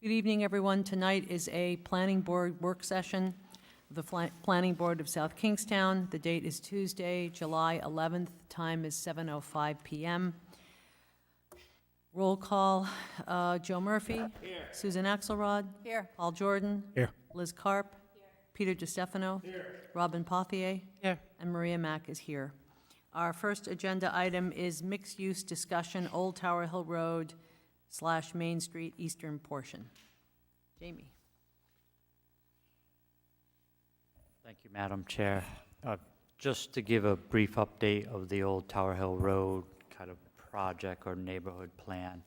Good evening, everyone. Tonight is a planning board work session of the Planning Board of South Kingstown. The date is Tuesday, July 11th. The time is 7:05 PM. Roll call, Joe Murphy. Here. Susan Axelrod. Here. Paul Jordan. Here. Liz Carp. Here. Peter DiStefano. Here. Robin Pothier. Here. And Maria Mack is here. Our first agenda item is mixed-use discussion, Old Tower Hill Road / Main Street eastern portion. Jamie. Thank you, Madam Chair. Just to give a brief update of the Old Tower Hill Road kind of project or neighborhood plan,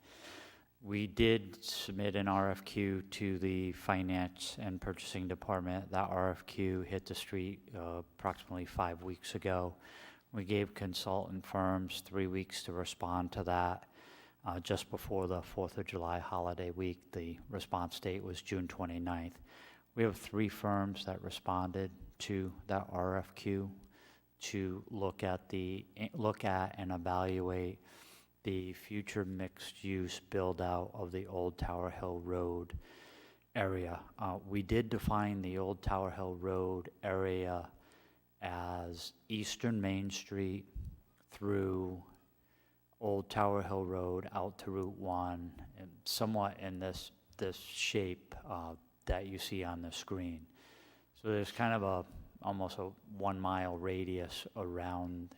we did submit an RFQ to the Finance and Purchasing Department. That RFQ hit the street approximately 5 weeks ago. We gave consultant firms 3 weeks to respond to that. Just before the 4th of July holiday week, the response date was June 29th. We have 3 firms that responded to that RFQ to look at and evaluate the future mixed-use build-out of the Old Tower Hill Road area. We did define the Old Tower Hill Road area as Eastern Main Street through Old Tower Hill Road out to Route 1, and somewhat in this shape that you see on the screen. So there's kind of almost a 1 mile radius around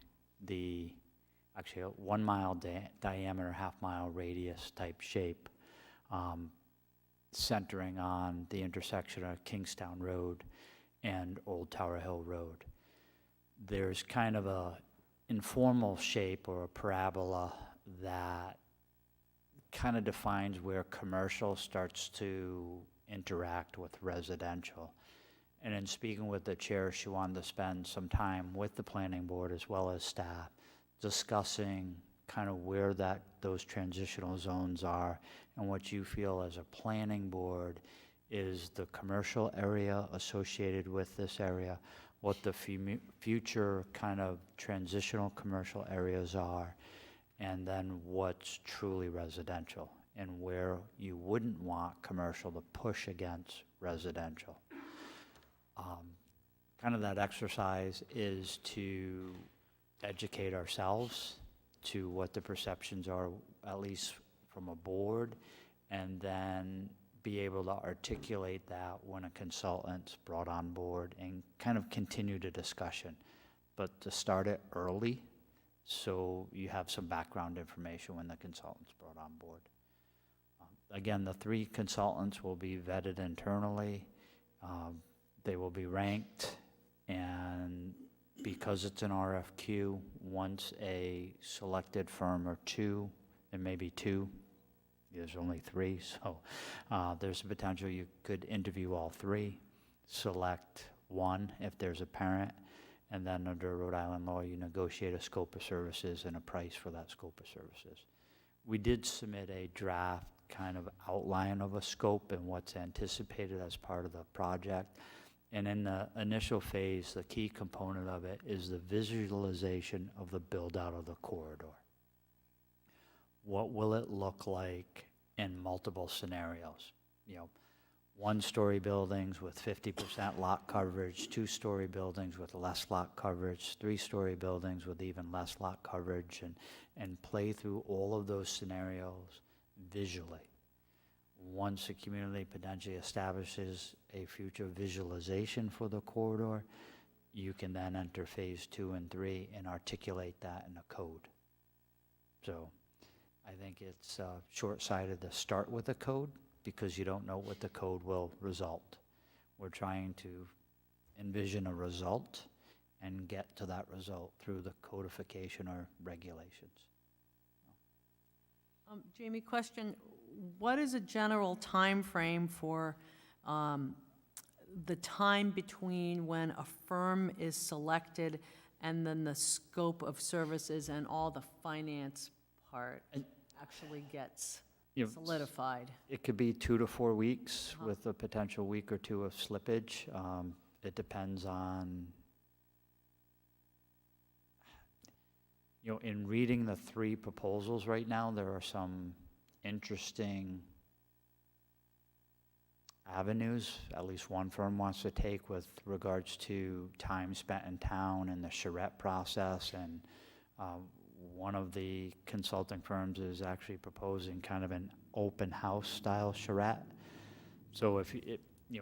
actually a 1 mile diameter, half-mile radius type shape, centering on the intersection of Kingstown Road and Old Tower Hill Road. There's kind of a informal shape or a parabola that kind of defines where commercial starts to interact with residential. And in speaking with the chair, she wanted to spend some time with the planning board as well as staff discussing kind of where those transitional zones are and what you feel as a planning board is the commercial area associated with this area, what the future kind of transitional commercial areas are, and then what's truly residential and where you wouldn't want commercial to push against residential. Kind of that exercise is to educate ourselves to what the perceptions are, at least from a board, and then be able to articulate that when a consultant's brought on board and kind of continue the discussion. But to start it early so you have some background information when the consultant's brought on board. Again, the 3 consultants will be vetted internally. They will be ranked, and because it's an RFQ, once a selected firm or 2, and maybe 2, there's only 3, so there's a potential you could interview all 3, select 1 if there's a parent, and then under Rhode Island law, you negotiate a scope of services and a price for that scope of services. We did submit a draft kind of outline of a scope and what's anticipated as part of the project. And in the initial phase, the key component of it is the visualization of the build-out of the corridor. What will it look like in multiple scenarios? 1-story buildings with 50% lot coverage, 2-story buildings with less lot coverage, 3-story buildings with even less lot coverage, and play through all of those scenarios visually. Once a community potentially establishes a future visualization for the corridor, you can then enter phase 2 and 3 and articulate that in a code. So I think it's short-sighted to start with a code because you don't know what the code will result. We're trying to envision a result and get to that result through the codification or regulations. Jamie, question, what is a general time frame for the time between when a firm is selected and then the scope of services and all the finance part actually gets solidified? It could be 2 to 4 weeks with a potential week or 2 of slippage. It depends on, in reading the 3 proposals right now, there are some interesting avenues, at least one firm wants to take with regards to time spent in town and the charrette process. And one of the consulting firms is actually proposing kind of an open house style charrette. So if it, we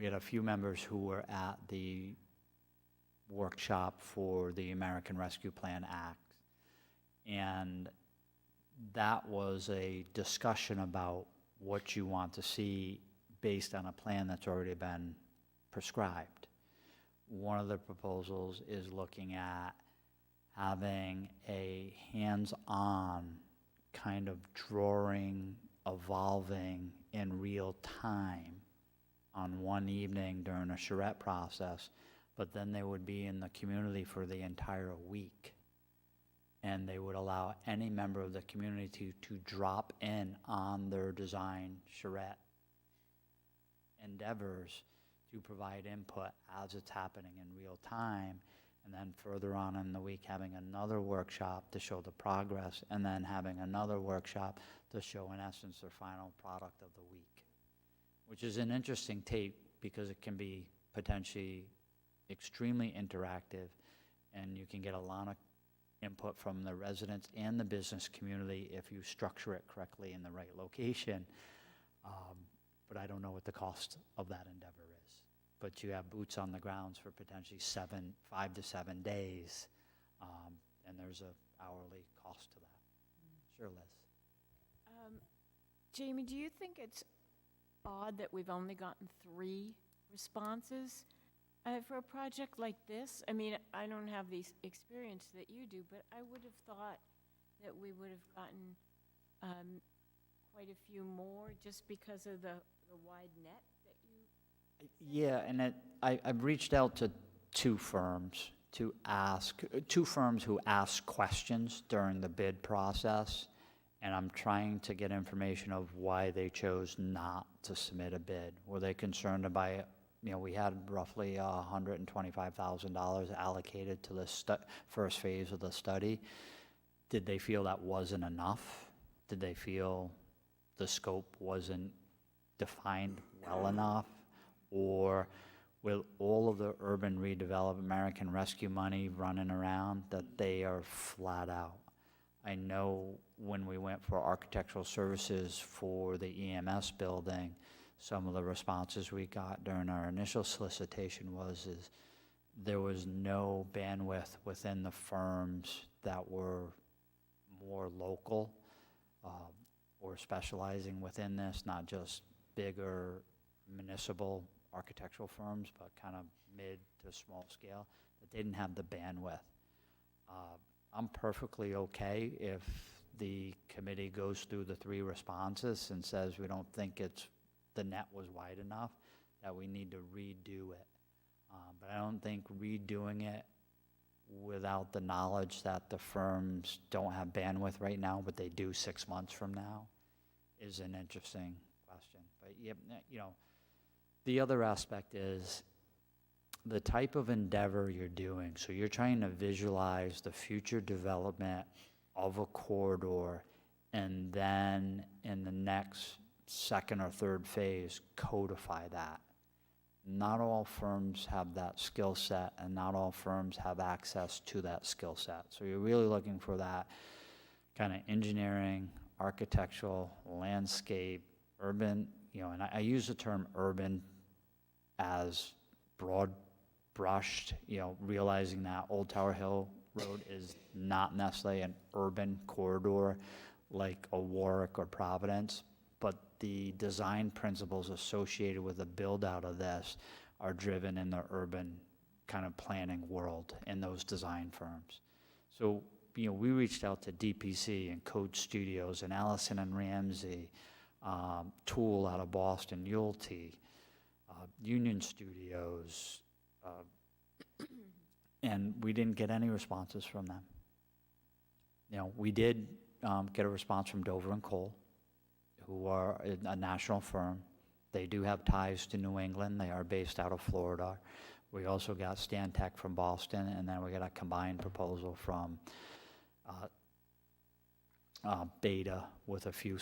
had a few members who were at the workshop for the American Rescue Plan Act, and that was a discussion about what you want to see based on a plan that's already been prescribed. One of the proposals is looking at having a hands-on kind of drawing, evolving in real time on one evening during a charrette process, but then they would be in the community for the entire week. And they would allow any member of the community to drop in on their design charrette endeavors to provide input as it's happening in real time. And then further on in the week, having another workshop to show the progress, and then having another workshop to show, in essence, their final product of the week, which is an interesting tape because it can be potentially extremely interactive, and you can get a lot of input from the residents and the business community if you structure it correctly in the right location. But I don't know what the cost of that endeavor is. But you have boots on the grounds for potentially 5 to 7 days, and there's an hourly cost to that. Sure, Liz. Jamie, do you think it's odd that we've only gotten 3 responses for a project like this? I mean, I don't have the experience that you do, but I would have thought that we would have gotten quite a few more just because of the wide net that you... Yeah, and I've reached out to 2 firms to ask, 2 firms who ask questions during the bid process, and I'm trying to get information of why they chose not to submit a bid. Were they concerned about, we had roughly $125,000 allocated to the first phase of the study. Did they feel that wasn't enough? Did they feel the scope wasn't defined well enough? Or with all of the urban redevelopment, American Rescue money running around, that they are flat out? I know when we went for architectural services for the EMS building, some of the responses we got during our initial solicitation is there was no bandwidth within the firms that were more local or specializing within this, not just bigger municipal architectural firms, but kind of mid to small scale, that they didn't have the bandwidth. I'm perfectly okay if the committee goes through the 3 responses and says we don't think the net was wide enough, that we need to redo it. But I don't think redoing it without the knowledge that the firms don't have bandwidth right now, but they do 6 months from now, is an interesting question. But the other aspect is the type of endeavor you're doing. So you're trying to visualize the future development of a corridor, and then in the next 2nd or 3rd phase, codify that. Not all firms have that skill set, and not all firms have access to that skill set. So you're really looking for that kind of engineering, architectural, landscape, urban, and I use the term urban as broad brushed, realizing that Old Tower Hill Road is not necessarily an urban corridor like a Warwick or Providence, but the design principles associated with the build out of this are driven in the urban kind of planning world in those design firms. So, we reached out to DPC and Code Studios and Allison and Ramsey, Tool out of Boston, Yulty, Union Studios, and we didn't get any responses from them. We did get a response from Dover and Cole, who are a national firm. They do have ties to New England. They are based out of Florida. We also got Stantec from Boston, and then we got a combined proposal from Beta with a few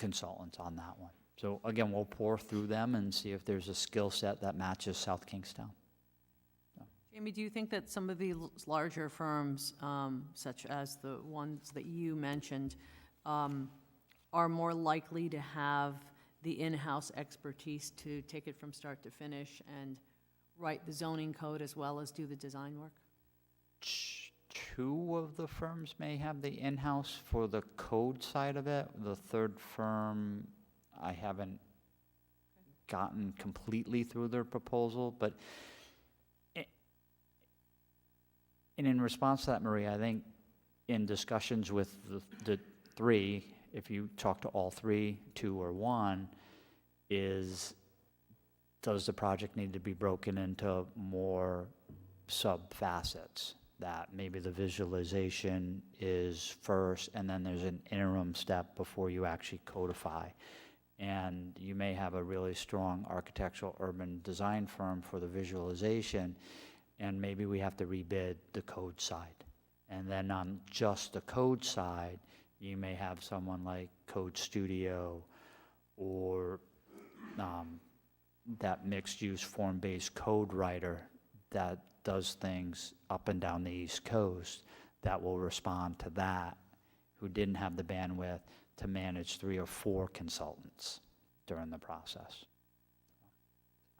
consultants on that one. So again, we'll pour through them and see if there's a skill set that matches South Kingstown. Jamie, do you think that some of the larger firms, such as the ones that you mentioned, are more likely to have the in-house expertise to take it from start to finish and write the zoning code as well as do the design work? Two of the firms may have the in-house for the code side of it. The third firm, I haven't gotten completely through their proposal, but and in response to that, Maria, I think in discussions with the three, if you talk to all three, two or one, is does the project need to be broken into more sub-facets? That maybe the visualization is first, and then there's an interim step before you actually codify. And you may have a really strong architectural urban design firm for the visualization, and maybe we have to rebid the code side. And then on just the code side, you may have someone like Code Studio or that mixed-use form-based code writer that does things up and down the East Coast that will respond to that, who didn't have the bandwidth to manage 3 or 4 consultants during the process.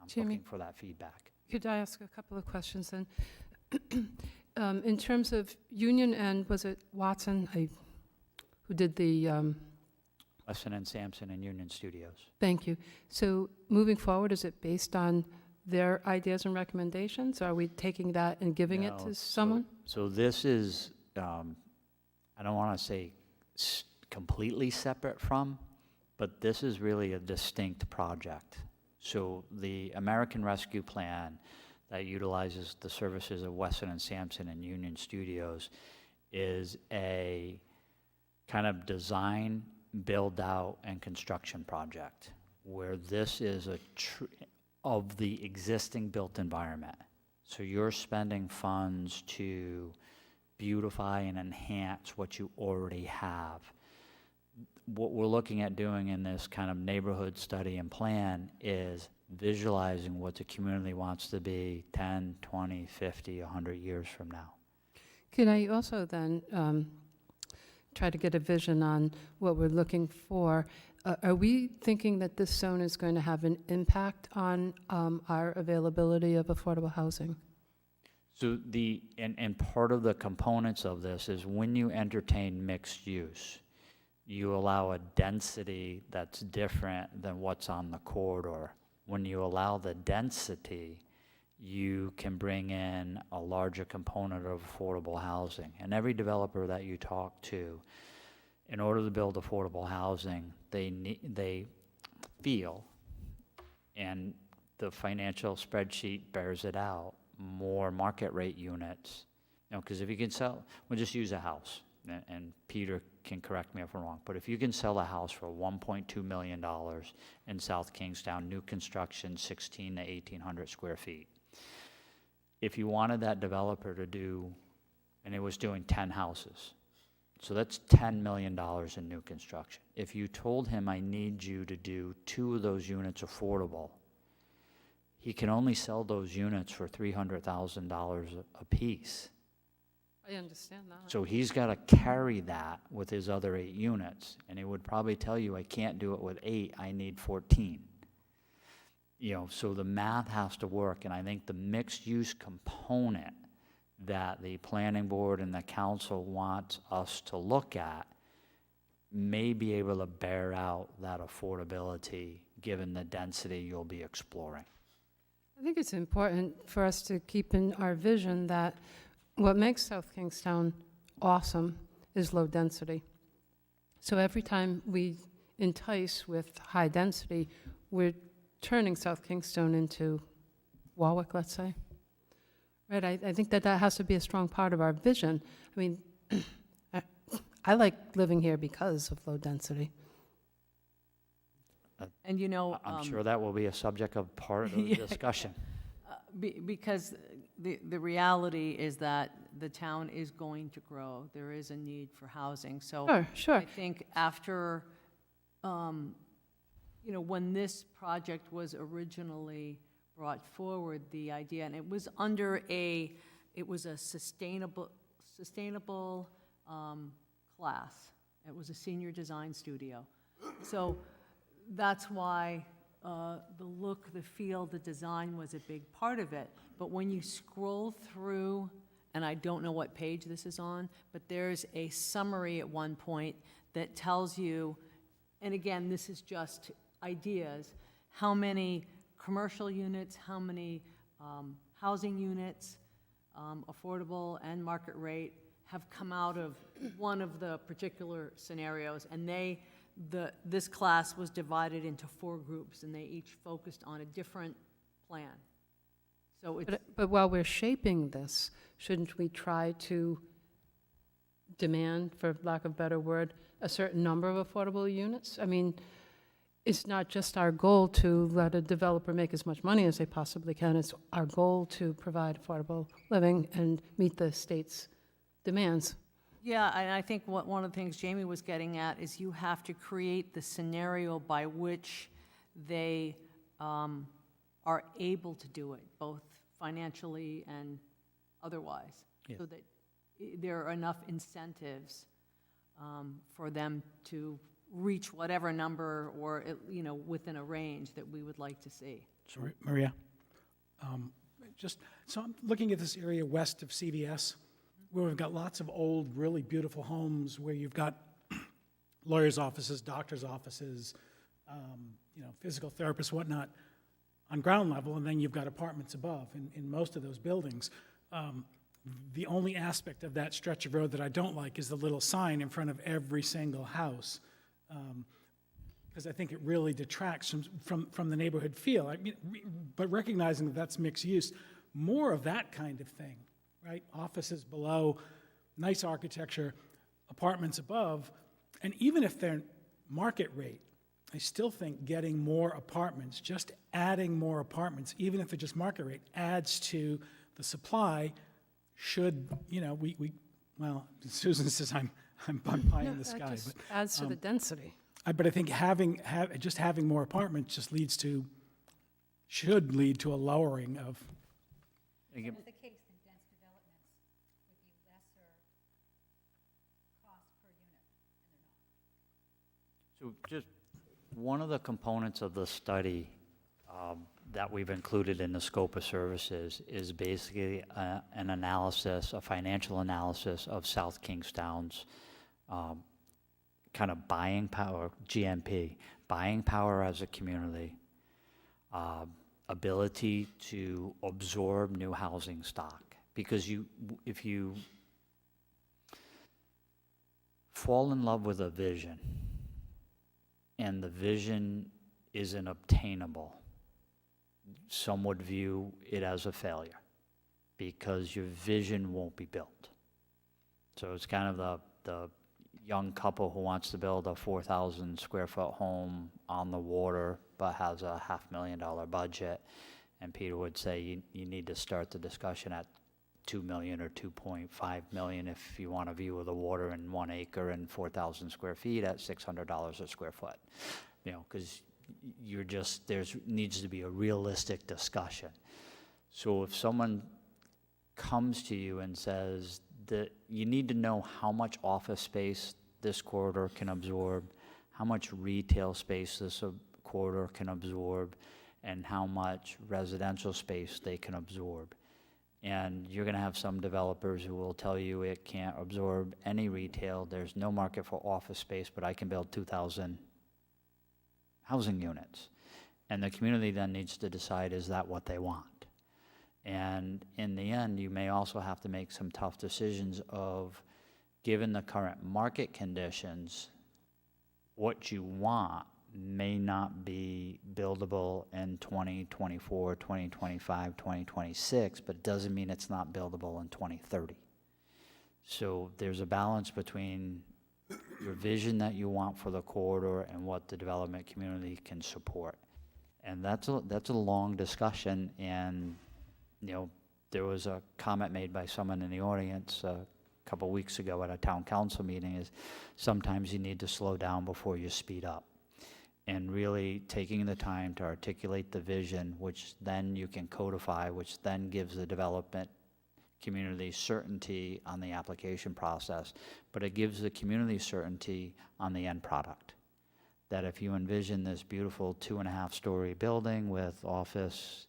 I'm Jamie? looking for that feedback. Could I ask a couple of questions then? In terms of Union and, was it Watson, who did the, Weston and Sampson and Union Studios. thank you. So moving forward, is it based on their ideas and recommendations? Are we taking that and giving it No, to someone? So this is, I don't want to say completely separate from, but this is really a distinct project. So the American Rescue Plan that utilizes the services of Weston and Sampson and Union Studios is a kind of design, build out, and construction project, where this is of the existing built environment. So you're spending funds to beautify and enhance what you already have. What we're looking at doing in this kind of neighborhood study and plan is visualizing what the community wants to be 10, 20, 50, 100 years from now. Could I also then try to get a vision on what we're looking for? Are we thinking that this zone is going to have an impact on our availability of affordable housing? So and part of the components of this is when you entertain mixed use, you allow a density that's different than what's on the corridor. When you allow the density, you can bring in a larger component of affordable housing. And every developer that you talk to, in order to build affordable housing, they feel, and the financial spreadsheet bears it out, more market rate units. You know, because if you can sell, we'll just use a house, and Peter can correct me if I'm wrong, but if you can sell a house for $1.2 million in South Kingstown, new construction, 16 to 1,800 square feet, if you wanted that developer to do, and it was doing 10 houses, so that's $10 million in new construction. If you told him, I need you to do 2 of those units affordable, he can only sell those units for $300,000 a piece. I understand that. So he's got to carry that with his other 8 units, and he would probably tell you, I can't do it with 8, I need 14. You know, so the math has to work, and I think the mixed-use component that the planning board and the council wants us to look at may be able to bear out that affordability given the density you'll be exploring. I think it's important for us to keep in our vision that what makes South Kingstown awesome is low density. So every time we entice with high density, we're turning South Kingstown into Warwick, let's say. Right, I think that has to be a strong part of our vision. I mean, I like living here because of low density. And you know. I'm sure that will be a subject of part of the Yeah. discussion. Because the reality is that the town is going to grow. There is a need for housing. So Sure, sure. I think after you know, when this project was originally brought forward, the idea, and it was under it was a sustainable class. It was a senior design studio. So that's why the look, the feel, the design was a big part of it. But when you scroll through, and I don't know what page this is on, but there's a summary at one point that tells you, and again, this is just ideas, how many commercial units, how many housing units, affordable and market rate, have come out of one of the particular scenarios. And this class was divided into 4 groups, and they each focused on a different plan. So it's, But while we're shaping this, shouldn't we try to demand, for lack of a better word, a certain number of affordable units? I mean, it's not just our goal to let a developer make as much money as they possibly can. It's our goal to provide affordable living and meet the state's demands. yeah, and I think one of the things Jamie was getting at is you have to create the scenario by which they are able to do it, both financially and otherwise, Yeah. so that there are enough incentives for them to reach whatever number or, you know, within a range that we would like to see. Sorry, Maria. So I'm looking at this area west of CVS, where we've got lots of old, really beautiful homes, where you've got lawyers' offices, doctors' offices, physical therapists, whatnot, on ground level, and then you've got apartments above in most of those buildings. The only aspect of that stretch of road that I don't like is the little sign in front of every single house, because I think it really detracts from the neighborhood feel. I mean, but recognizing that that's mixed use, more of that kind of thing, right? Offices below, nice architecture, apartments above, and even if they're market rate, I still think getting more apartments, just adding more apartments, even if they're just market rate, adds to the supply. Should, well, Susan says I'm pie in the That sky, just adds to the density. but I think just having more apartments just should lead to a lowering of. Again, As the case, then dense developments would be lesser cost per unit, and they're not. So just one of the components of the study that we've included in the scope of services is basically an analysis, a financial analysis of South Kingstown's kind of buying power, GMP, buying power as a community, ability to absorb new housing stock. Because if you fall in love with a vision, and the vision isn't obtainable, some would view it as a failure because your vision won't be built. So it's kind of the young couple who wants to build a 4,000 square foot home on the water but has a $500,000 budget. And Peter would say you need to start the discussion at $2 million or $2.5 million if you want a view of the water in 1 acre and 4,000 square feet at $600 a square foot. Because there needs to be a realistic discussion. So if someone comes to you and says that you need to know how much office space this corridor can absorb, how much retail space this corridor can absorb, and how much residential space they can absorb. And you're going to have some developers who will tell you it can't absorb any retail, there's no market for office space, but I can build 2,000 housing units. And the community then needs to decide, is that what they want? And in the end, you may also have to make some tough decisions of, given the current market conditions, what you want may not be buildable in 2024, 2025, 2026, but it doesn't mean it's not buildable in 2030. So there's a balance between your vision that you want for the corridor and what the development community can support. And that's a long discussion, and there was a comment made by someone in the audience a couple weeks ago at a town council meeting, is sometimes you need to slow down before you speed up. and really taking the time to articulate the vision, which then you can codify, which then gives the development community certainty on the application process, but it gives the community certainty on the end product. That if you envision this beautiful 2.5-story building with office,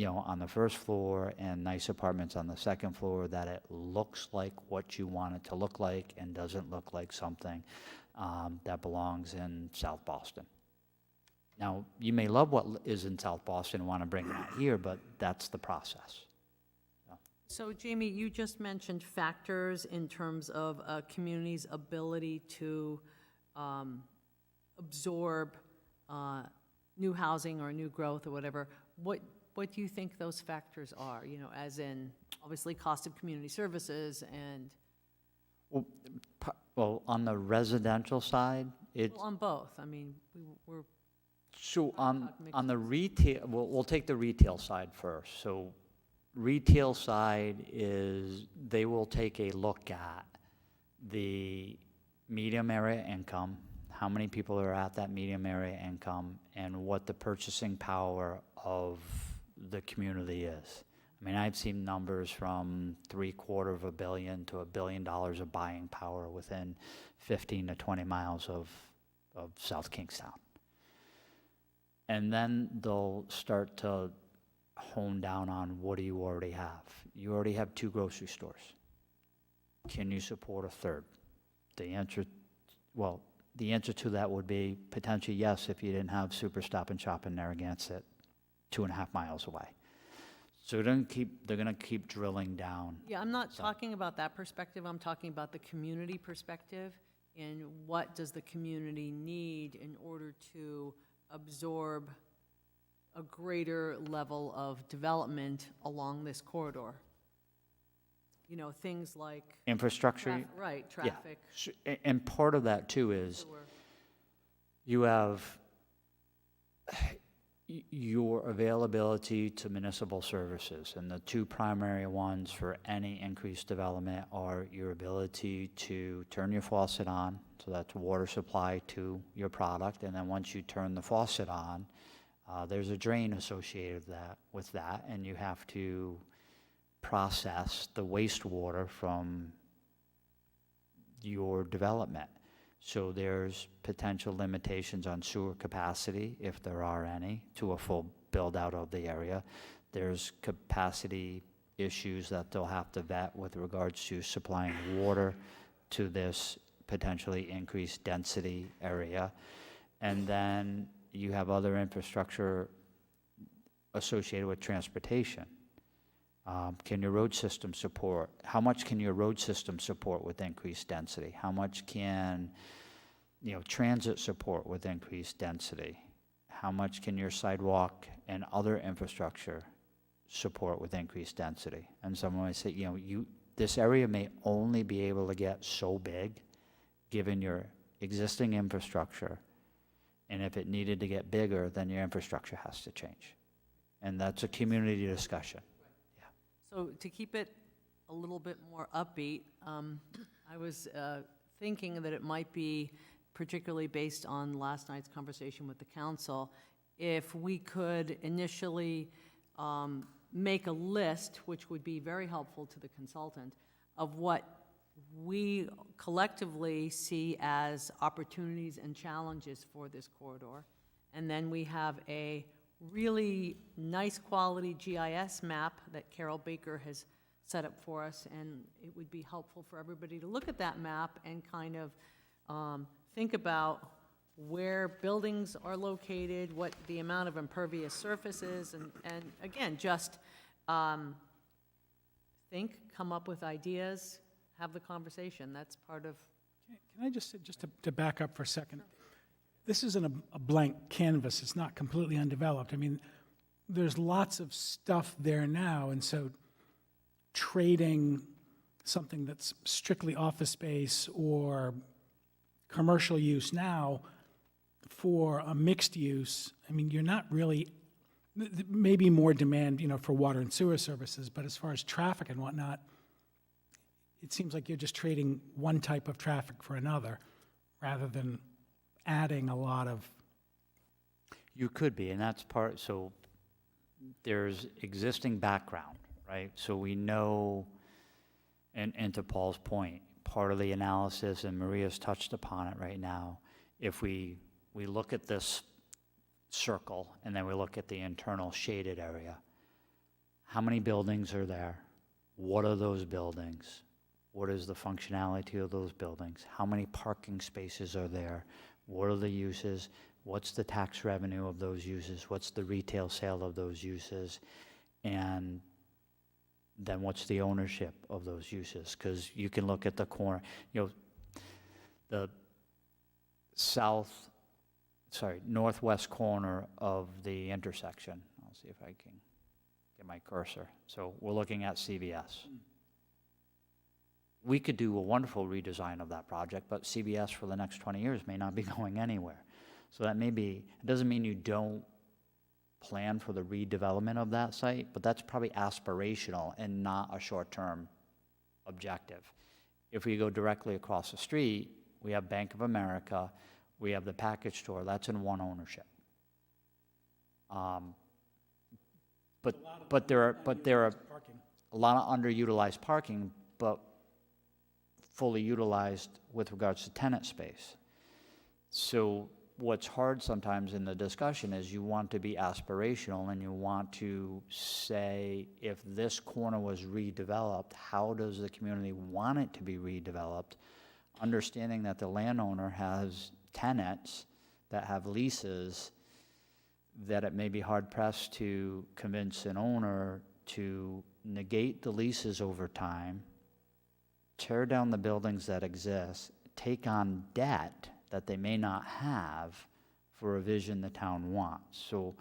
on the first floor and nice apartments on the second floor, that it looks like what you want it to look like and doesn't look like something that belongs in South Boston. Now, you may love what is in South Boston and want to bring that here, but that's the process. So Jamie, you just mentioned factors in terms of a community's ability to absorb new housing or new growth or whatever. What do you think those factors are? As in, obviously, cost of community services and, Well, on the residential side, it's, well, on both. I mean, we're, so on talk the retail, we'll take the retail side first. So retail side is, they will take a look at the medium area income, how many people are at that medium area income, and what the purchasing power of the community is. I mean, I've seen numbers from $750 million to $1 billion of buying power within 15 to 20 miles of South Kingstown. And then they'll start to hone down on, what do you already have? You already have 2 grocery stores. Can you support a third? The answer to that would be potentially yes, if you didn't have Super Stop and Shop in Narragansett, 2.5 miles away. So they're gonna keep drilling down. yeah, I'm not talking about that perspective. I'm talking about the community perspective, and what does the community need in order to absorb a greater level of development along this corridor? Things like. Infrastructure, Right, yeah. traffic. And part of that too is, sewer. you have your availability to municipal services, and the 2 primary ones for any increased development are your ability to turn your faucet on, so that's water supply to your product, and then once you turn the faucet on, there's a drain associated with that, and you have to process the wastewater from your development. So there's potential limitations on sewer capacity, if there are any, to a full build-out of the area. There's capacity issues that they'll have to vet with regards to supplying water to this potentially increased density area. And then you have other infrastructure associated with transportation. Can your road system support? How much can your road system support with increased density? How much can, transit support with increased density? How much can your sidewalk and other infrastructure support with increased density? And someone might say, this area may only be able to get so big given your existing infrastructure. And if it needed to get bigger, then your infrastructure has to change. And that's a community discussion. So to keep it a little bit more upbeat, I was thinking that it might be, particularly based on last night's conversation with the council, if we could initially make a list, which would be very helpful to the consultant, of what we collectively see as opportunities and challenges for this corridor. And then we have a really nice quality GIS map that Carol Baker has set up for us, and it would be helpful for everybody to look at that map and kind of think about where buildings are located, what the amount of impervious surface is, and again, just think, come up with ideas, have the conversation. That's part of. Can I just to back up for a second? This isn't a blank canvas. It's not completely undeveloped. I mean, there's lots of stuff there now, and so trading something that's strictly office space or commercial use now for a mixed use, I mean, you're not really, maybe more demand, for water and sewer services, but as far as traffic and whatnot, it seems like you're just trading one type of traffic for another rather than adding a lot of You could be, and that's part, so there's existing background, right? So we know, and to Paul's point, part of the analysis, and Maria's touched upon it right now, if we look at this circle, and then we look at the internal shaded area, how many buildings are there? What are those buildings? What is the functionality of those buildings? How many parking spaces are there? What are the uses? What's the tax revenue of those uses? What's the retail sale of those uses? And then what's the ownership of those uses? Because you can look at the corner, the northwest corner of the intersection. I'll see if I can get my cursor. So we're looking at CVS. We could do a wonderful redesign of that project, but CVS for the next 20 years may not be going anywhere. So that it doesn't mean you don't plan for the redevelopment of that site, but that's probably aspirational and not a short-term objective. If we go directly across the street, we have Bank of America, we have the package store, that's in one ownership. But there are Parking. a lot of underutilized parking, but fully utilized with regards to tenant space. So what's hard sometimes in the discussion is you want to be aspirational and you want to say, if this corner was redeveloped, how does the community want it to be redeveloped? Understanding that the landowner has tenants that have leases, that it may be hard-pressed to convince an owner to negate the leases over time, tear down the buildings that exist, take on debt that they may not have for a vision the town wants. So,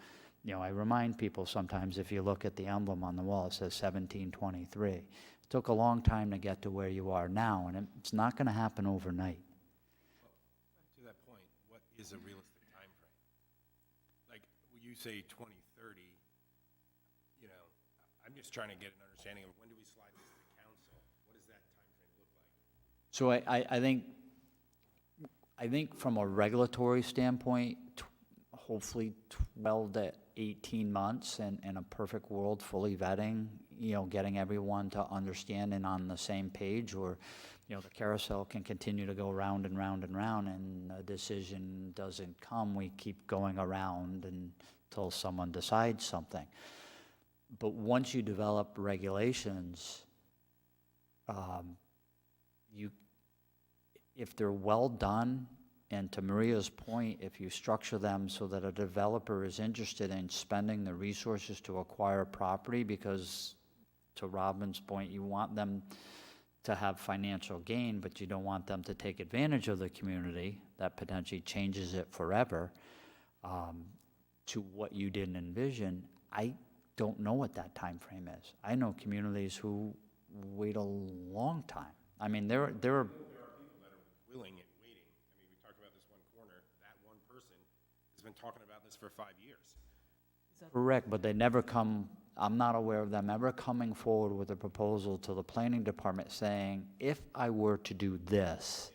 I remind people sometimes, if you look at the emblem on the wall, it says 1723. It took a long time to get to where you are now, and it's not going to happen overnight. To that point, what is a realistic time frame? Like, when you say 2030, I'm just trying to get an understanding of when do we slide this to the council? What does that time frame look like? So I think from a regulatory standpoint, hopefully 12 to 18 months, and in a perfect world, fully vetting, getting everyone to understand and on the same page, or, the carousel can continue to go round and round and round, and a decision doesn't come. We keep going around until someone decides something. But once you develop regulations, if they're well done, and to Maria's point, if you structure them so that a developer is interested in spending the resources to acquire property, because to Robin's point, you want them to have financial gain, but you don't want them to take advantage of the community, that potentially changes it forever, to what you didn't envision. I don't know what that time frame is. I know communities who wait a long time. I mean, there are There are people that are willing and waiting. I mean, we talked about this one corner. That one person has been talking about this for 5 years. correct, but they never come, I'm not aware of them ever coming forward with a proposal to the planning department saying, if I were to do this,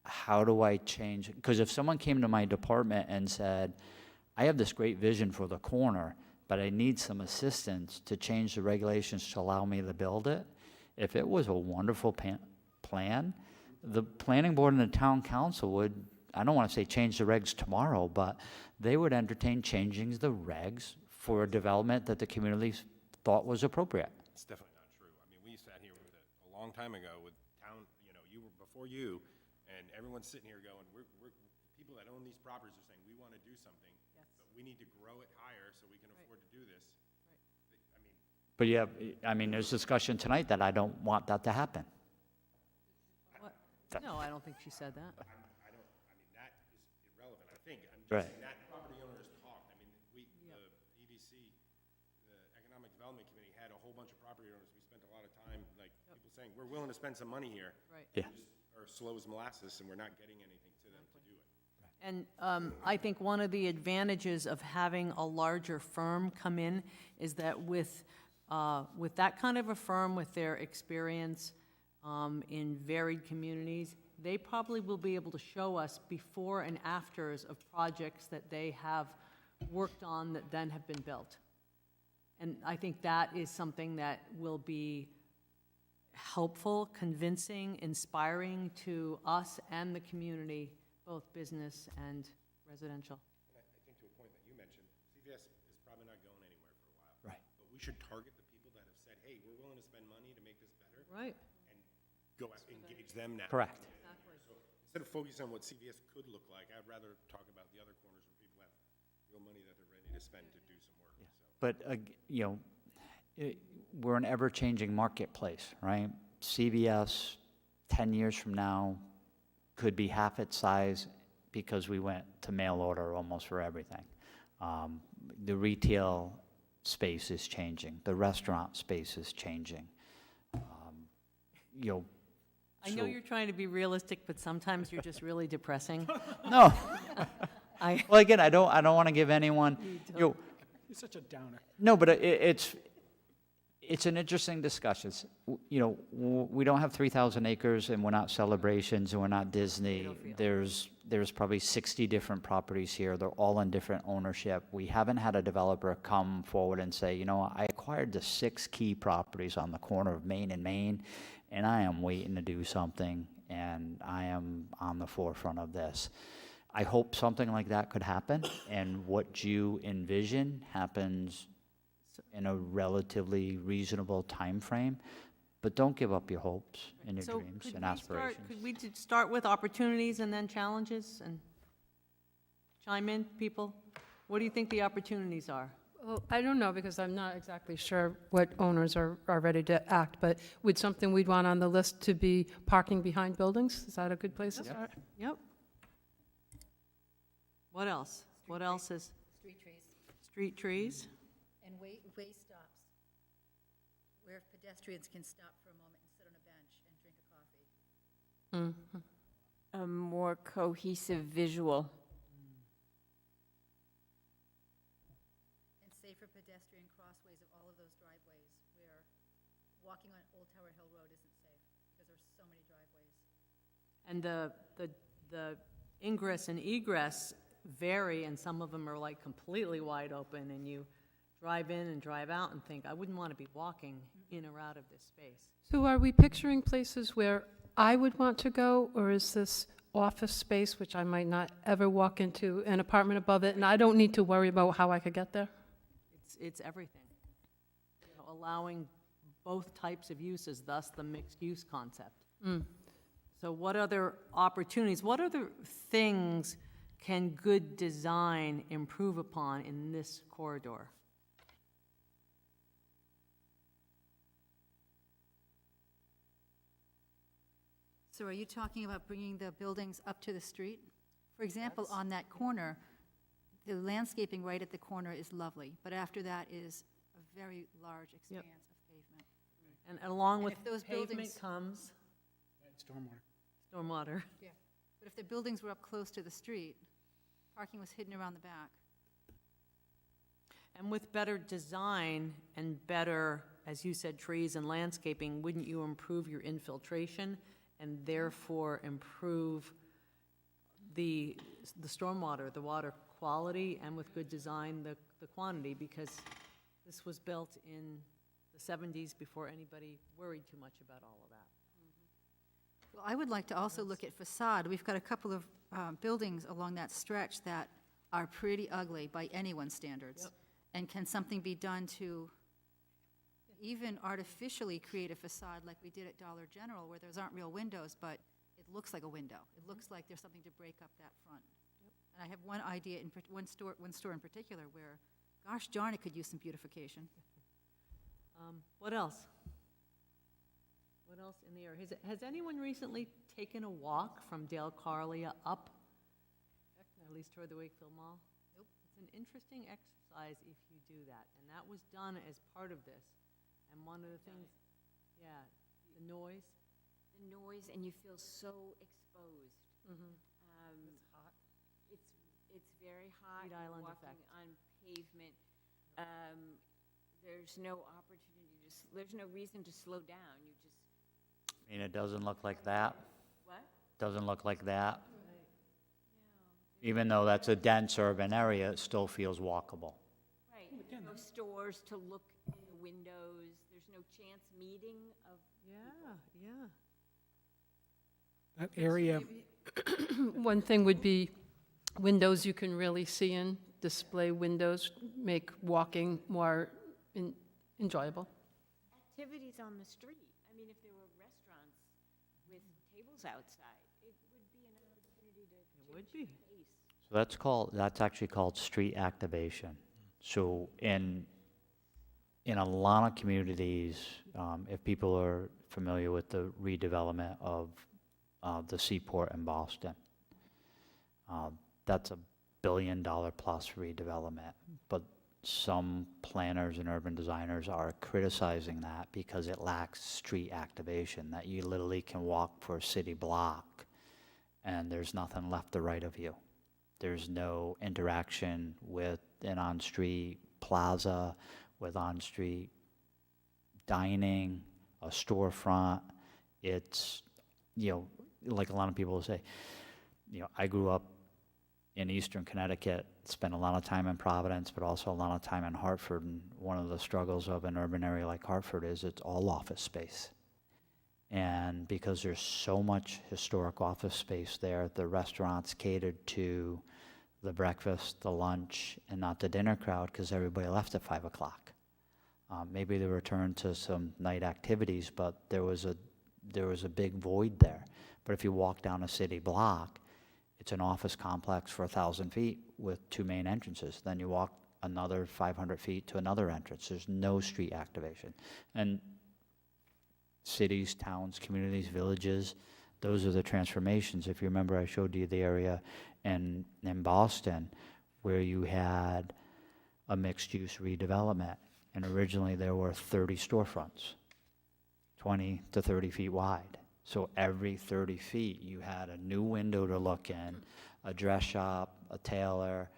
how do I change? Because if someone came to my department and said, I have this great vision for the corner, but I need some assistance to change the regulations to allow me to build it, if it was a wonderful plan, the planning board and the town council would, I don't want to say change the regs tomorrow, but they would entertain changing the regs for a development that the community thought was appropriate. It's definitely not true. I mean, we sat here with it a long time ago with town, you were before you, and everyone's sitting here going, we're people that own these properties are saying, we want to do something, but we need to grow it higher so we can afford to do this. I mean, But yeah, I mean, there's discussion tonight that I don't want that to happen. What? No, I don't think she said that. that is irrelevant, I think. I'm just Right. saying that property owners talked. I mean, the EDC, the Economic Development Committee, had a whole bunch of property owners. We spent a lot of time, like, people saying, we're willing to spend some money here. Right. Yeah. Are slow as molasses, and we're not getting anything to them to do it. And I think one of the advantages of having a larger firm come in is that with that kind of a firm, with their experience in varied communities, they probably will be able to show us before and afters of projects that they have worked on that then have been built. And I think that is something that will be helpful, convincing, inspiring to us and the community, both business and residential. And I think to a point that you mentioned, CVS is probably not going anywhere for a while. Right. But we should target the people that have said, hey, we're willing to spend money to make this better, Right. and go out, engage them now. Correct. So instead of focusing on what CVS could look like, I'd rather talk about the other corners where people have real money that they're ready to spend to do some work, so. But, we're an ever-changing marketplace, right? CVS, 10 years from now, could be half its size because we went to mail order almost for everything. The retail space is changing. The restaurant space is changing. I know so- you're trying to be realistic, but sometimes you're just really depressing. No. I, Well, again, I don't want to give anyone, You're such a downer. no, but it's an interesting discussion. We don't have 3,000 acres, and we're not Celebrations, and we're not Disney. There's probably 60 different properties here. They're all in different ownership. We haven't had a developer come forward and say, I acquired the 6 key properties on the corner of Main and Main, and I am waiting to do something, and I am on the forefront of this. I hope something like that could happen, and what you envision happens in a relatively reasonable time frame, but don't give up your hopes and your so dreams could and we aspirations. could we start with opportunities and then challenges and chime in, people? What do you think the opportunities are? Well, I don't know, because I'm not exactly sure what owners are ready to act, but would something we'd want on the list to be parking behind buildings? Is that a good place to start? Yep. What else? What else is, Street trees street trees? and way stops, where pedestrians can stop for a moment and sit on a bench and drink a coffee. Mhm. A more cohesive visual. And safer pedestrian crossways of all of those driveways where walking on Old Tower Hill Road isn't safe because there's so many driveways. And the ingress and egress vary, and some of them are like completely wide open, and you drive in and drive out and think, I wouldn't want to be walking in or out of this space. So are we picturing places where I would want to go, or is this office space, which I might not ever walk into, an apartment above it, and I don't need to worry about how I could get there? It's everything. Allowing both types of uses, thus the mixed-use concept. So what other opportunities, what other things can good design improve upon in this corridor? So are you talking about bringing the buildings up to the street? For example, on that corner, the landscaping right at the corner is lovely, but after that is a very large expanse of pavement. And along And with if those pavement buildings- comes Stormwater. stormwater. But if the buildings were up close to the street, parking was hidden around the back. And with better design and better, as you said, trees and landscaping, wouldn't you improve your infiltration and therefore improve the stormwater, the water quality, and with good design, the quantity? Because this was built in the 70s before anybody worried too much about all of that. Well, I would like to also look at facade. We've got a couple of buildings along that stretch that are pretty ugly by anyone's standards. Yep. And can something be done to even artificially create a facade like we did at Dollar General, where those aren't real windows, but it looks like a window? It looks like there's something to break up that front. And I have one idea, one store in particular, where, gosh darn, it could use some beautification. What else? What else in the area? Has anyone recently taken a walk from Dale Carlia up, at least toward the Wakefield Mall? Nope. It's an interesting exercise if you do that, and that was done as part of this. And one of the things, yeah, the noise. The noise, and you feel so exposed. It's hot. It's very hot. Heat You're island walking effect. on pavement. There's no opportunity there's no reason to slow down. You just, I mean, it doesn't look like that. what? Doesn't look like that. Even though that's a dense urban area, it still feels walkable. Right, no stores to look in the windows, there's no chance meeting of. Yeah, yeah. That area, One thing would be windows you can really see in, display windows, make walking more enjoyable. Activities on the street. I mean, if there were restaurants with tables outside, it would be an opportunity to would change be. the pace. So that's actually called street activation. So in a lot of communities, if people are familiar with the redevelopment of the Seaport in Boston, that's $1 billion plus redevelopment. But some planners and urban designers are criticizing that because it lacks street activation, that you literally can walk for a city block and there's nothing left to right of you. There's no interaction with an on-street plaza, with on-street dining, a storefront. It's, like a lot of people say, I grew up in Eastern Connecticut, spent a lot of time in Providence, but also a lot of time in Hartford. And one of the struggles of an urban area like Hartford is it's all office space. And because there's so much historic office space there, the restaurants catered to the breakfast, the lunch, and not the dinner crowd because everybody left at 5 o'clock. Maybe they returned to some night activities, but there was a big void there. But if you walk down a city block, it's an office complex for 1,000 feet with 2 main entrances. Then you walk another 500 feet to another entrance. There's no street activation. And cities, towns, communities, villages, those are the transformations. If you remember, I showed you the area in Boston where you had a mixed-use redevelopment. And originally there were 30 storefronts, 20 to 30 feet wide. So every 30 feet you had a new window to look in, a dress shop, a tailor,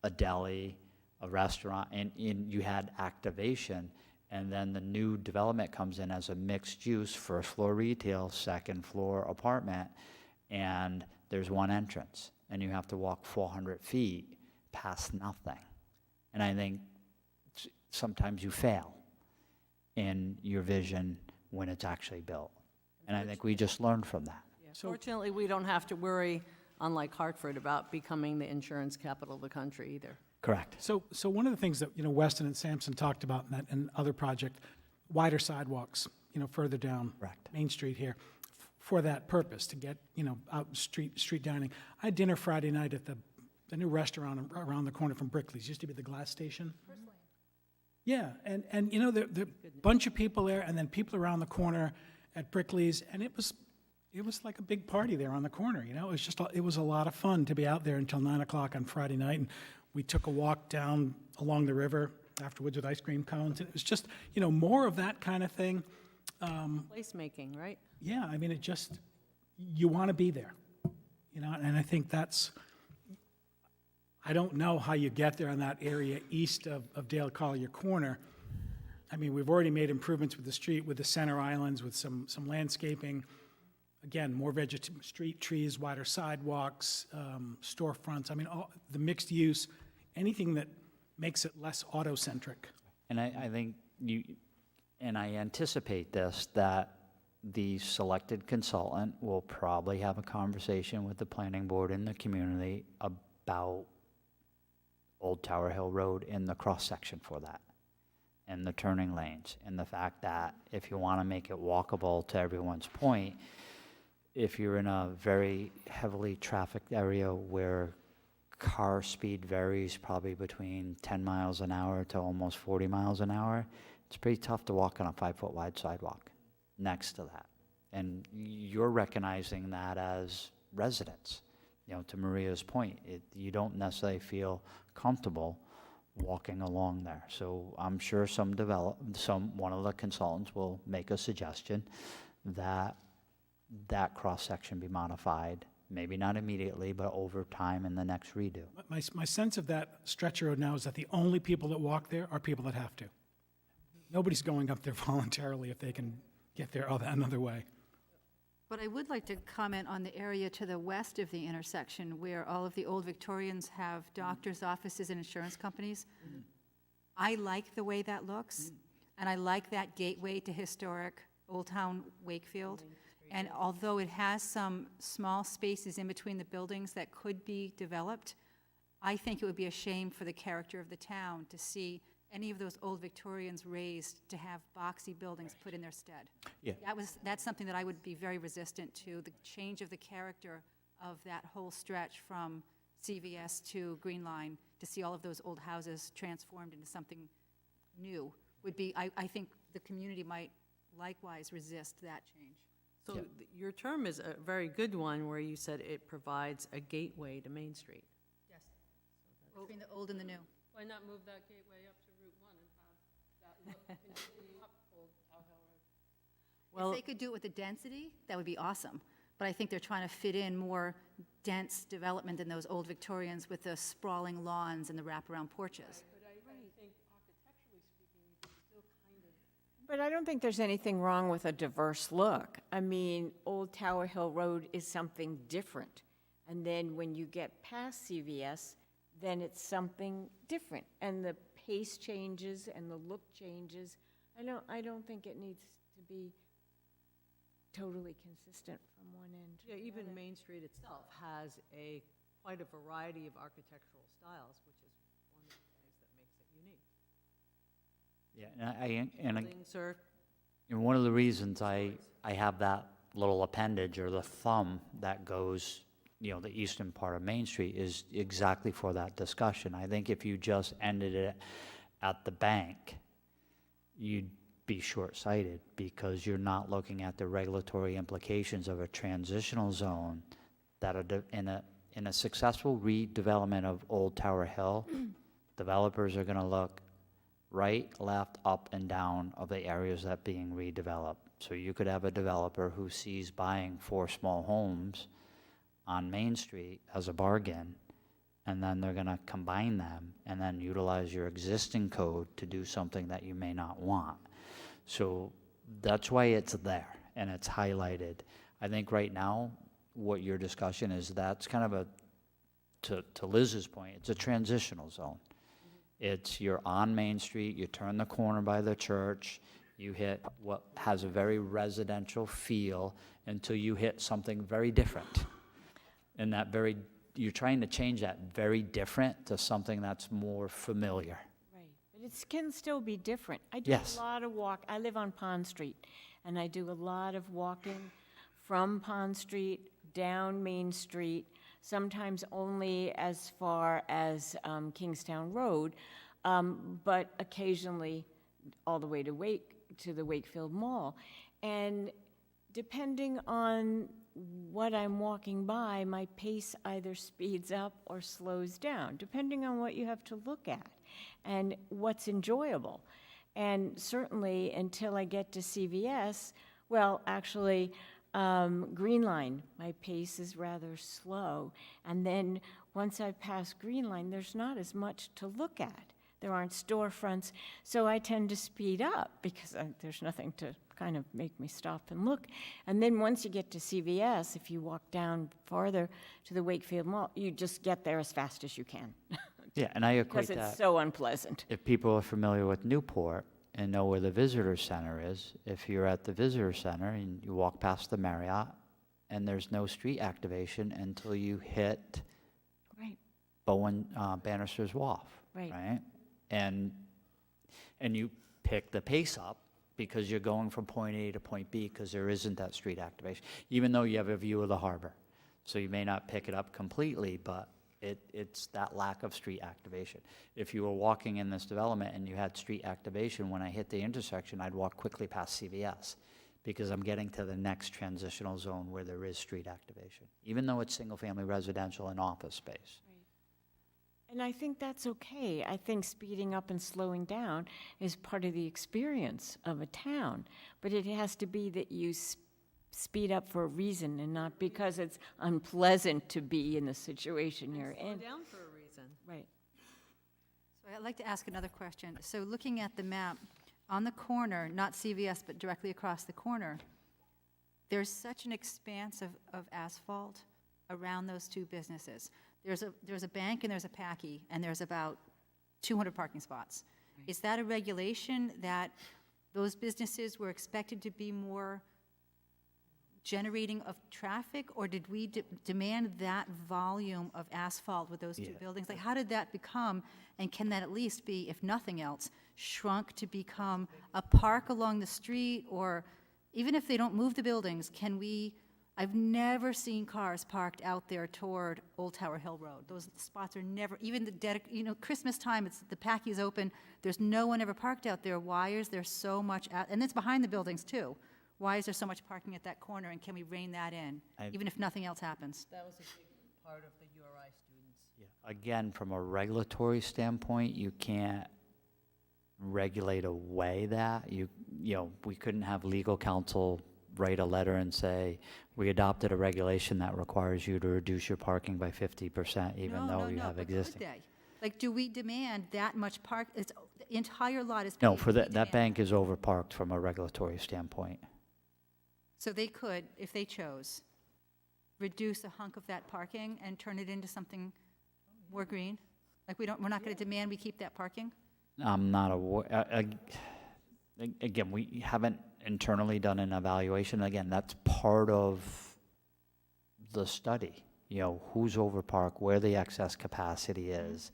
a deli, a restaurant, and you had activation. And then the new development comes in as a mixed use, first floor retail, second floor apartment, and there's one entrance. And you have to walk 400 feet past nothing. And I think sometimes you fail in your vision when it's actually built. And I think we just learned from that. So- Fortunately, we don't have to worry, unlike Hartford, about becoming the insurance capital of the country either. Correct. so one of the things that, Weston and Sampson talked about in that and other project, wider sidewalks, further down Correct. Main Street here, for that purpose, to get, out street dining. I had dinner Friday night at the new restaurant around the corner from Brickley's, used to be the Glass Station. Yeah, and the bunch of people there, and then people around the corner at Brickley's, and it was like a big party there on the corner, it was a lot of fun to be out there until 9 o'clock on Friday night, and we took a walk down along the river afterwards with ice cream cones, and it was just, more of that kind of thing. Placemaking, right? Yeah, I mean, it just, you want to be there, and I think that's, I don't know how you get there in that area east of Dale Collier Corner. I mean, we've already made improvements with the street, with the center islands, with some landscaping. Again, more street trees, wider sidewalks, storefronts. I mean, all the mixed use, anything that makes it less auto-centric. And I think and I anticipate this, that the selected consultant will probably have a conversation with the planning board and the community about Old Tower Hill Road in the cross-section for that, and the turning lanes, and the fact that if you want to make it walkable, to everyone's point, if you're in a very heavily trafficked area where car speed varies probably between 10 miles an hour to almost 40 miles an hour, it's pretty tough to walk on a 5-foot wide sidewalk next to that. And you're recognizing that as residents. To Maria's point, you don't necessarily feel comfortable walking along there. So I'm sure one of the consultants will make a suggestion that cross-section be modified, maybe not immediately, but over time in the next redo. My sense of that stretch road now is that the only people that walk there are people that have to. Nobody's going up there voluntarily if they can get there another way. But I would like to comment on the area to the west of the intersection where all of the old Victorians have doctors' offices and insurance companies. I like the way that looks, and I like that gateway to historic Old Town Wakefield. And although it has some small spaces in between the buildings that could be developed, I think it would be a shame for the character of the town to see any of those old Victorians raised to have boxy buildings put in their stead. Yeah. That's something that I would be very resistant to, the change of the character of that whole stretch from CVS to Green Line, to see all of those old houses transformed into something new, would be, I think the community might likewise resist that change. So your term is a very good one, where you said it provides a gateway to Main Street. Yes. Between the old and the new. Why not move that gateway up to Route 1 and have that look continue up Old Tower Hill Road? Well, If they could do it with the density, that would be awesome. But I think they're trying to fit in more dense development than those old Victorians with the sprawling lawns and the wraparound porches. But I think architecturally speaking, you could still kind of. But I don't think there's anything wrong with a diverse look. I mean, Old Tower Hill Road is something different. And then when you get past CVS, then it's something different. And the pace changes and the look changes. I don't think it needs to be totally consistent from one end to yeah, the even other. Main Street itself has quite a variety of architectural styles, which is one of the things that makes it unique. Yeah, and Buildings are, And one of the reasons I have that little appendage or the thumb that goes, the eastern part of Main Street is exactly for that discussion. I think if you just ended it at the bank, you'd be short-sighted because you're not looking at the regulatory implications of a transitional zone that in a successful redevelopment of Old Tower Hill, developers are going to look right, left, up, and down of the areas that being redeveloped. So you could have a developer who sees buying 4 small homes on Main Street as a bargain, and then they're gonna combine them and then utilize your existing code to do something that you may not want. So that's why it's there and it's highlighted. I think right now, what your discussion is, that's kind of to Liz's point, it's a transitional zone. It's, you're on Main Street, you turn the corner by the church, you hit what has a very residential feel until you hit something very different. And you're trying to change that very different to something that's more familiar. Right, but it can still be different. I do Yes. a lot of I live on Pond Street, and I do a lot of walking from Pond Street down Main Street, sometimes only as far as Kingstown Road, but occasionally all the way to the Wakefield Mall. And depending on what I'm walking by, my pace either speeds up or slows down, depending on what you have to look at and what's enjoyable. And certainly until I get to CVS, well, actually, Green Line, my pace is rather slow. And then once I pass Green Line, there's not as much to look at. There aren't storefronts, so I tend to speed up because there's nothing to kind of make me stop and look. And then once you get to CVS, if you walk down farther to the Wakefield Mall, you just get there as fast as you can. Yeah, and I agree Because with it's that. so unpleasant. If people are familiar with Newport and know where the visitor center is, if you're at the visitor center and you walk past the Marriott and there's no street activation until you hit Right, Bannister's Wharf, right. right? And you pick the pace up because you're going from point A to point B because there isn't that street activation, even though you have a view of the harbor. So you may not pick it up completely, but it's that lack of street activation. If you were walking in this development and you had street activation, when I hit the intersection, I'd walk quickly past CVS because I'm getting to the next transitional zone where there is street activation, even though it's single-family residential and office space. And I think that's okay. I think speeding up and slowing down is part of the experience of a town. But it has to be that you speed up for a reason and not because it's unpleasant to be in the situation you're slow in. down for a reason. Right. So I'd like to ask another question. So looking at the map, on the corner, not CVS, but directly across the corner, there's such an expanse of asphalt around those two businesses. There's a bank and there's a Packy, and there's about 200 parking spots. Is that a regulation that those businesses were expected to be more generating of traffic, or did we demand that volume of asphalt with those two Yeah. buildings? Like, how did that become, and can that at least be, if nothing else, shrunk to become a park along the street, or even if they don't move the buildings, can we, I've never seen cars parked out there toward Old Tower Hill Road. Those spots are never, even Christmas time, it's, the Packy's open, there's no one ever parked out there. Why is there so much, and it's behind the buildings too. Why is there so much parking at that corner, and can we rein that in, even if nothing else happens? That was a big part of the URI students. Yeah. Again, from a regulatory standpoint, you can't regulate away that. We couldn't have legal counsel write a letter and say, we adopted a regulation that requires you to reduce your parking by 50%, even though you have but existing. could they? Like, do we demand that much park, it's, the entire lot is No, paved, for do we that demand bank is overparked from a regulatory standpoint. So they could, if they chose, reduce a hunk of that parking and turn it into something more green? Like, we're not going to demand we keep that parking? I'm not aware, again, we haven't internally done an evaluation. Again, that's part of the study. Who's overparked, where the excess capacity is.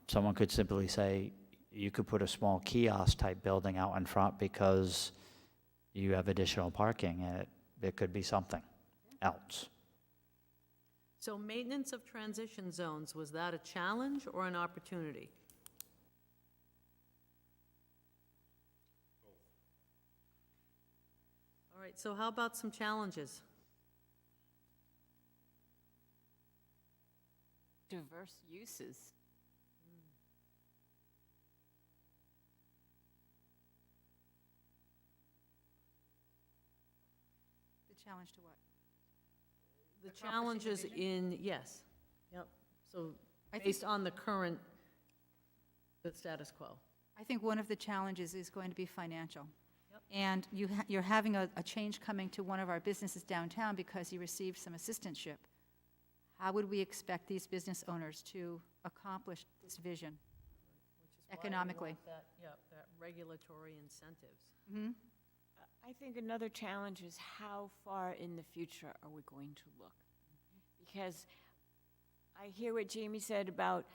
Someone could simply say, you could put a small kiosk-type building out in front because you have additional parking, and it could be something else. So maintenance of transition zones, was that a challenge or an opportunity? All right, so how about some challenges? Diverse uses. The challenge to what? The Across the challenges division? yes, yep, so I think- based on the status quo. I think one of the challenges is going to be financial. Yep. And you're having a change coming to one of our businesses downtown because he received some assistantship. How would we expect these business owners to accomplish this vision? Which is why we Economically. want that regulatory incentives. Mhm. I think another challenge is how far in the future are we going to look? Because I hear what Jamie said about,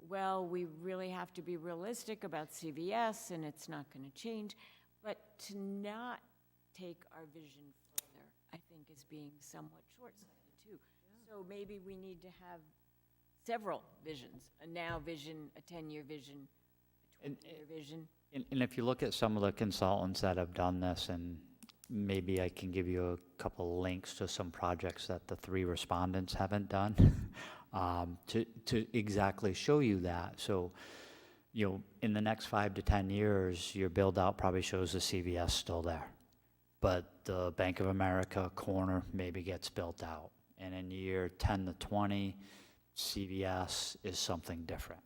well, we really have to be realistic about CVS, and it's not going to change. But to not take our vision further, I think, is being somewhat short-sighted, too. So maybe we need to have several visions, a now vision, a 10-year vision, a 20-year vision. And if you look at some of the consultants that have done this, and maybe I can give you a couple links to some projects that the 3 respondents haven't done, to exactly show you that. So, in the next 5 to 10 years, your build-out probably shows the CVS still there. But the Bank of America corner maybe gets built out. And in year 10 to 20, CVS is something different.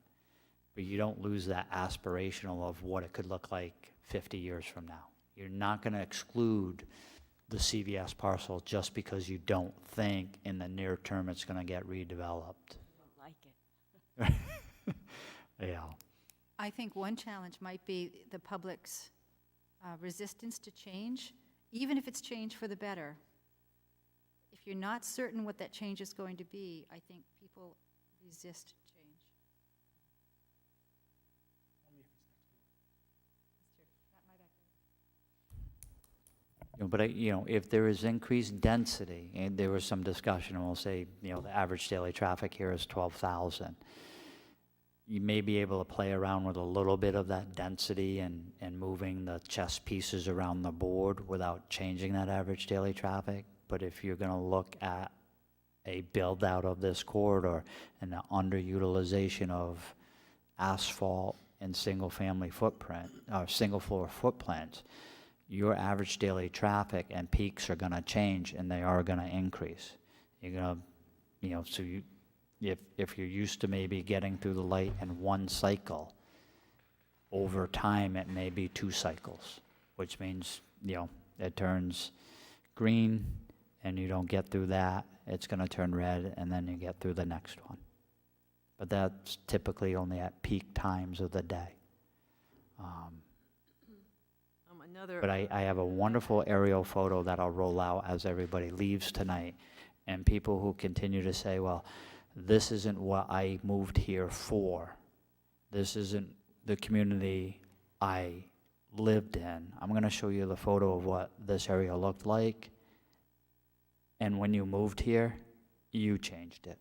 But you don't lose that aspirational of what it could look like 50 years from now. You're not going to exclude the CVS parcel just because you don't think in the near term it's going to get redeveloped. Don't like it. Yeah. I think one challenge might be the public's resistance to change, even if it's change for the better. If you're not certain what that change is going to be, I think people resist change. But if there is increased density, and there was some discussion, and we'll say, the average daily traffic here is 12,000. You may be able to play around with a little bit of that density and moving the chess pieces around the board without changing that average daily traffic. But if you're going to look at a build-out of this corridor and the underutilization of asphalt and single-family footprint, or single-floor footprints, your average daily traffic and peaks are going to change, and they are going to increase. You're going to, so if you're used to maybe getting through the light in one cycle, over time it may be 2 cycles, which means, it turns green and you don't get through that, it's gonna turn red and then you get through the next one. But that's typically only at peak times of the day. Another. But I have a wonderful aerial photo that I'll roll out as everybody leaves tonight. And people who continue to say, well, this isn't what I moved here for. This isn't the community I lived in. I'm gonna show you the photo of what this area looked like. And when you moved here, you changed it.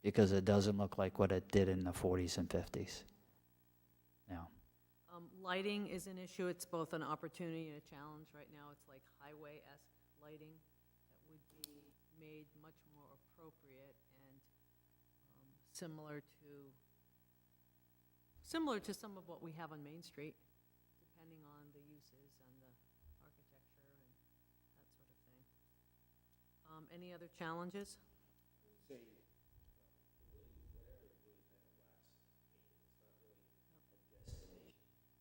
Because it doesn't look like what it did in the 40s and 50s. Now, Lighting is an issue. It's both an opportunity and a challenge. Right now, it's like highway-esque lighting that would be made much more appropriate and similar to some of what we have on Main Street, depending on the uses and the architecture and that sort of thing. Any other challenges?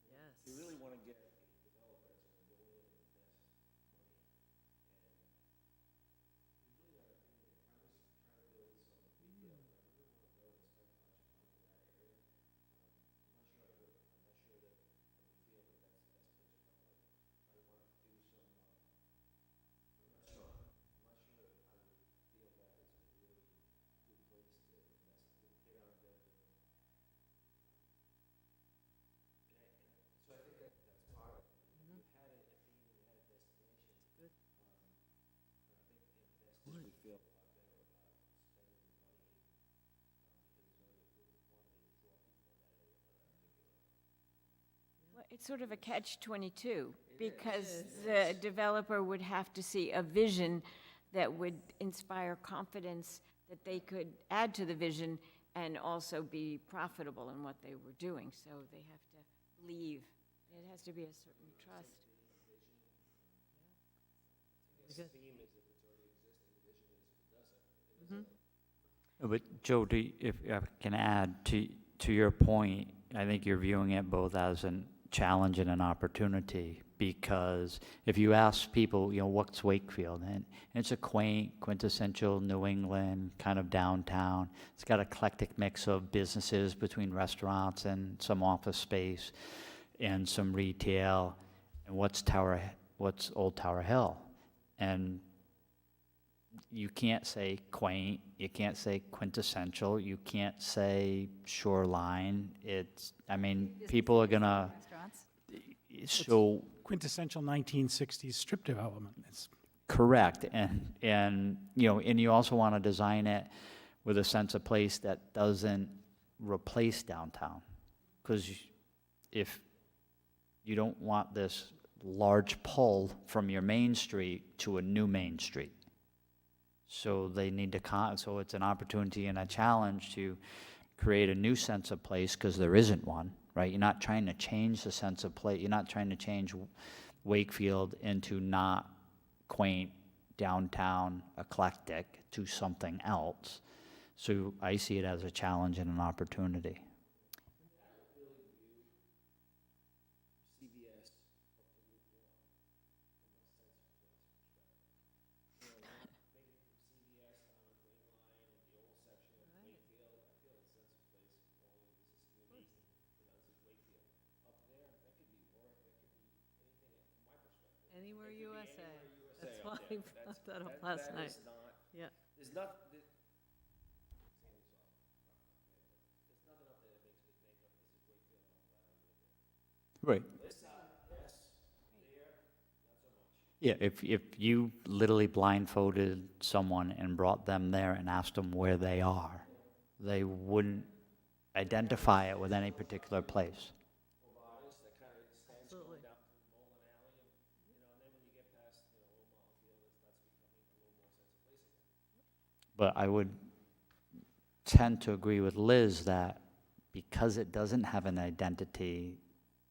Yes. You really want to get Well, it's sort of a catch-22, because the developer would have to see a vision that would inspire confidence that they could add to the vision and also be profitable in what they were doing. So they have to believe. It has to be a certain trust. but Joe, if I can add to your point, I think you're viewing it both as a challenge and an opportunity, because if you ask people, what's Wakefield? And it's a quaint, quintessential New England kind of downtown. It's got an eclectic mix of businesses between restaurants and some office space and some retail. And what's Old Tower Hill? And you can't say quaint, you can't say quintessential, you can't say shoreline. People are gonna, Restaurants. so, Quintessential 1960s strip development. It's correct. And you also want to design it with a sense of place that doesn't replace downtown. Because if you don't want this large pull from your main street to a new main street. So they need to, so it's an opportunity and a challenge to create a new sense of place, because there isn't one, right? You're not trying to change the sense of place. You're not trying to change Wakefield into not quaint, downtown, eclectic to something else. So I see it as a challenge and an opportunity. Anywhere USA. That's why I brought that up last night. Yeah. There's not, Right. Yeah, if you literally blindfolded someone and brought them there and asked them where they are, they wouldn't identify it with any particular place. Absolutely. But I would tend to agree with Liz that because it doesn't have an identity,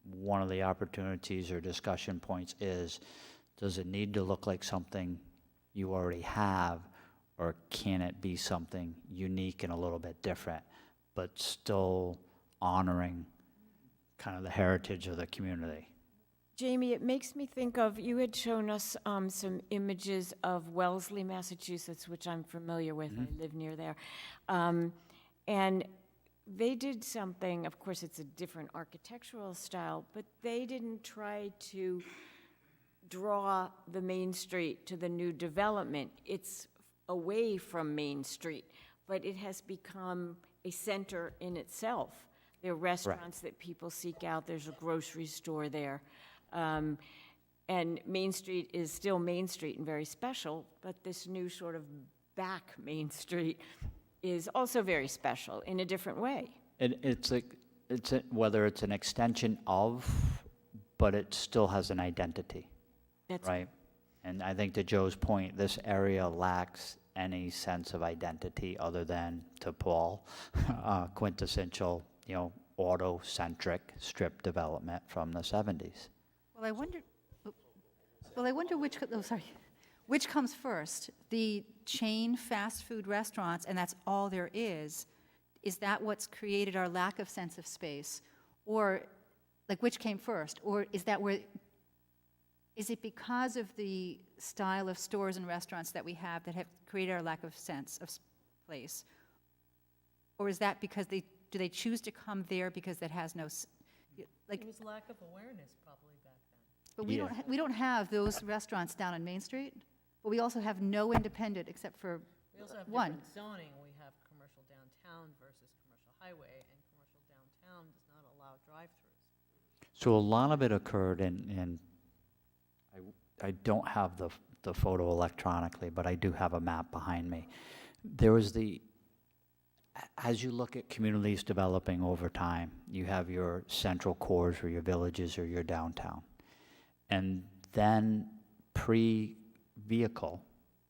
one of the opportunities or discussion points is, does it need to look like something you already have, or can it be something unique and a little bit different, but still honoring kind of the heritage of the community? Jamie, it makes me think of, you had shown us some images of Wellesley, Massachusetts, which I'm familiar with. I live near there. And they did something, of course, it's a different architectural style, but they didn't try to draw the Main Street to the new development. It's away from Main Street, but it has become a center in itself. There are restaurants that people seek out, there's a grocery store there. And Main Street is still Main Street and very special, but this new sort of back Main Street is also very special in a different way. Whether it's an extension of, but it still has an identity, That's right? And I think to Joe's point, this area lacks any sense of identity other than, to Paul, quintessential, auto-centric strip development from the 70s. Well, I wonder which comes first? The chain fast food restaurants, and that's all there is that what's created our lack of sense of space? Or, which came first? Or is it because of the style of stores and restaurants that we have that have created our lack of sense of place? Or is that because do they choose to come there because that has no, It was lack of awareness probably back then. but Yeah. we don't have those restaurants down on Main Street, but we also have no independent except for We also have one. different zoning. We have commercial downtown versus commercial highway, and commercial downtown does not allow drive-throughs. So a lot of it occurred in I don't have the photo electronically, but I do have a map behind me. There was as you look at communities developing over time, you have your central cores or your villages or your downtown. And then pre-vehicle,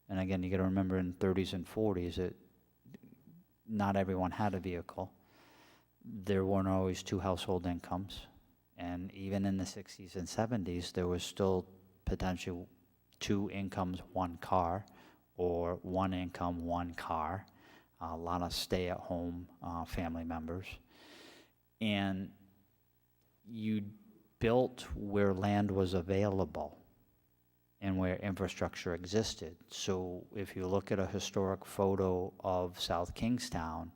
and again, you got to remember in 30s and 40s, not everyone had a vehicle. There weren't always two household incomes. And even in the 60s and 70s, there was still potentially two incomes, one car, or one income, one car. A lot of stay-at-home family members. And you built where land was available and where infrastructure existed. So if you look at a historic photo of South Kingstown,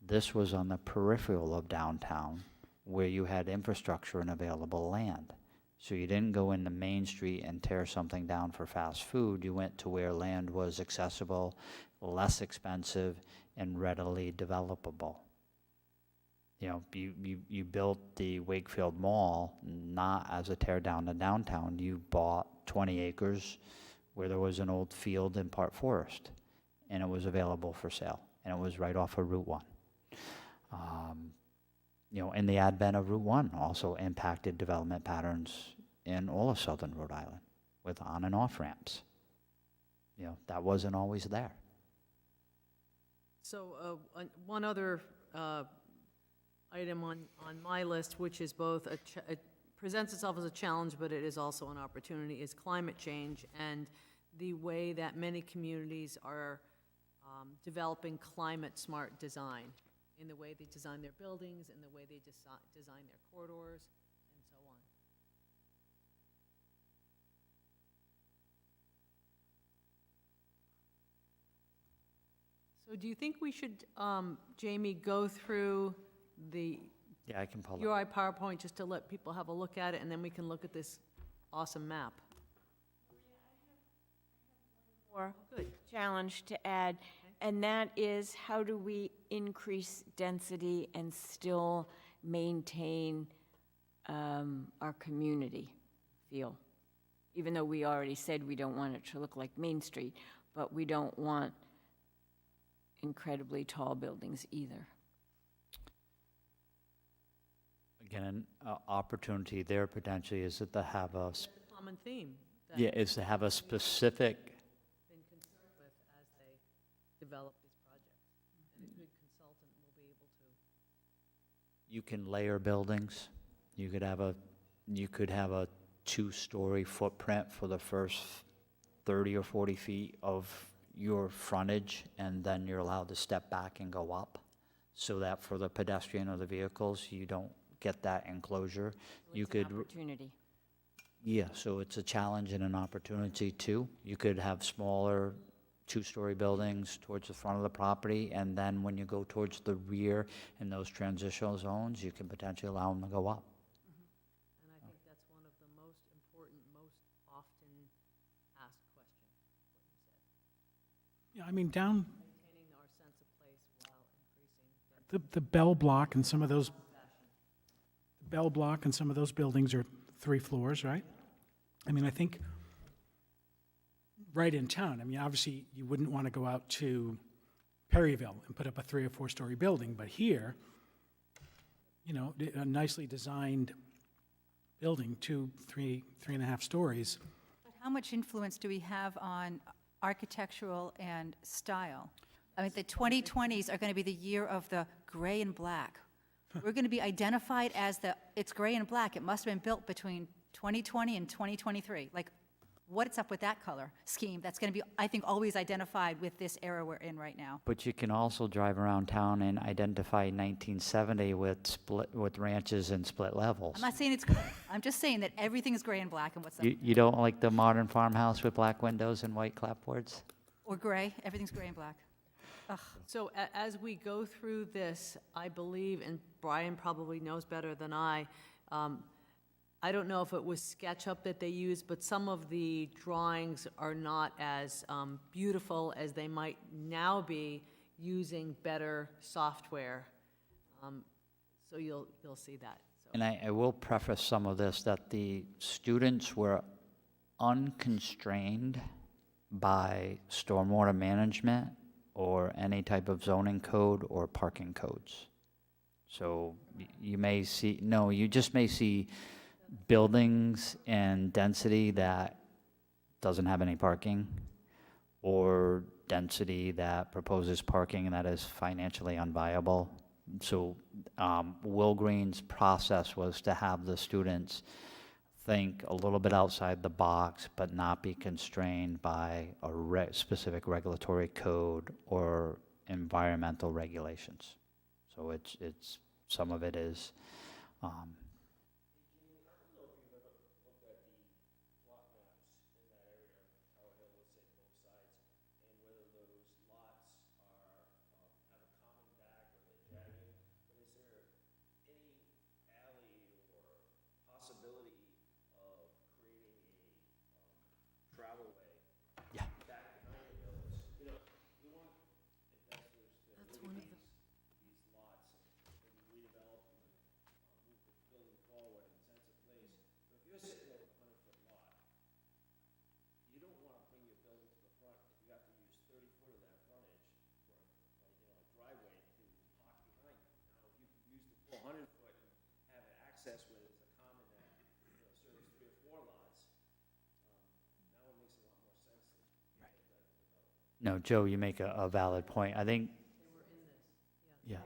this was on the peripheral of downtown where you had infrastructure and available land. So you didn't go into Main Street and tear something down for fast food. You went to where land was accessible, less expensive, and readily developable. You built the Wakefield Mall not as a tear down to downtown. You bought 20 acres where there was an old field in Park Forest, and it was available for sale, and it was right off of Route 1. And the advent of Route 1 also impacted development patterns in all of southern Rhode Island with on and off ramps. That wasn't always there. So one other item on my list, which is both, it presents itself as a challenge, but it is also an opportunity, is climate change and the way that many communities are developing climate-smart design in the way they design their buildings, in the way they design their corridors, and so on. So do you think we should, Jamie, go through the Yeah, I can pull it. UI PowerPoint just to let people have a look at it, and then we can look at this awesome map? Or Good. challenge to add, and that is how do we increase density and still maintain our community feel? Even though we already said we don't want it to look like Main Street, but we don't want incredibly tall buildings either. Again, an opportunity there potentially is that to have a, Common theme that is to have a specific, been concerned with as they develop these projects. And a good consultant will be able to. you can layer buildings. You could have a two-story footprint for the first 30 or 40 feet of your frontage, and then you're allowed to step back and go up, so that for the pedestrian or the vehicles, you don't get that enclosure. You It's an could, opportunity. Yeah, so it's a challenge and an opportunity too. You could have smaller two-story buildings towards the front of the property, and then when you go towards the rear in those transitional zones, you can potentially allow them to go up. And I think that's one of the most important, most often asked questions, what you said. Yeah, I mean, down Maintaining our sense of place while increasing. the Bell Block and some of those, Bell Block and some of those buildings are 3 floors, right? I mean, I think right in town, I mean, obviously, you wouldn't want to go out to Perryville and put up a 3 or 4-story building, but here, you know, a nicely designed building, 2, 3, 3.5 stories. But how much influence do we have on architectural and style? I mean, the 2020s are going to be the year of the gray and black. We're going to be identified as it's gray and black. It must have been built between 2020 and 2023. Like, what's up with that color scheme? That's going to be, I think, always identified with this era we're in right now. But you can also drive around town and identify 1970 with ranches and split levels. I'm not saying it's good. I'm just saying that everything is gray and black and what's up. You don't like the modern farmhouse with black windows and white clapboards? Or gray. Everything's gray and black. Ugh. So as we go through this, I believe, and Brian probably knows better than I don't know if it was SketchUp that they used, but some of the drawings are not as beautiful as they might now be using better software. So you'll see that. So. And I will preface some of this, that the students were unconstrained by stormwater management or any type of zoning code or parking codes. So you may see, no, you just may see buildings and density that doesn't have any parking, or density that proposes parking and that is financially unviable. So Will Green's process was to have the students think a little bit outside the box, but not be constrained by a specific regulatory code or environmental regulations. So it's some of it is. No, Joe, you make a valid point. I think, yeah.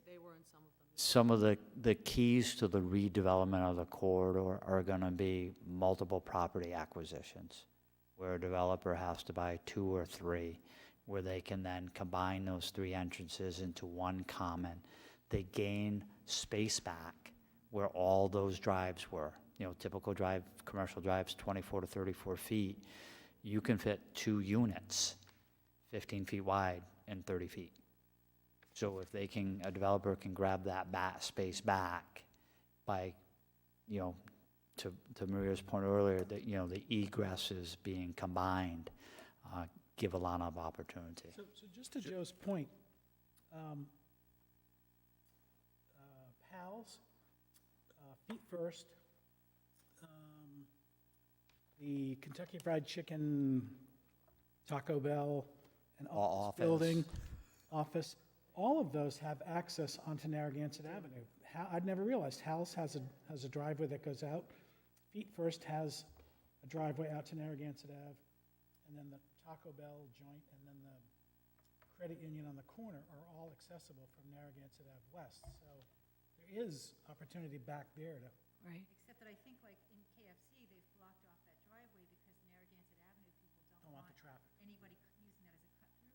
They were in some of them. Some of the keys to the redevelopment of the corridor are going to be multiple property acquisitions, where a developer has to buy 2 or 3, where they can then combine those 3 entrances into one common. They gain space back where all those drives were. You know, typical drive, commercial drives, 24 to 34 feet. You can fit 2 units, 15 feet wide and 30 feet. So if they can, a developer can grab that space back by, you know, to Maria's point earlier, that, you know, the egresses being combined, give a lot of opportunity. So just to Joe's point, Pal's, Feet First, the Kentucky Fried Chicken, Taco Bell, and office building, office, all of those have access onto Narragansett Avenue. I'd never realized Hal's has a driveway that goes out. Feet First has a driveway out to Narragansett Ave, and then the Taco Bell joint, and then the credit union on the corner are all accessible from Narragansett Ave West. So there is opportunity back there to. Right. Except that I think like in KFC, they've blocked off that driveway because Narragansett Avenue people don't want want the traffic. anybody using that as a cut-through.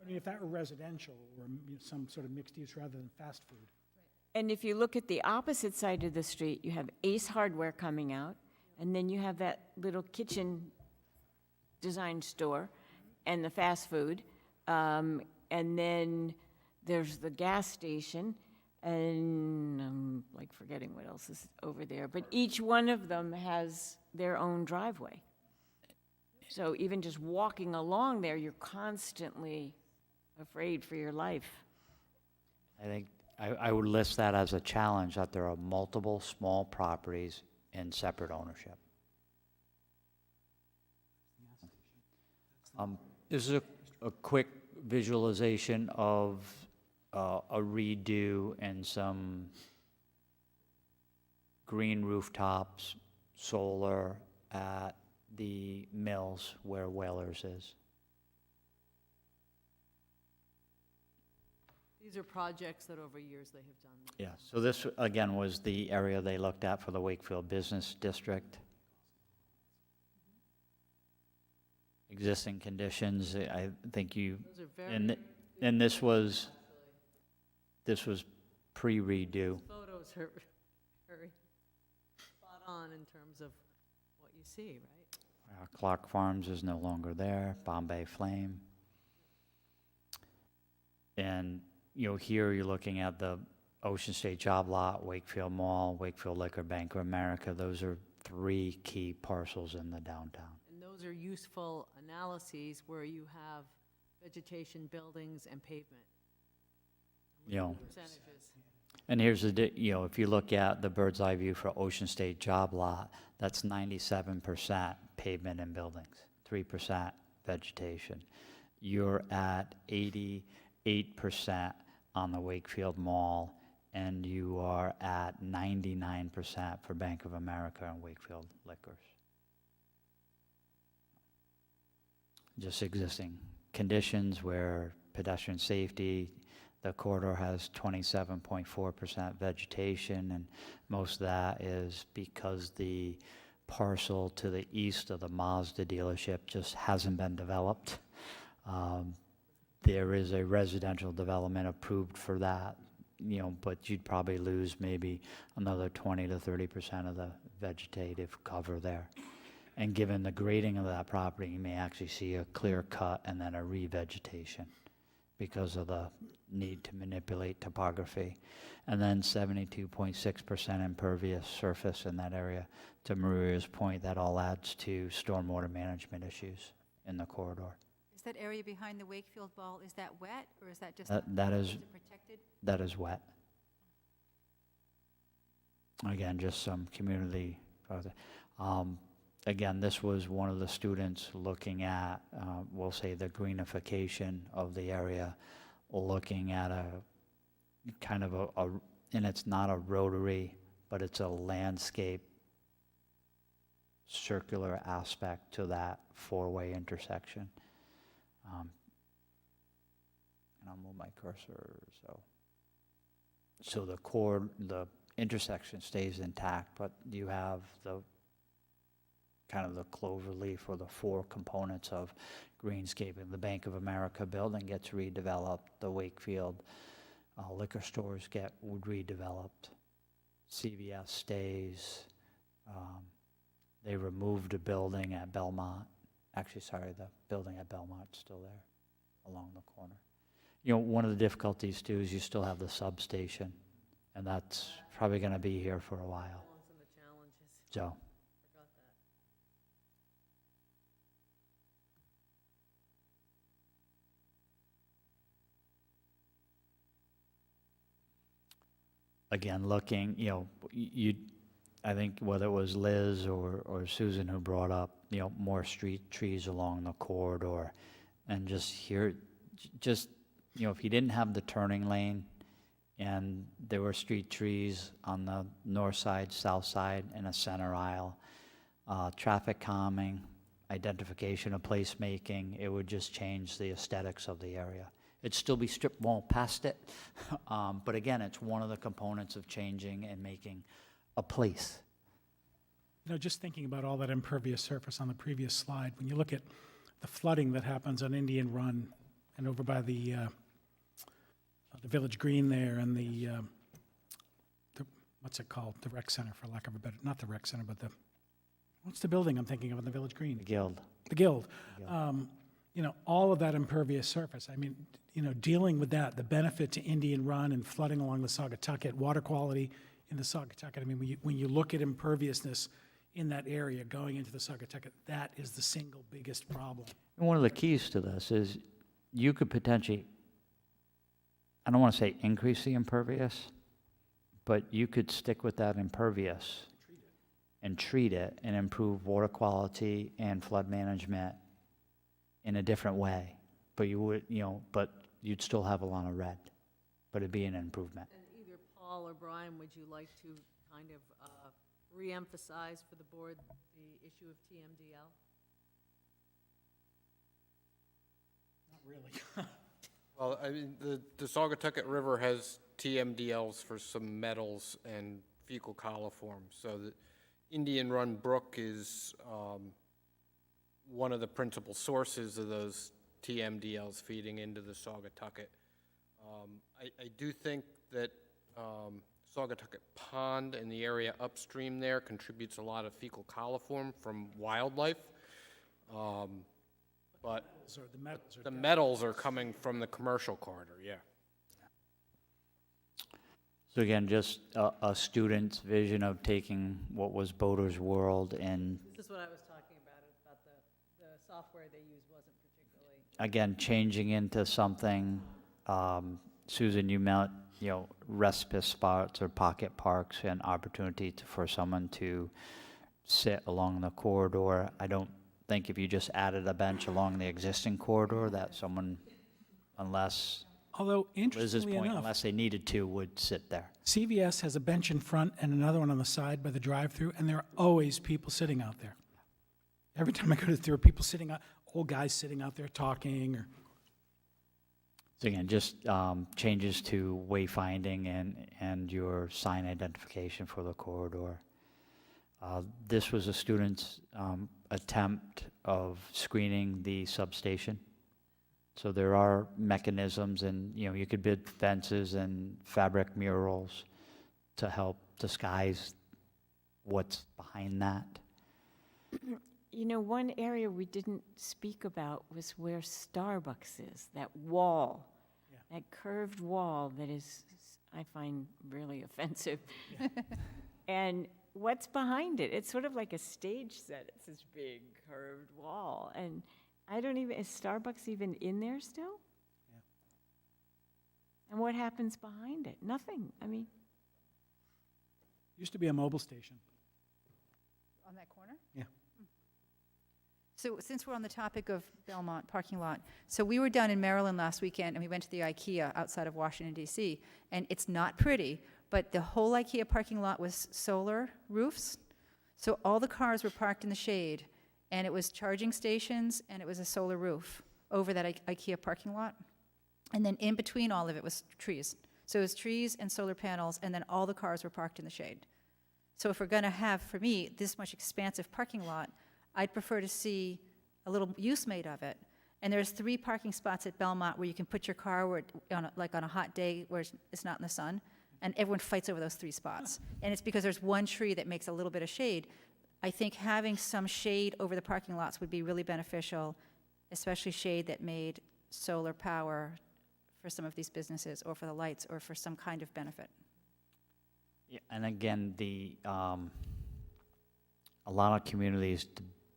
I mean, if that were residential or some sort of mixed use rather than fast food. And if you look at the opposite side of the street, you have Ace Hardware coming out, And then you have that little kitchen design store and the fast food. And then there's the gas station, and I'm like forgetting what else is over there. But each one of them has their own driveway. So even just walking along there, you're constantly afraid for your life. I think I would list that as a challenge, that there are multiple small properties in separate ownership. This is a quick visualization of a redo and some green rooftops, solar at the mills where Whalers is. These are projects that over years they have done. Yeah, so this, again, was the area they looked at for the Wakefield Business District. Existing conditions, I think you, Those are very, and this was pre-redo. photos are very spot on in terms of what you see, right? Clark Farms is no longer there, Bombay Flame. And, you know, here you're looking at the Ocean State Job Lot, Wakefield Mall, Wakefield Liquor, Bank of America. Those are 3 key parcels in the downtown. And those are useful analyses where you have vegetation, buildings, and pavement. You know, Percentages. and here's you know, if you look at the bird's eye view for Ocean State Job Lot, that's 97% pavement and buildings, 3% vegetation. You're at 88% on the Wakefield Mall, and you are at 99% for Bank of America and Wakefield Liquors. Just existing conditions where pedestrian safety, the corridor has 27.4% vegetation, and most of that is because the parcel to the east of the Mazda dealership just hasn't been developed. There is a residential development approved for that, you know, but you'd probably lose maybe another 20 to 30% of the vegetative cover there. And given the grading of that property, you may actually see a clear cut and then a revegetation because of the need to manipulate topography. And then 72.6% impervious surface in that area. To Maria's point, that all adds to stormwater management issues in the corridor. Is that area behind the Wakefield Ball, is that wet, or is that just? That is, is it protected? that is wet. Again, just some community. Again, this was one of the students looking at, we'll say, the greenification of the area, looking at a kind of and it's not a rotary, but it's a landscape circular aspect to that 4-way intersection. And I'll move my cursor, so the intersection stays intact, but you have the kind of the clover leaf or the 4 components of greenscaping. The Bank of America building gets redeveloped, the Wakefield liquor stores get redeveloped, CVS stays. They removed a building at Belmont. Actually, sorry, the building at Belmont's still there along the corner. You know, one of the difficulties too is you still have the substation, and that's probably going to be here for a while. And the challenges. So, Forgot that. again, looking, you know, I think whether it was Liz or Susan who brought up, you know, more street trees along the corridor, and just here, you know, if you didn't have the turning lane and there were street trees on the north side, south side, and a center aisle, traffic calming, identification of placemaking, it would just change the aesthetics of the area. It'd still be strip mall past it, but again, it's one of the components of changing and making a place. You know, just thinking about all that impervious surface on the previous slide, when you look at the flooding that happens on Indian Run and over by the Village Green there and the what's it called? The rec center, for lack of a better, not the rec center, but the what's the building I'm thinking of in the Village The Green? Guild. The Guild. Guild. You know, all of that impervious surface. I mean, you know, dealing with that, the benefit to Indian Run and flooding along the Saugatucket, water quality in the Saugatucket. I mean, when you look at imperviousness in that area going into the Saugatucket, that is the single biggest problem. And one of the keys to this is you could potentially, I don't want to say increase the impervious, but you could stick with that impervious and treat it and improve water quality and flood management in a different way. But you would, you know, but you'd still have a lot of red, but it'd be an improvement. And either Paul or Brian, would you like to kind of re-emphasize for the board the issue of TMDL? Not really. Well, I mean, the Saugatucket River has TMDLs for some metals and fecal coliform. So the Indian Run Brook is one of the principal sources of those TMDLs feeding into the Saugatucket. I do think that Saugatucket Pond and the area upstream there contributes a lot of fecal coliform from wildlife. But So the metals are the metals are coming from the commercial corridor, yeah. So again, just a student's vision of taking what was Boder's World and, This is what I was talking about the software they used wasn't particularly. again, changing into something, Susan, you meant, you know, respite spots or pocket parks and opportunity for someone to sit along the corridor. I don't think if you just added a bench along the existing corridor that someone, unless, Although, Liz's interestingly point, enough, unless they needed to, would sit there. CVS has a bench in front and another one on the side by the drive-through, and there are always people sitting out there. Every time I go to, there are people sitting out, old guys sitting out there talking, or, So again, just changes to wayfinding and your sign identification for the corridor. This was a student's attempt of screening the substation. So there are mechanisms and, you know, you could bid fences and fabric murals to help disguise what's behind that. You know, one area we didn't speak about was where Starbucks is, that wall, Yeah. that curved wall that is, I find really offensive. And what's behind it? It's sort of like a stage set. It's this big curved wall. And I don't even, is Starbucks even in there still? Yeah. And what happens behind it? Nothing. I mean, used to be a mobile station. On that corner? Yeah. So since we're on the topic of Belmont parking lot, so we were down in Maryland last weekend, and we went to the IKEA outside of Washington DC, and it's not pretty, but the whole IKEA parking lot was solar roofs. So all the cars were parked in the shade, and it was charging stations, and it was a solar roof over that IKEA parking lot. And then in between all of it was trees. So it was trees and solar panels, and then all the cars were parked in the shade. So if we're going to have, for me, this much expansive parking lot, I'd prefer to see a little use made of it. And there's 3 parking spots at Belmont where you can put your car where, like on a hot day where it's not in the sun, and everyone fights over those 3 spots. And it's because there's one tree that makes a little bit of shade. I think having some shade over the parking lots would be really beneficial, especially shade that made solar power for some of these businesses, or for the lights, or for some kind of benefit. Yeah, and again, a lot of communities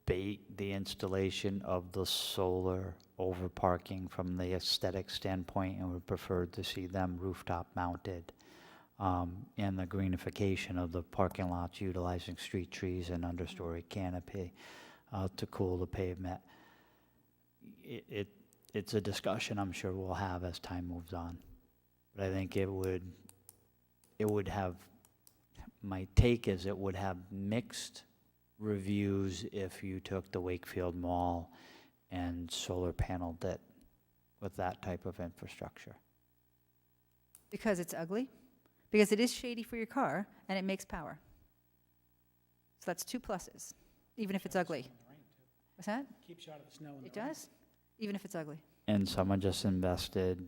debate the installation of the solar over parking from the aesthetic standpoint, and would prefer to see them rooftop mounted. And the greenification of the parking lots utilizing street trees and understory canopy to cool the pavement. It's a discussion I'm sure we'll have as time moves on. But I think it would have, my take is it would have mixed reviews if you took the Wakefield Mall and solar paneled it with that type of infrastructure. Because it's ugly, because it is shady for your car, and it makes power. So that's 2 pluses, even if it's ugly. What's that? Keeps you out of the snow and It the rain. does, even if it's ugly. And someone just invested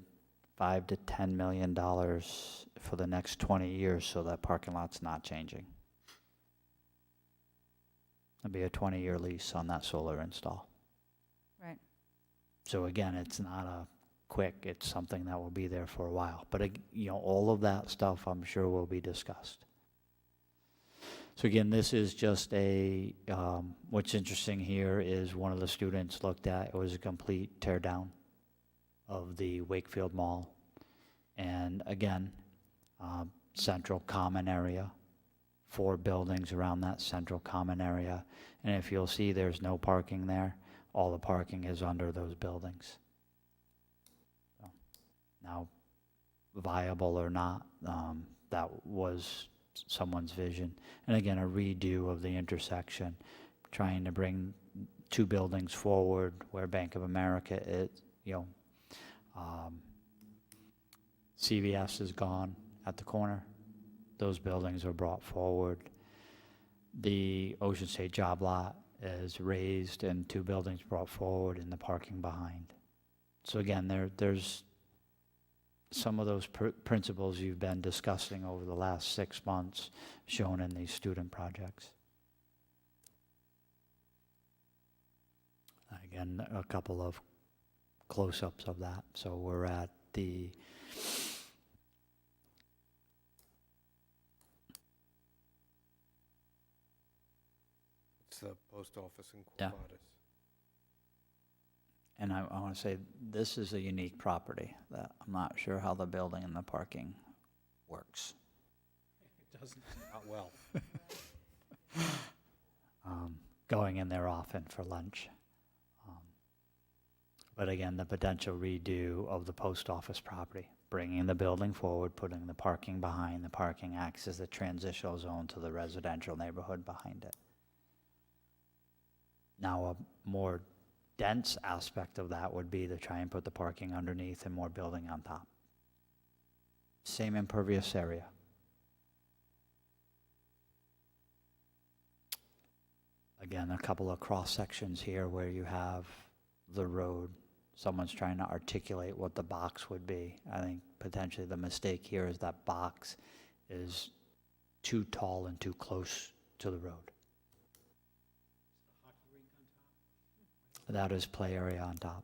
$5 to $10 million for the next 20 years, so that parking lot's not changing. It'll be a 20-year lease on that solar install. Right. So again, it's not a quick, it's something that will be there for a while. But, you know, all of that stuff I'm sure will be discussed. So again, this is just a, what's interesting here is one of the students looked at, it was a complete tear down of the Wakefield Mall. And again, central common area, 4 buildings around that central common area. And if you'll see, there's no parking there. All the parking is under those buildings. So, now, viable or not, that was someone's vision. And again, a redo of the intersection, trying to bring 2 buildings forward where Bank of America is, you know, CVS is gone at the corner. Those buildings are brought forward. The Ocean State job lot is raised and 2 buildings brought forward in the parking behind. So again, there's some of those principles you've been discussing over the last 6 months shown in these student projects. Again, a couple of close-ups of that. So we're at the It's the post office in Yeah. Corvallis. And I want to say, this is a unique property that I'm not sure how the building and the parking works. It doesn't. Not well. Going in there often for lunch. But again, the potential redo of the post office property, bringing the building forward, putting the parking behind, the parking acts as the transitional zone to the residential neighborhood behind it. Now, a more dense aspect of that would be to try and put the parking underneath and more building on top. Same impervious area. Again, a couple of cross sections here where you have the road. Someone's trying to articulate what the box would be. I think potentially the mistake here is that box is too tall and too close to the road. That is play area on top.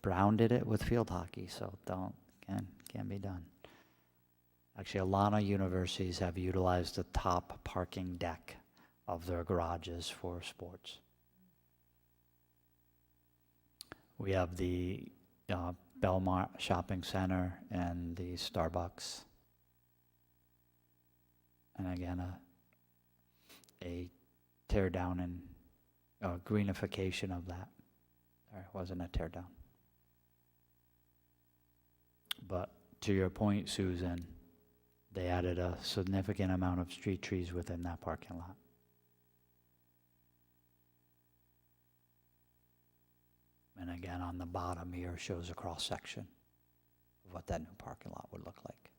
Brown did it with field hockey, so can be done. Actually, a lot of universities have utilized the top parking deck of their garages for sports. We have the Belmont Shopping Center and the Starbucks. And again, a tear down and greenification of that. Sorry, it wasn't a tear down. But to your point, Susan, they added a significant amount of street trees within that parking lot. And again, on the bottom here shows a cross section of what that new parking lot would look like.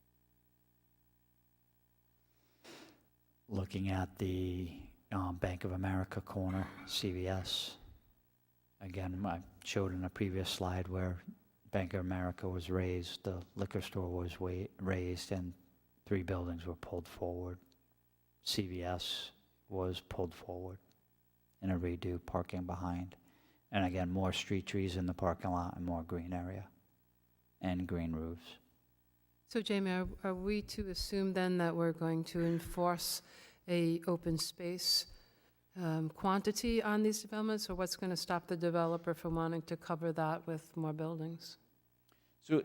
Looking at the Bank of America corner, CVS. Again, I showed in a previous slide where Bank of America was raised, the liquor store was raised, and 3 buildings were pulled forward. CVS was pulled forward in a redo, parking behind. And again, more street trees in the parking lot and more green area and green roofs. So Jamie, are we to assume then that we're going to enforce a open space quantity on these developments, or what's going to stop the developer from wanting to cover that with more buildings? So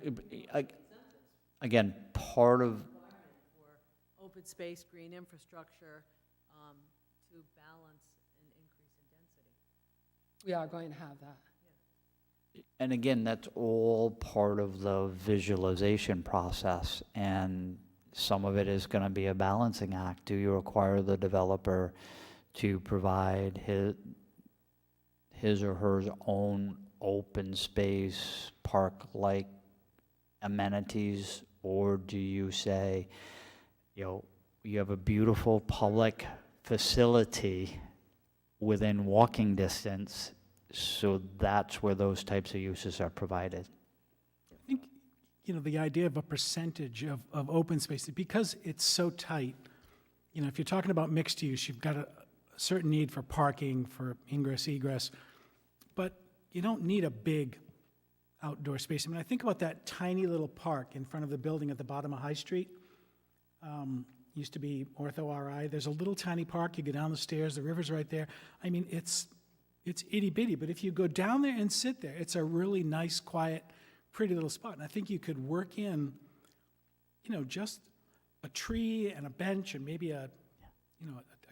again, part of, For open space, green infrastructure, to balance an increase in density. We are going to have that. and again, that's all part of the visualization process, and some of it is going to be a balancing act. Do you require the developer to provide his or her own open space, park-like amenities, or do you say, you know, you have a beautiful public facility within walking distance, so that's where those types of uses are provided? I think, you know, the idea of a percentage of open space, because it's so tight, you know, if you're talking about mixed use, you've got a certain need for parking, for ingress, egress, but you don't need a big outdoor space. I mean, I think about that tiny little park in front of the building at the bottom of High Street. Used to be Ortho RI. There's a little tiny park. You go down the stairs, the river's right there. I mean, it's itty bitty, but if you go down there and sit there, it's a really nice, quiet, pretty little spot. And I think you could work in, just a tree and a bench and maybe a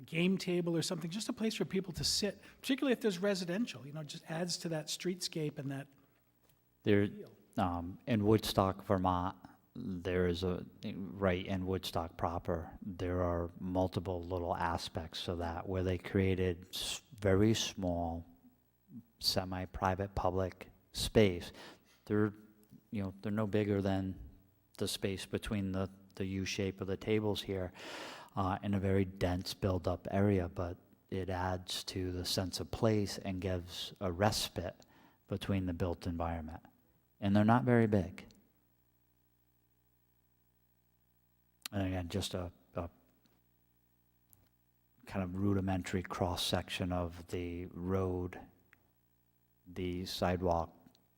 game table or something, just a place for people to sit, particularly if there's residential, just adds to that streetscape and that There, feel. in Woodstock, Vermont, right in Woodstock proper, there are multiple little aspects of that where they created very small, semi-private public space. They're no bigger than the space between the U shape of the tables here, in a very dense build-up area, but it adds to the sense of place and gives a respite between the built environment. And they're not very big. And again, just a kind of rudimentary cross-section of the road, the sidewalk,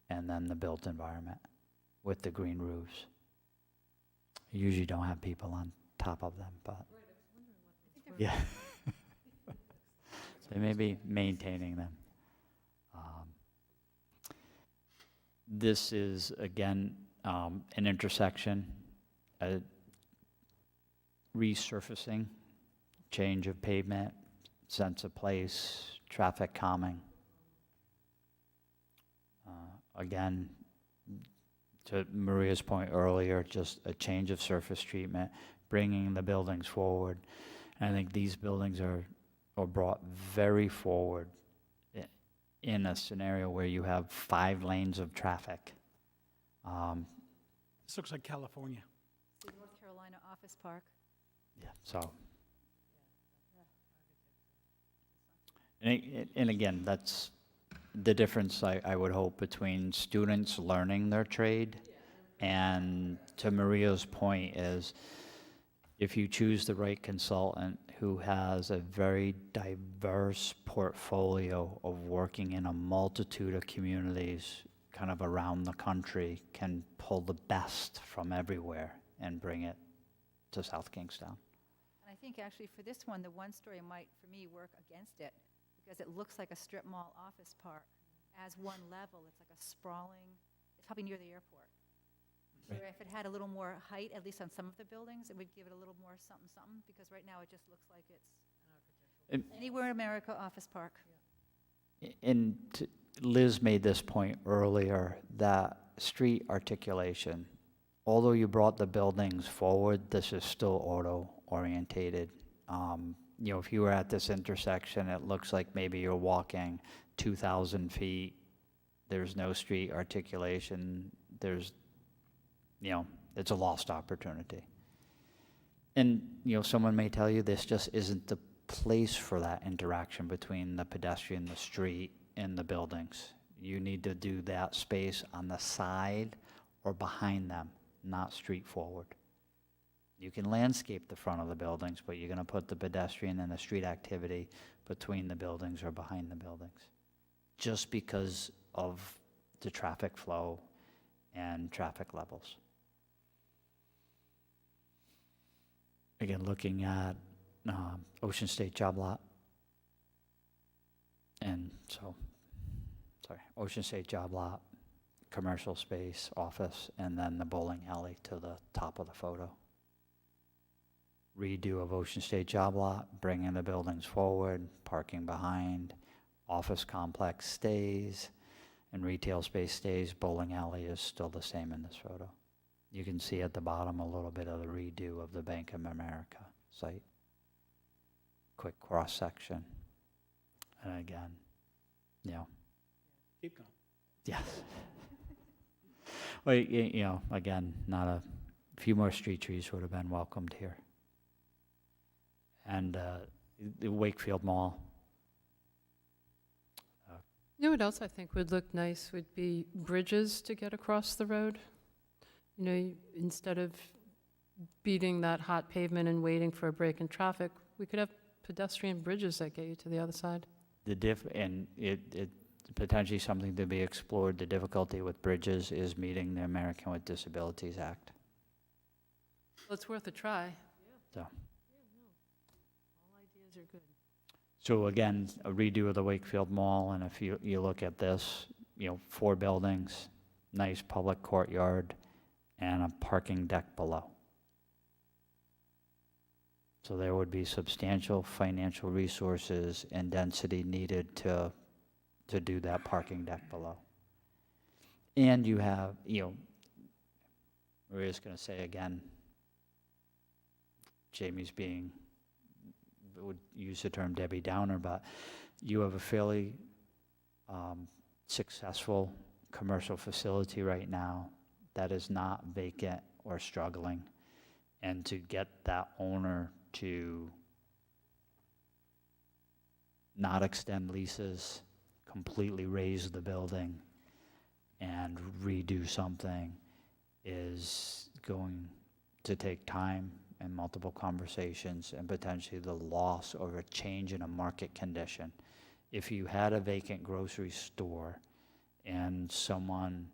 and then the built environment with the green roofs. You usually don't have people on top of them, but yeah. They may be maintaining them. This is, again, an intersection, a resurfacing, change of pavement, sense of place, traffic calming. Again, to Maria's point earlier, just a change of surface treatment, bringing the buildings forward. And I think these buildings are brought very forward in a scenario where you have 5 lanes of traffic. This looks like California. The North Carolina Office Park. Yeah, so. And again, that's the difference, I would hope, between students learning their trade and, to Maria's point, is if you choose the right consultant who has a very diverse portfolio of working in a multitude of communities kind of around the country, can pull the best from everywhere and bring it to South Kingstown. And I think actually for this one, the one story might, for me, work against it, because it looks like a strip mall office park. As one level, it's like a sprawling, it's probably near the airport. Where if it had a little more height, at least on some of the buildings, it would give it a little more something, something, because right now it just looks like it's anywhere in America office park. And Liz made this point earlier, that street articulation, although you brought the buildings forward, this is still auto-orientated. If you were at this intersection, it looks like maybe you're walking 2,000 feet. There's no street articulation. It's a lost opportunity. And, someone may tell you this just isn't the place for that interaction between the pedestrian, the street, and the buildings. You need to do that space on the side or behind them, not street forward. You can landscape the front of the buildings, but you're going to put the pedestrian and the street activity between the buildings or behind the buildings, just because of the traffic flow and traffic levels. Again, looking at Ocean State Job Lot. And so, Ocean State Job Lot, commercial space, office, and then the bowling alley to the top of the photo. Redo of Ocean State Job Lot, bringing the buildings forward, parking behind, office complex stays, and retail space stays. Bowling alley is still the same in this photo. You can see at the bottom a little bit of the redo of the Bank of America site. Quick cross-section. And again, Keep going. yes. Well, again, not a few more street trees would have been welcomed here. And the Wakefield Mall. You know what else I think would look nice would be bridges to get across the road. Instead of beating that hot pavement and waiting for a break in traffic, we could have pedestrian bridges that get you to the other side. And it potentially something to be explored. The difficulty with bridges is meeting the American with Disabilities Act. Well, it's worth a try. So, All ideas are good. so again, a redo of the Wakefield Mall, and if you look at this, 4 buildings, nice public courtyard, and a parking deck below. So there would be substantial financial resources and density needed to do that parking deck below. And you have, we're just going to say again, Jamie's would use the term Debbie Downer, but you have a fairly successful commercial facility right now that is not vacant or struggling. And to get that owner to not extend leases, completely raise the building, and redo something is going to take time and multiple conversations and potentially the loss or a change in a market condition. If you had a vacant grocery store and someone,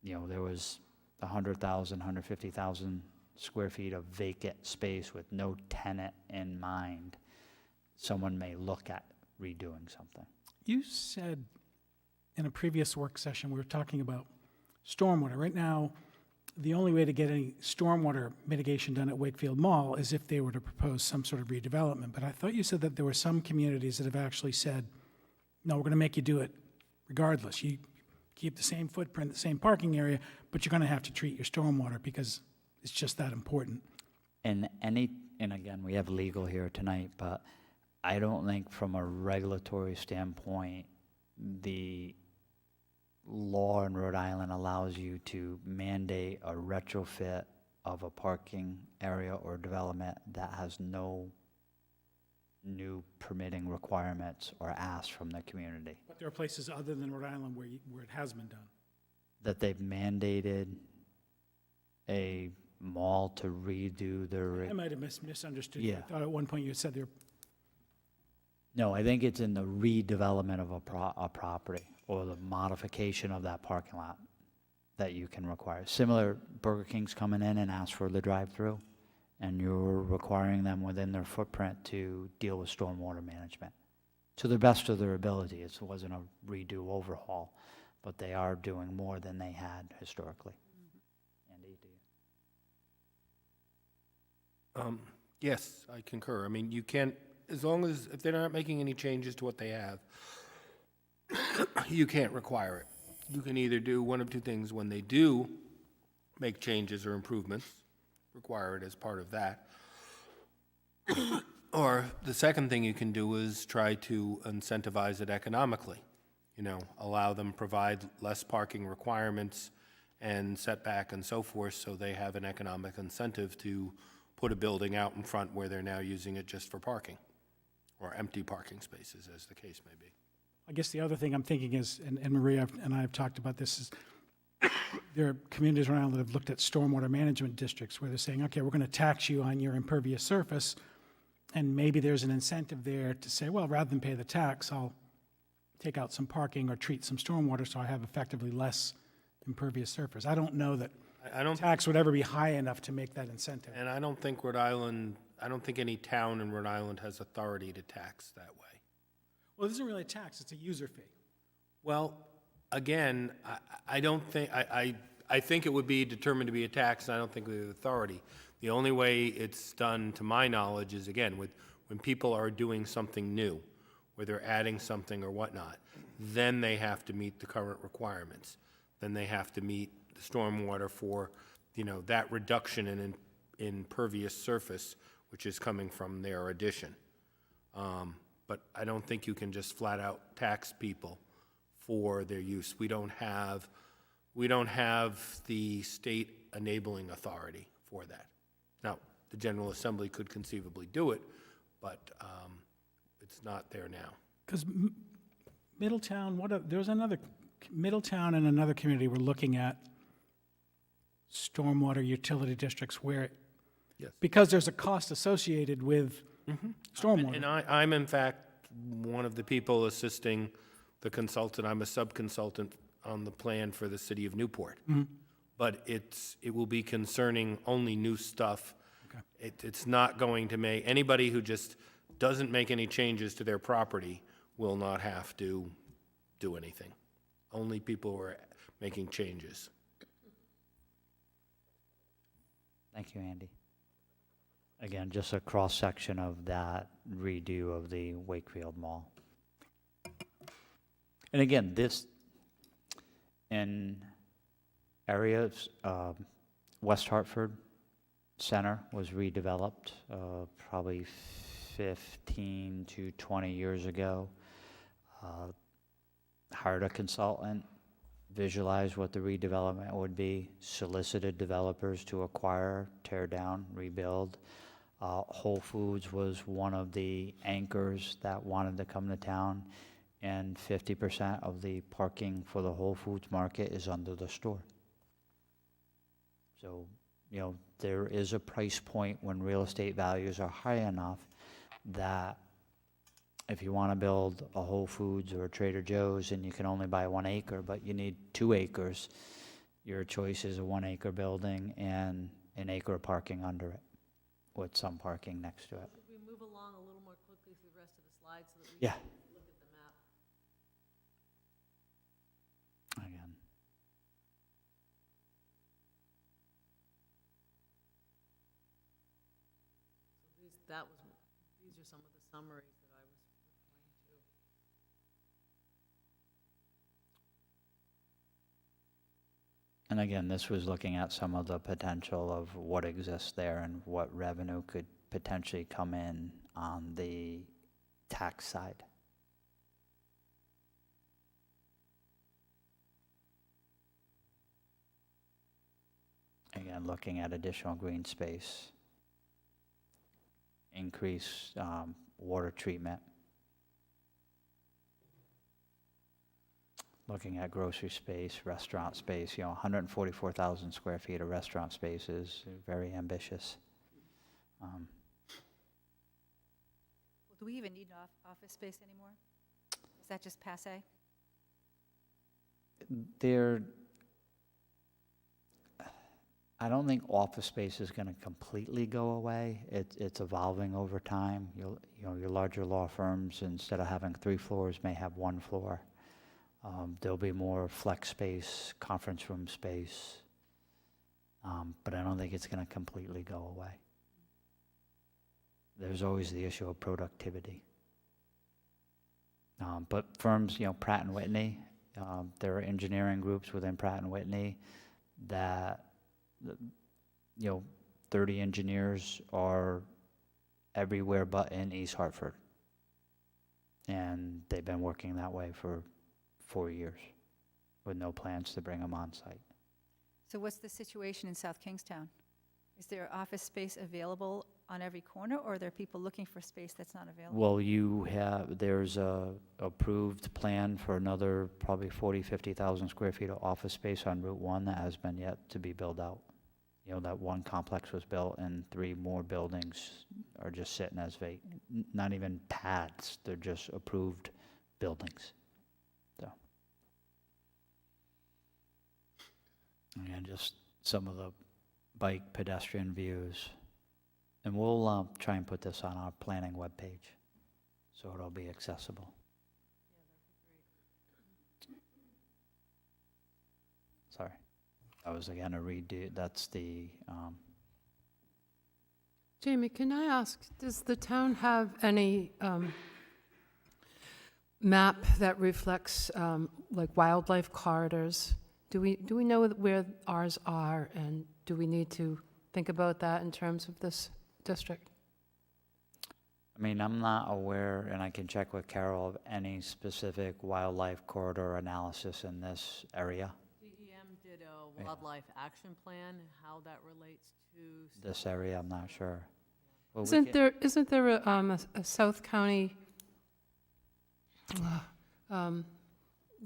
there was 100,000, 150,000 square feet of vacant space with no tenant in mind, someone may look at redoing something. You said in a previous work session, we were talking about stormwater. Right now, the only way to get any stormwater mitigation done at Wakefield Mall is if they were to propose some sort of redevelopment. But I thought you said that there were some communities that have actually said, no, we're going to make you do it regardless. You keep the same footprint, the same parking area, but you're going to have to treat your stormwater because it's just that important. And again, we have legal here tonight, but I don't think from a regulatory standpoint, the law in Rhode Island allows you to mandate a retrofit of a parking area or development that has no new permitting requirements or asks from the community. But there are places other than Rhode Island where it has been done. That they've mandated a mall to redo their. I might have misunderstood you. Yeah. I thought at one point you said there. No, I think it's in the redevelopment of a property or the modification of that parking lot that you can require. Similar, Burger King's coming in and ask for the drive-through, and you're requiring them within their footprint to deal with stormwater management. To the best of their ability, it wasn't a redo overhaul, but they are doing more than they had historically. Andy, do you? Yes, I concur. I mean, you can't, as long as, if they're not making any changes to what they have, you can't require it. You can either do one of two things when they do make changes or improvements, require it as part of that. Or the second thing you can do is try to incentivize it economically. Allow them provide less parking requirements and setback and so forth, so they have an economic incentive to put a building out in front where they're now using it just for parking, or empty parking spaces, as the case may be. I guess the other thing I'm thinking is, and Maria and I have talked about this, is there are communities around that have looked at stormwater management districts where they're saying, okay, we're going to tax you on your impervious surface, and maybe there's an incentive there to say, well, rather than pay the tax, I'll take out some parking or treat some stormwater so I have effectively less impervious surface. I don't know that I don't, tax would ever be high enough to make that incentive. and I don't think Rhode Island, I don't think any town in Rhode Island has authority to tax that way. Well, it isn't really a tax, it's a user fee. Well, again, I don't think, I think it would be determined to be a tax, and I don't think we have authority. The only way it's done, to my knowledge, is, again, when people are doing something new, where they're adding something or whatnot, then they have to meet the current requirements. Then they have to meet the stormwater for, that reduction in impervious surface, which is coming from their addition. But I don't think you can just flat out tax people for their use. We don't have the state enabling authority for that. Now, the General Assembly could conceivably do it, but it's not there now. Because Middletown, Middletown and another community were looking at stormwater utility districts where, Yes. because there's a cost associated with stormwater. And I'm in fact one of the people assisting the consultant. I'm a sub-consultant on the plan for the city of Newport. But it will be concerning only new stuff. It's not going to make, anybody who just doesn't make any changes to their property will not have to do anything. Only people who are making changes. Thank you, Andy. Again, just a cross-section of that redo of the Wakefield Mall. And again, this, in areas, West Hartford Center was redeveloped probably 15 to 20 years ago. Hired a consultant, visualized what the redevelopment would be, solicited developers to acquire, tear down, rebuild. Whole Foods was one of the anchors that wanted to come to town, and 50% of the parking for the Whole Foods market is under the store. So, you know, there is a price point when real estate values are high enough that if you want to build a Whole Foods or a Trader Joe's and you can only buy 1 acre, but you need 2 acres, your choice is a 1 acre building and an acre of parking under it, with some parking next to it. Should we move along a little more quickly through the rest of the slides so that we Yeah. can look at the map? Again. So these are some of the summaries that I was referring to. And again, this was looking at some of the potential of what exists there and what revenue could potentially come in on the tax side. Again, looking at additional green space, increase water treatment, looking at grocery space, restaurant space, 144,000 square feet of restaurant space is very ambitious. Well, do we even need office space anymore? Is that just passé? I don't think office space is going to completely go away. It's evolving over time. Your larger law firms, instead of having 3 floors, may have 1 floor. There'll be more flex space, conference room space, but I don't think it's going to completely go away. There's always the issue of productivity. But firms, Pratt & Whitney, there are engineering groups within Pratt & Whitney that, 30 engineers are everywhere but in East Hartford. And they've been working that way for 4 years with no plans to bring them on site. So what's the situation in South Kingstown? Is there office space available on every corner, or are there people looking for space that's not available? Well, there's a approved plan for another probably 50,000 square feet of office space on Route 1 that has been yet to be built out. That one complex was built and 3 more buildings are just sitting as not even pads, they're just approved buildings. So, again, just some of the bike pedestrian views. And we'll try and put this on our planning webpage, so it'll be accessible. Sorry. That was again a redo, that's the, Jamie, can I ask, does the town have any map that reflects like wildlife corridors? Do we know where ours are, and do we need to think about that in terms of this district? I mean, I'm not aware, and I can check with Carol, of any specific wildlife corridor analysis in this area. DEM did a wildlife action plan, how that relates to. This area, I'm not sure. Well, we Isn't can- there a South County,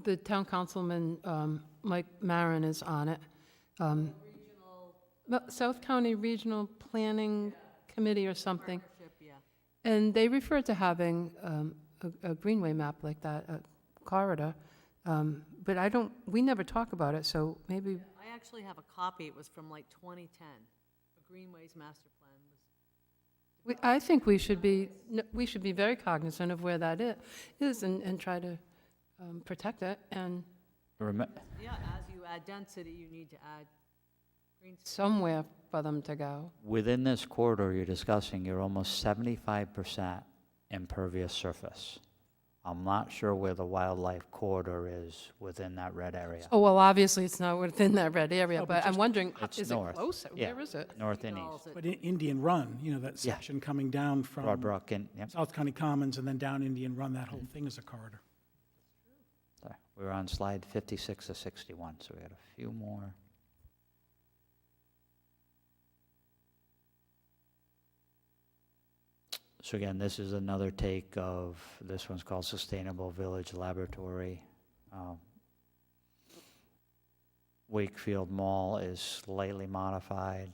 the town councilman, Mike Marin is on it. South County Regional Planning Committee or something. Partnership, yeah. And they refer to having a greenway map like that, a corridor, but we never talk about it, so maybe, I actually have a copy, it was from like 2010. A Greenways Master Plan was, I think we should be very cognizant of where that is and try to protect it, and yeah, as you add density, you need to add green space. somewhere for them to go. Within this corridor you're discussing, you're almost 75% impervious surface. I'm not sure where the wildlife corridor is within that red area. Oh, well, obviously, it's not within that red area, No, but but I'm just- wondering, It's is it north. close? Yeah. Where is it? North and Calls east, it- But Indian Run, you know, that Yeah. section coming down from Broadbrook and, yep, South County Commons and then down Indian Run, that whole thing is a corridor. sorry. We were on slide 56 to 61, so we got a few more. So again, this is another take of, this one's called Sustainable Village Laboratory. Wakefield Mall is slightly modified.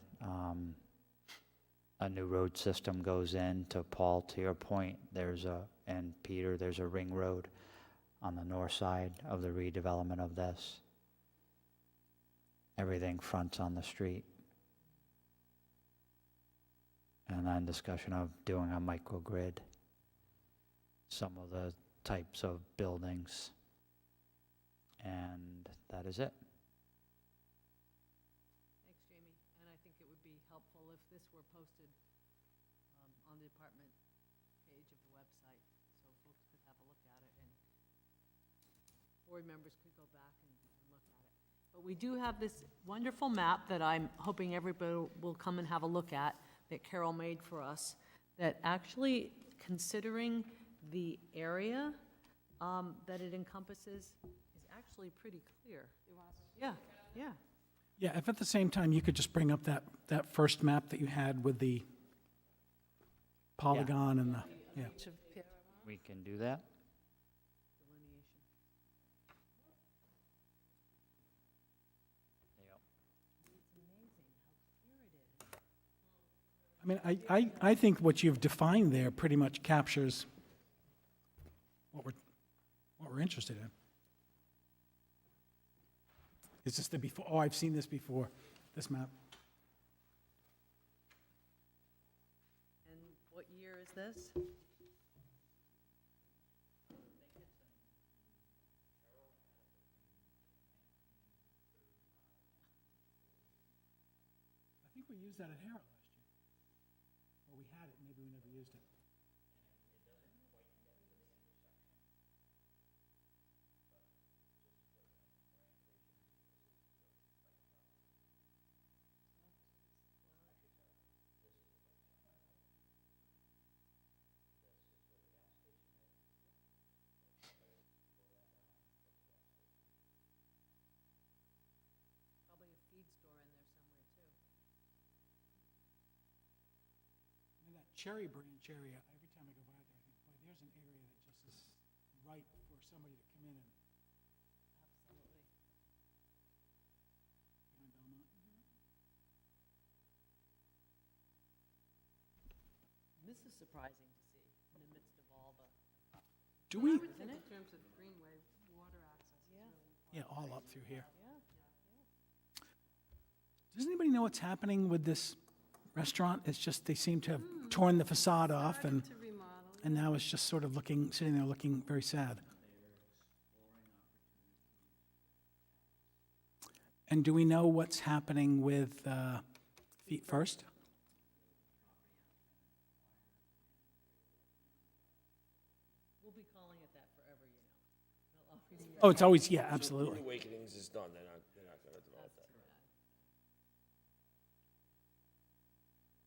A new road system goes in. To Paul, to your point, and Peter, there's a ring road on the north side of the redevelopment of this. Everything fronts on the street. And then discussion of doing a microgrid. Some of the types of buildings. And that is it. Thanks, Jamie. And I think it would be helpful if this were posted on the department page of the website, so folks could have a look at it, and board members could go back and look at it. But we do have this wonderful map that I'm hoping everybody will come and have a look at, that Carol made for us, that actually, considering the area that it encompasses, is actually pretty clear. Yeah, yeah. Yeah, if at the same time you could just bring up that first map that you had with the polygon and the, yeah. We can do that. Delineation. I mean, I think what you've defined there pretty much captures what we're interested in. Is this the before? Oh, I've seen this before, this map. And what year is this? I think we used that at Harrah last year. Or we had it, maybe we never used it. Probably a feed store in there somewhere, too. And that Cherry Branch area, every time I go by there, I think, boy, there's an area that just is ripe for somebody to come in and. Absolutely. Behind Belmont. This is surprising to see, in the midst of all the, Do we? isn't it? In terms of greenway, water access Yeah. Yeah, all up through here. Yeah. Does anybody know what's happening with this restaurant? It's just, they seem to have torn the facade off and now it's just sort of sitting there looking very sad. And do we know what's happening with Feet First? We'll be calling it that forever, you know. It'll always be- Oh, it's always, yeah, absolutely. Awakenings is done, they're not gonna develop that.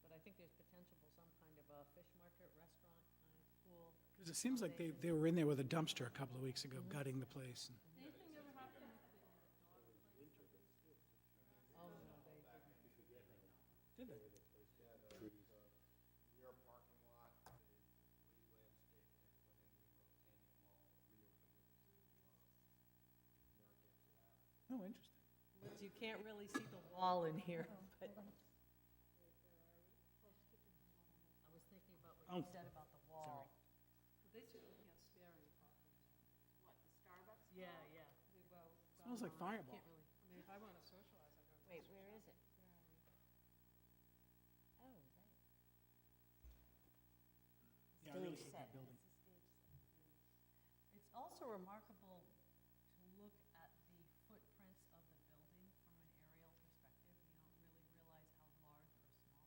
But I think there's potential for some kind of a fish market, restaurant, kind of pool. Because it seems like they were in there with a dumpster a couple of weeks ago, gutting the place. Did they? Oh, interesting. You can't really see the wall in here, but. I was thinking about what Oh, said about the wall. They certainly have sparing properties. What, the Starbucks? Yeah, yeah. smells like Fireball. I mean, if I want to socialize, I go to Wait, where is it? Oh, right. Yeah, I really Stage hate that set. building. It's also remarkable to look at the footprints of the building from an aerial perspective. You don't really realize how large or small they really are.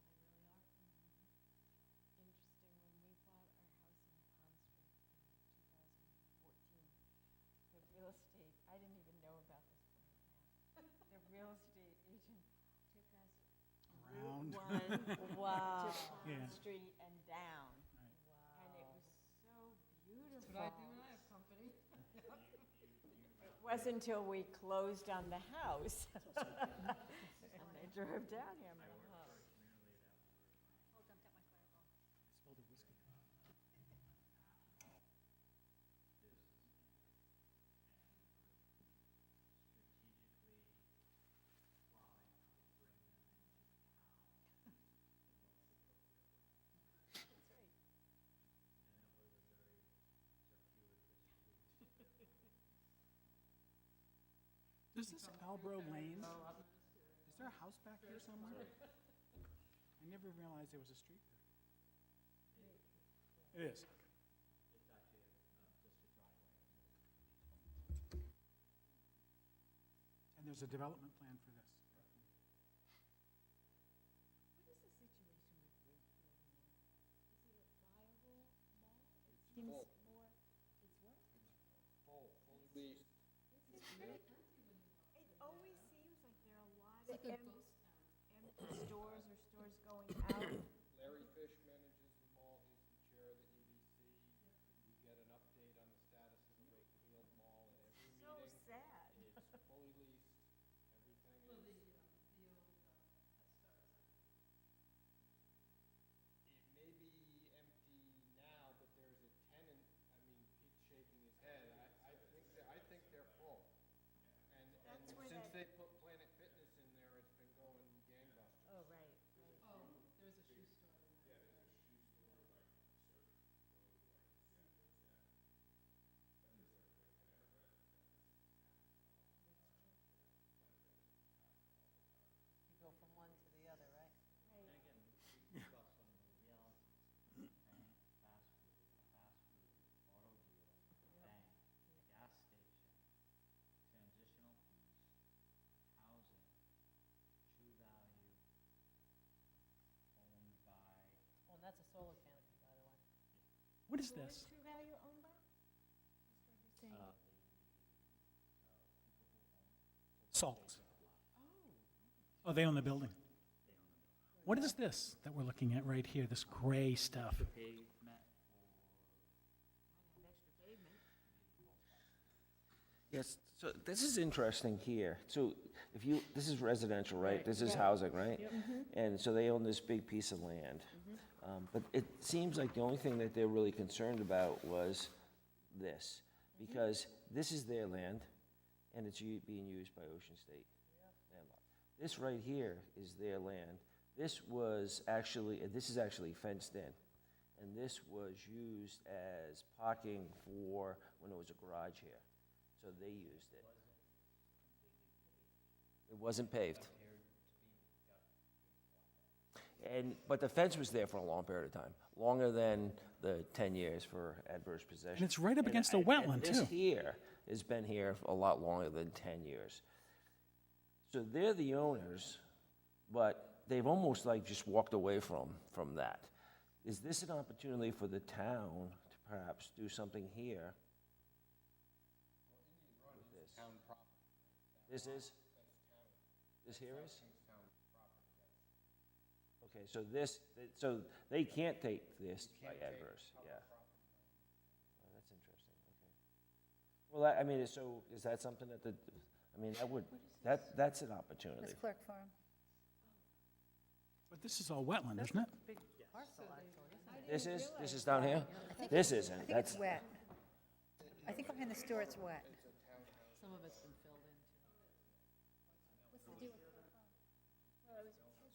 Interesting, when we bought our house in Pond Street in 2014, the real estate, I didn't even know about this plan. The real estate agent took us Round. Wow. To Yeah. Pond Street and down. Right. And it was so beautiful. what I do when I have company. It wasn't until we closed on the house. And they drove down here, I'm like, oh. Oh, dumped out my Fireball. Spilled the whiskey. Is this Albro Lane? Is there a house back here somewhere? I never realized there was a street there. It is. And there's a development plan for this. What is the situation with Wakefield Mall? Is it a viable mall? It seems more, it's what? Fully leased. It's pretty empty when you walk. It always seems like there are a lot of empty stores or stores going out. Larry Fish manages the mall, he's the chair of the EDC. We get an update on the status of the Wakefield Mall at every So meeting. sad. It's fully leased, everything is. It may be empty now, but there's a tenant, I mean, Pete's shaking his head, I think they're full. And That's where since that- they put Planet Fitness in there, it's been going gangbusters. Oh, right, right. There's a shoe store in there. You go from one to the other, right? And again, we've got some of the realities, bank, fast food, auto dealer, bank, gas station, transitional piece, housing, True Value, owned by, Oh, and that's a solar canopy, by the way. What is Who is this? True Value owned by? Salts. Oh, they own the building. What is this that we're looking at right here, this gray stuff? pavement, Yes, so this is interesting here. So if you, this is residential, right? This is housing, right? And so they own this big piece of land. But it seems like the only thing that they're really concerned about was this, because this is their land, and it's being used by Ocean State landlocked. This right here is their land. This was actually, this is actually fenced in, and this was used as parking for when there was a garage here. So they used it. It wasn't paved. But the fence was there for a long period of time, longer than the 10 years for adverse possession. And it's right up against a And wetland, This too. here has been here for a lot longer than 10 years. So they're the owners, but they've almost like just walked away from that. Is this an opportunity for the town to perhaps do something here? With this? Town property. This is? This here is? Okay, so this, so they can't take this by adverse, yeah. Oh, that's interesting, okay. Well, I mean, so is that something that the, I mean, that's an opportunity. That's Clerk Farm. But this is all wetland, isn't it? Big parcel, actually. This is down here? This isn't, I think it's that's, wet. I think behind the store it's wet. Some of it's been filled in, too.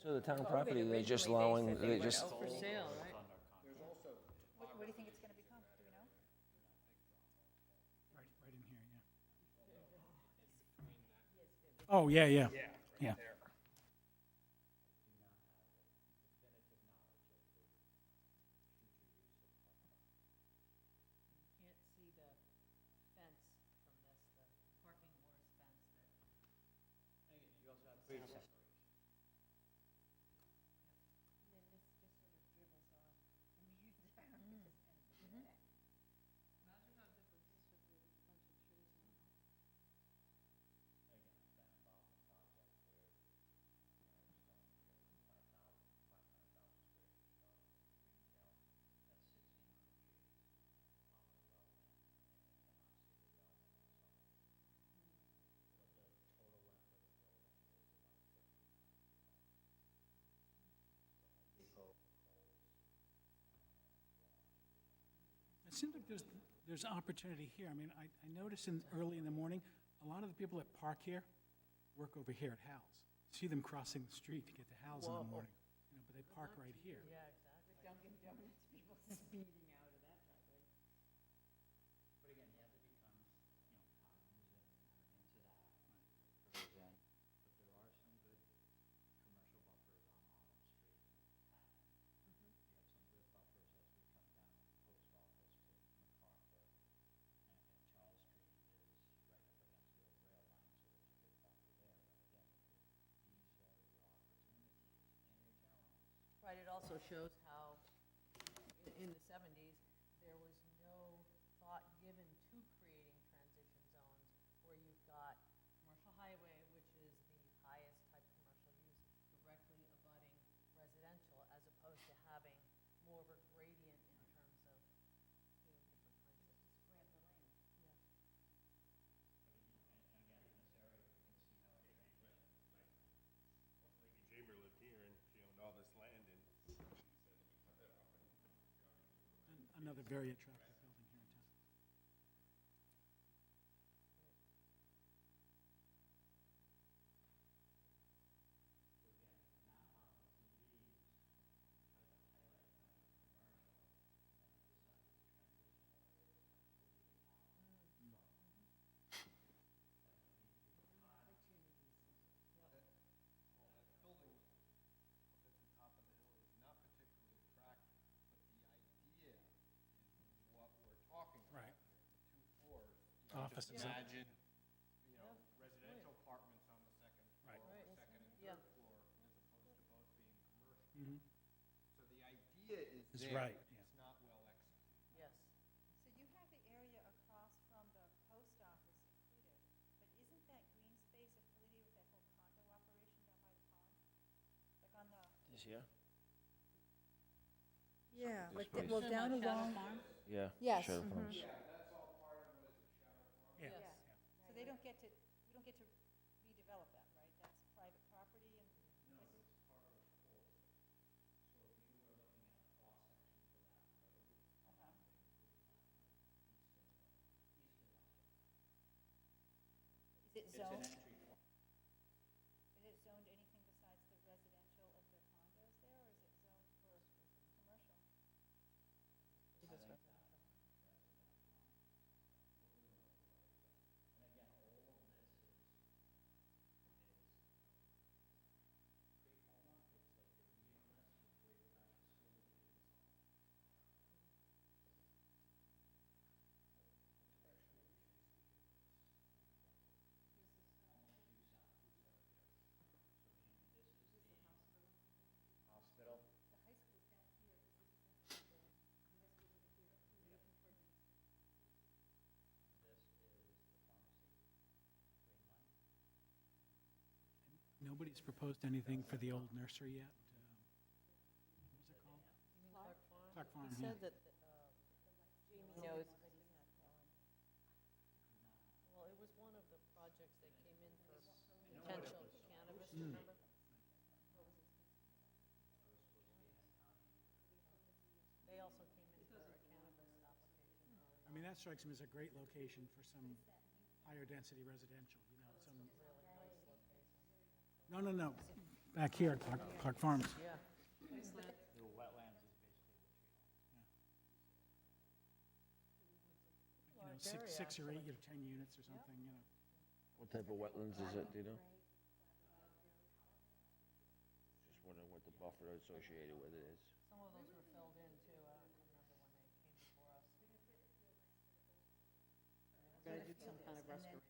so the town property, they're just allowing, they just, For sale, right? There's also What do you think it's gonna become? Do we know? Right in here, yeah. Oh, yeah, yeah. Yeah. You can't see the fence from this, the parking wars fence that. It seems like there's opportunity here. I mean, I notice early in the morning, a lot of the people that park here work over here at Hal's. See them crossing the street to get to Hal's in the morning, but they park right here. Yeah, exactly. Dunkin' Donuts, people speeding out of that driveway. But again, you have to become, cognizant into that. Goes in. But there are some good commercial buffers on Autumn Street and Patton. You have some good buffers as we come down Post Office to MacArthur. And Charles Street is right up against the old rail line, so there's a good buffer there. But again, these are your opportunities and your challenges. Right, it also shows how, in the 70s, there was no thought given to creating transition zones where you've got commercial highway, which is the highest type commercial use, directly abutting residential, as opposed to having more of a gradient in terms of, different kinds of. Spread the land. Yeah. Lady Chamber lived here, and she owned all this land, and she said, "Let me cut that off." Another very attractive building here in town. building that's on top of the hill is not particularly attractive, but the idea is what we're talking about Right. here, the two floors. Offices. Just imagine, residential apartments on the second floor, Right. or second and Yeah. third floor, as opposed to both being commercial. Mhm. So the idea is Is there, right, it's yeah. not well executed. Yes. So you have the area across from the post office included, but isn't that green space affiliated with that whole condo operation down by the pond? Like on the. This here? Yeah, like, well, down along. Yeah. Yes. Shadow mhm. Farms. Yeah. Yes. So they don't get to, we don't get to redevelop that, right? That's private property and. Is it zoned? Is it zoned anything besides the residential of the condos there, or is it zoned for commercial? Hospital. The high school's down here, because this is down here, the high school's over here. You're looking toward the east. This is the pharmacy. Green line. Nobody's proposed anything for the old nursery yet. What was it called? Clark Farm? Clark Farm, He yeah. said that, Jamie knows. well, it was one of the projects that came in for potential cannabis, remember? They also came in for a cannabis application. I mean, that strikes me as a great location for some higher density residential, some. No, no, no, back here at Clark Farms. Yeah. The wetlands is basically the tree line. six or 8 or 10 units or something, you know. What type of wetlands is it, do you know? Just wondering what the buffer associated with it is. Some of those were filled in too, I don't remember when they came before us. We're gonna do some kind of restoration.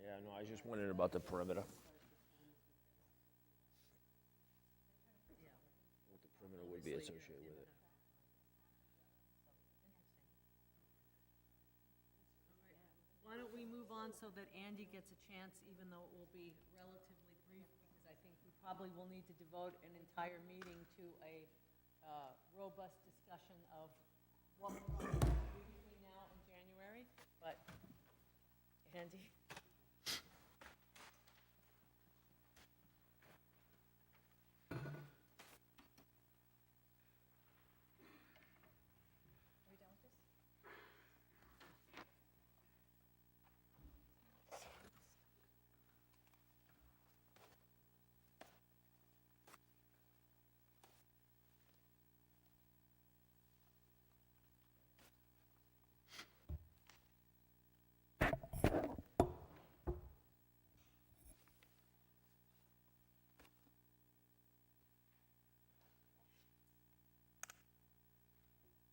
Yeah, no, I was just wondering about the perimeter. What the perimeter would be associated with it. Why don't we move on so that Andy gets a chance, even though it will be relatively brief, because I think we probably will need to devote an entire meeting to a robust discussion of what we're going to do between now and January, but Andy?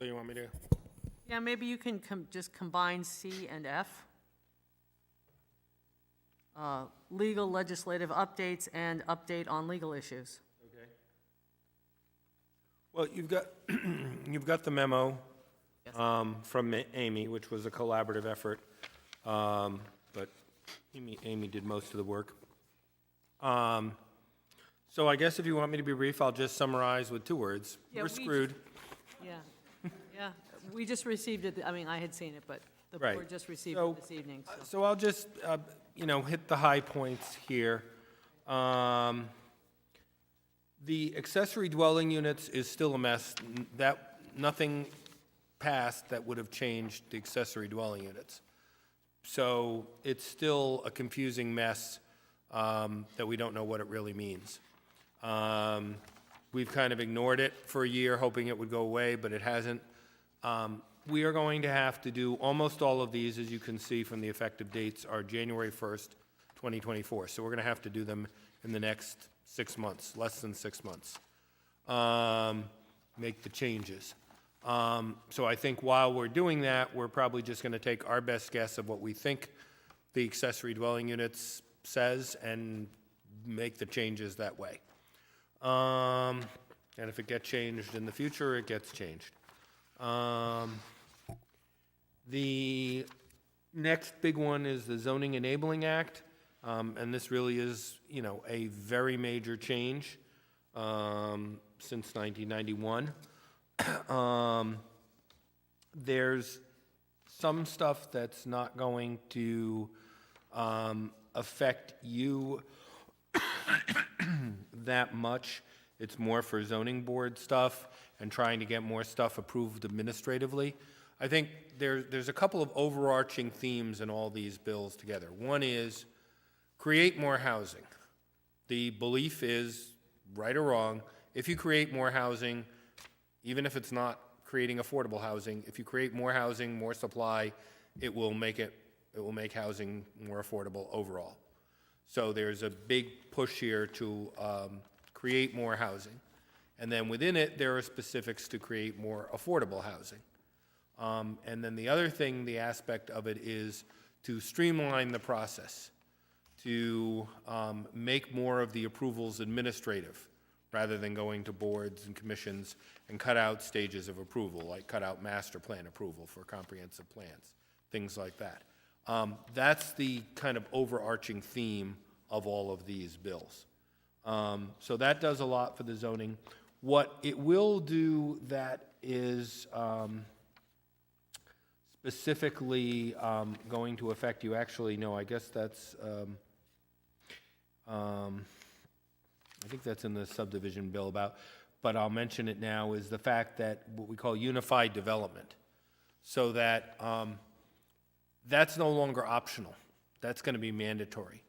So you want me to? Yeah, maybe you can just combine C and F. Legal legislative updates and update on legal issues. Okay. Well, you've got the memo from Amy, which was a collaborative effort, but Amy did most of the work. So I guess if you want me to be brief, I'll just summarize with 2 words. Yeah, We're we- screwed. Yeah, yeah, we just received it, I mean, I had seen it, but the Right. board just received So- it this evening, so. So I'll just, hit the high points here. The accessory dwelling units is still a mess. Nothing passed that would have changed the accessory dwelling units. So it's still a confusing mess that we don't know what it really means. We've kind of ignored it for a year, hoping it would go away, but it hasn't. We are going to have to do almost all of these, as you can see from the effective dates, are January 1st, 2024. So we're going to have to do them in the next 6 months, less than 6 months, make the changes. So I think while we're doing that, we're probably just going to take our best guess of what we think the accessory dwelling units says and make the changes that way. And if it gets changed in the future, it gets changed. The next big one is the Zoning Enabling Act, and this really is, a very major change since 1991. There's some stuff that's not going to affect you that much. It's more for zoning board stuff and trying to get more stuff approved administratively. I think there's a couple of overarching themes in all these bills together. One is create more housing. The belief is, right or wrong, if you create more housing, even if it's not creating affordable housing, if you create more housing, more supply, it will make housing more affordable overall. So there's a big push here to create more housing. And then within it, there are specifics to create more affordable housing. And then the other thing, the aspect of it is to streamline the process, to make more of the approvals administrative, rather than going to boards and commissions and cut out stages of approval, like cut out master plan approval for comprehensive plans, things like that. That's the kind of overarching theme of all of these bills. So that does a lot for the zoning. What it will do that is specifically going to affect you, actually, no, I guess that's, I think that's in the subdivision bill about, but I'll mention it now, is the fact that what we call unified development. So that that's no longer optional. That's going to be mandatory.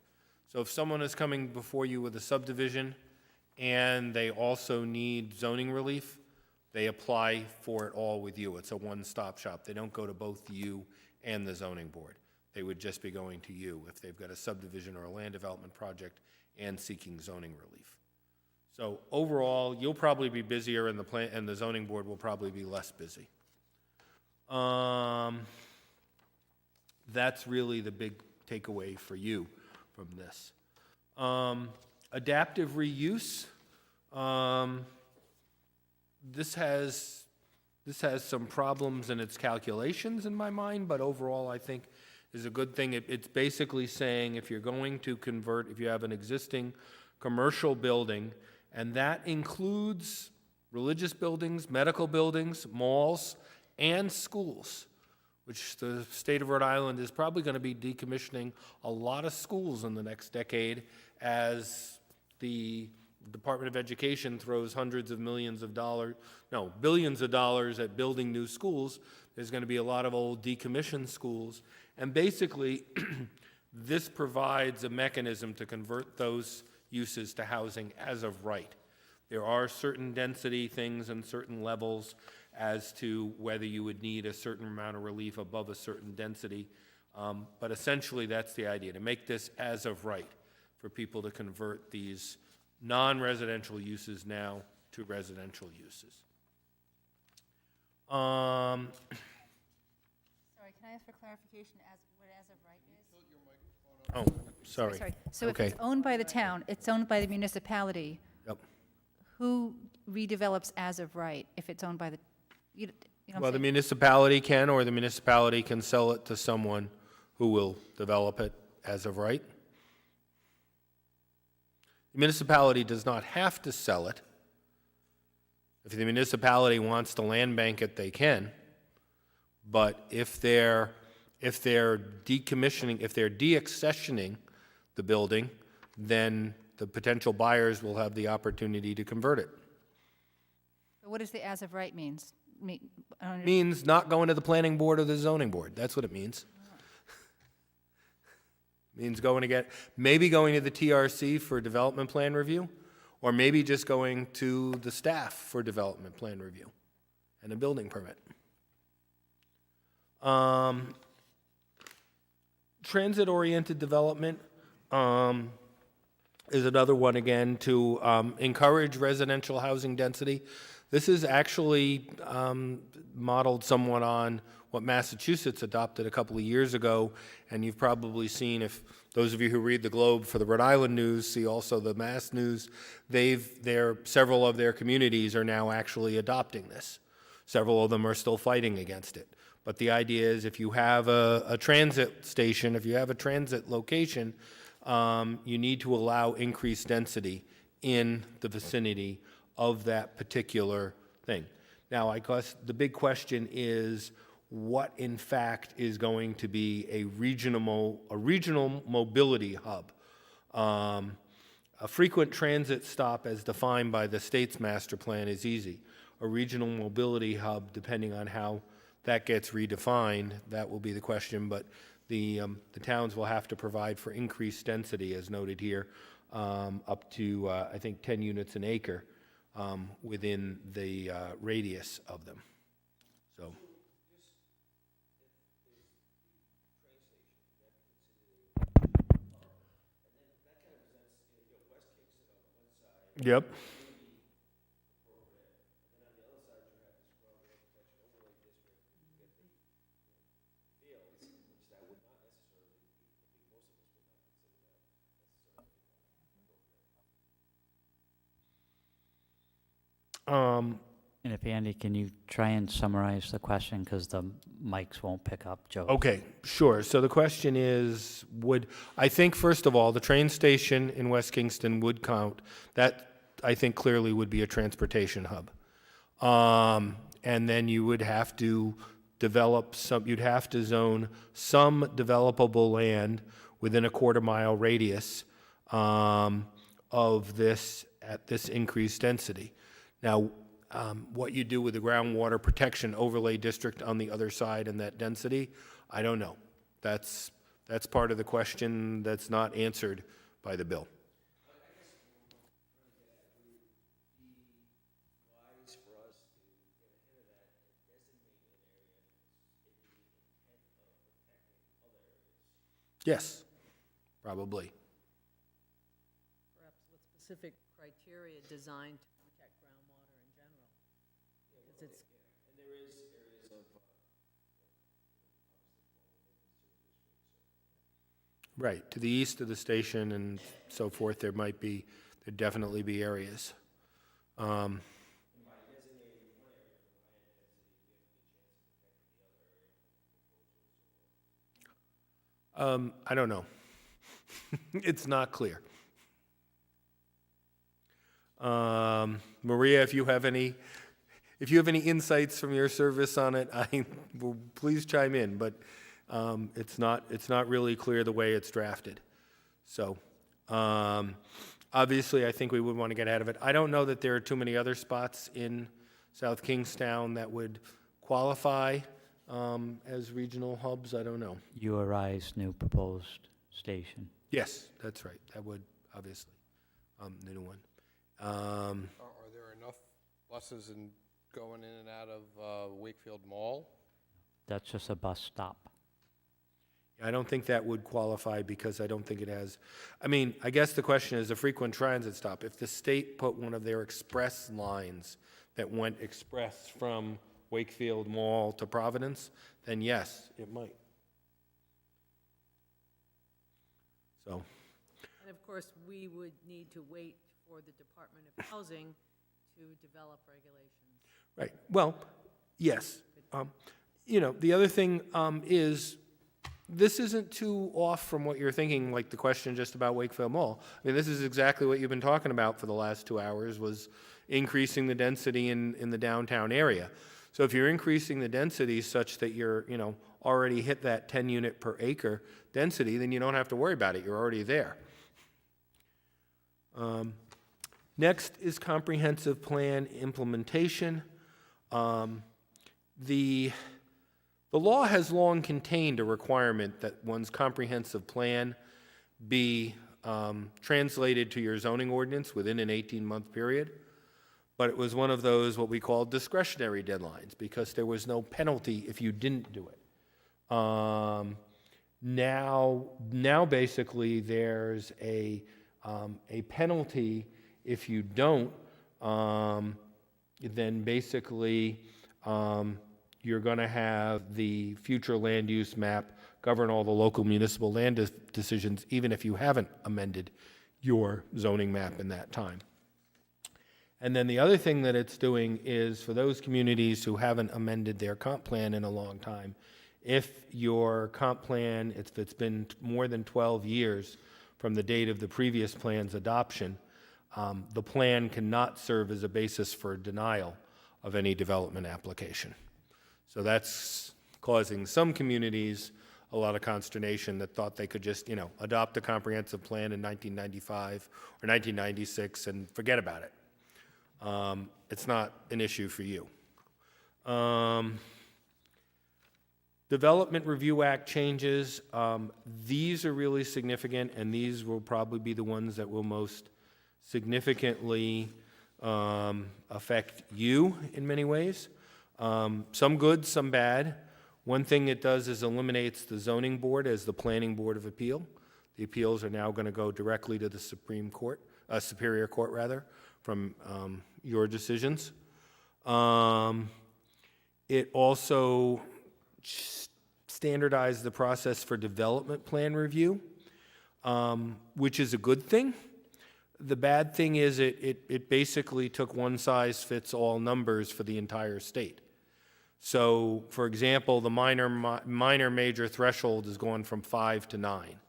So if someone is coming before you with a subdivision and they also need zoning relief, they apply for it all with you. It's a one-stop shop. They don't go to both you and the zoning board. They would just be going to you if they've got a subdivision or a land development project and seeking zoning relief. So overall, you'll probably be busier and the zoning board will probably be less busy. That's really the big takeaway for you from this. Adaptive reuse. This has some problems in its calculations in my mind, but overall I think is a good thing. It's basically saying if you're going to convert, if you have an existing commercial building, and that includes religious buildings, medical buildings, malls, and schools, which the state of Rhode Island is probably going to be decommissioning a lot of schools in the next decade as the Department of Education throws hundreds of millions of dollars, no, billions of dollars at building new schools. There's going to be a lot of old decommissioned schools. And basically, this provides a mechanism to convert those uses to housing as of right. There are certain density things and certain levels as to whether you would need a certain amount of relief above a certain density. But essentially, that's the idea, to make this as of right for people to convert these non-residential uses now to residential uses. Sorry, can I ask for clarification as what as of right is? Oh, sorry. Sorry. So if Okay. it's owned by the town, it's owned by the municipality, Yep. who redevelops as of right if it's owned by the, you know what Well, I'm the saying? municipality can, or the municipality can sell it to someone who will develop it as of right. The municipality does not have to sell it. If the municipality wants to land bank it, they can. But if they're decommissioning, if they're deaccessioning the building, then the potential buyers will have the opportunity to convert it. But what does the as of right means? I don't under- Means not going to the planning board or the zoning board. That's what it means. Means maybe going to the TRC for development plan review, or maybe just going to the staff for development plan review and a building permit. Transit-oriented development is another one, again, to encourage residential housing density. This is actually modeled somewhat on what Massachusetts adopted a couple of years ago, and you've probably seen, if those of you who read the Globe for the Rhode Island news, see also the Mass news, several of their communities are now actually adopting this. Several of them are still fighting against it. But the idea is if you have a transit station, if you have a transit location, you need to allow increased density in the vicinity of that particular thing. Now, I guess the big question is what, in fact, is going to be a regional mobility hub. A frequent transit stop, as defined by the state's master plan, is easy. A regional mobility hub, depending on how that gets redefined, that will be the question. But the towns will have to provide for increased density, as noted here, up to, I think, 10 units an acre within the radius of them. So. Yep. And if Andy, can you try and summarize the question, because the mics won't pick up Joe? Okay, sure. So the question is, I think, first of all, the train station in West Kingston would count. That, I think, clearly would be a transportation hub. And then you would have to you'd have to zone some developable land within a quarter-mile radius of this, at this increased density. Now, what you do with the groundwater protection overlay district on the other side and that density, I don't know. That's part of the question that's not answered by the bill. Yes, probably. Perhaps with specific criteria designed to protect groundwater in general. Because it's, Right, to the east of the station and so forth, there'd definitely be areas. I don't know. It's not clear. Maria, if you have any insights from your service on it, well, please chime in, but it's not really clear the way it's drafted. So, obviously, I think we would want to get ahead of it. I don't know that there are too many other spots in South Kingstown that would qualify as regional hubs. I don't know. URI's new proposed station. Yes, that's right. That would, obviously, the new one. Are there enough buses going in and out of Wakefield Mall? That's just a bus stop. I don't think that would qualify because I don't think it has, I mean, I guess the question is a frequent transit stop. If the state put one of their express lines that went express from Wakefield Mall to Providence, then yes, it might. So, and of course, we would need to wait for the Department of Housing to develop regulations. right, well, yes. The other thing is, this isn't too off from what you're thinking, like the question just about Wakefield Mall. I mean, this is exactly what you've been talking about for the last 2 hours, was increasing the density in the downtown area. So if you're increasing the density such that you're, already hit that 10 unit per acre density, then you don't have to worry about it. You're already there. Next is comprehensive plan implementation. The law has long contained a requirement that one's comprehensive plan be translated to your zoning ordinance within an 18-month period. But it was one of those, what we call discretionary deadlines, because there was no penalty if you didn't do it. Now basically there's a penalty if you don't. Then basically you're going to have the future land use map govern all the local municipal land decisions, even if you haven't amended your zoning map in that time. And then the other thing that it's doing is for those communities who haven't amended their comp plan in a long time, if your comp plan, if it's been more than 12 years from the date of the previous plan's adoption, the plan cannot serve as a basis for denial of any development application. So that's causing some communities a lot of consternation that thought they could just, adopt a comprehensive plan in 1995 or 1996 and forget about it. It's not an issue for you. Development Review Act changes, these are really significant, and these will probably be the ones that will most significantly affect you in many ways. Some good, some bad. One thing it does is eliminates the zoning board as the planning board of appeal. The appeals are now going to go directly to the Supreme Court, Superior Court rather, from your decisions. It also standardized the process for development plan review, which is a good thing. The bad thing is it basically took one-size-fits-all numbers for the entire state. So, for example, the minor-major threshold is going from 5 to 9,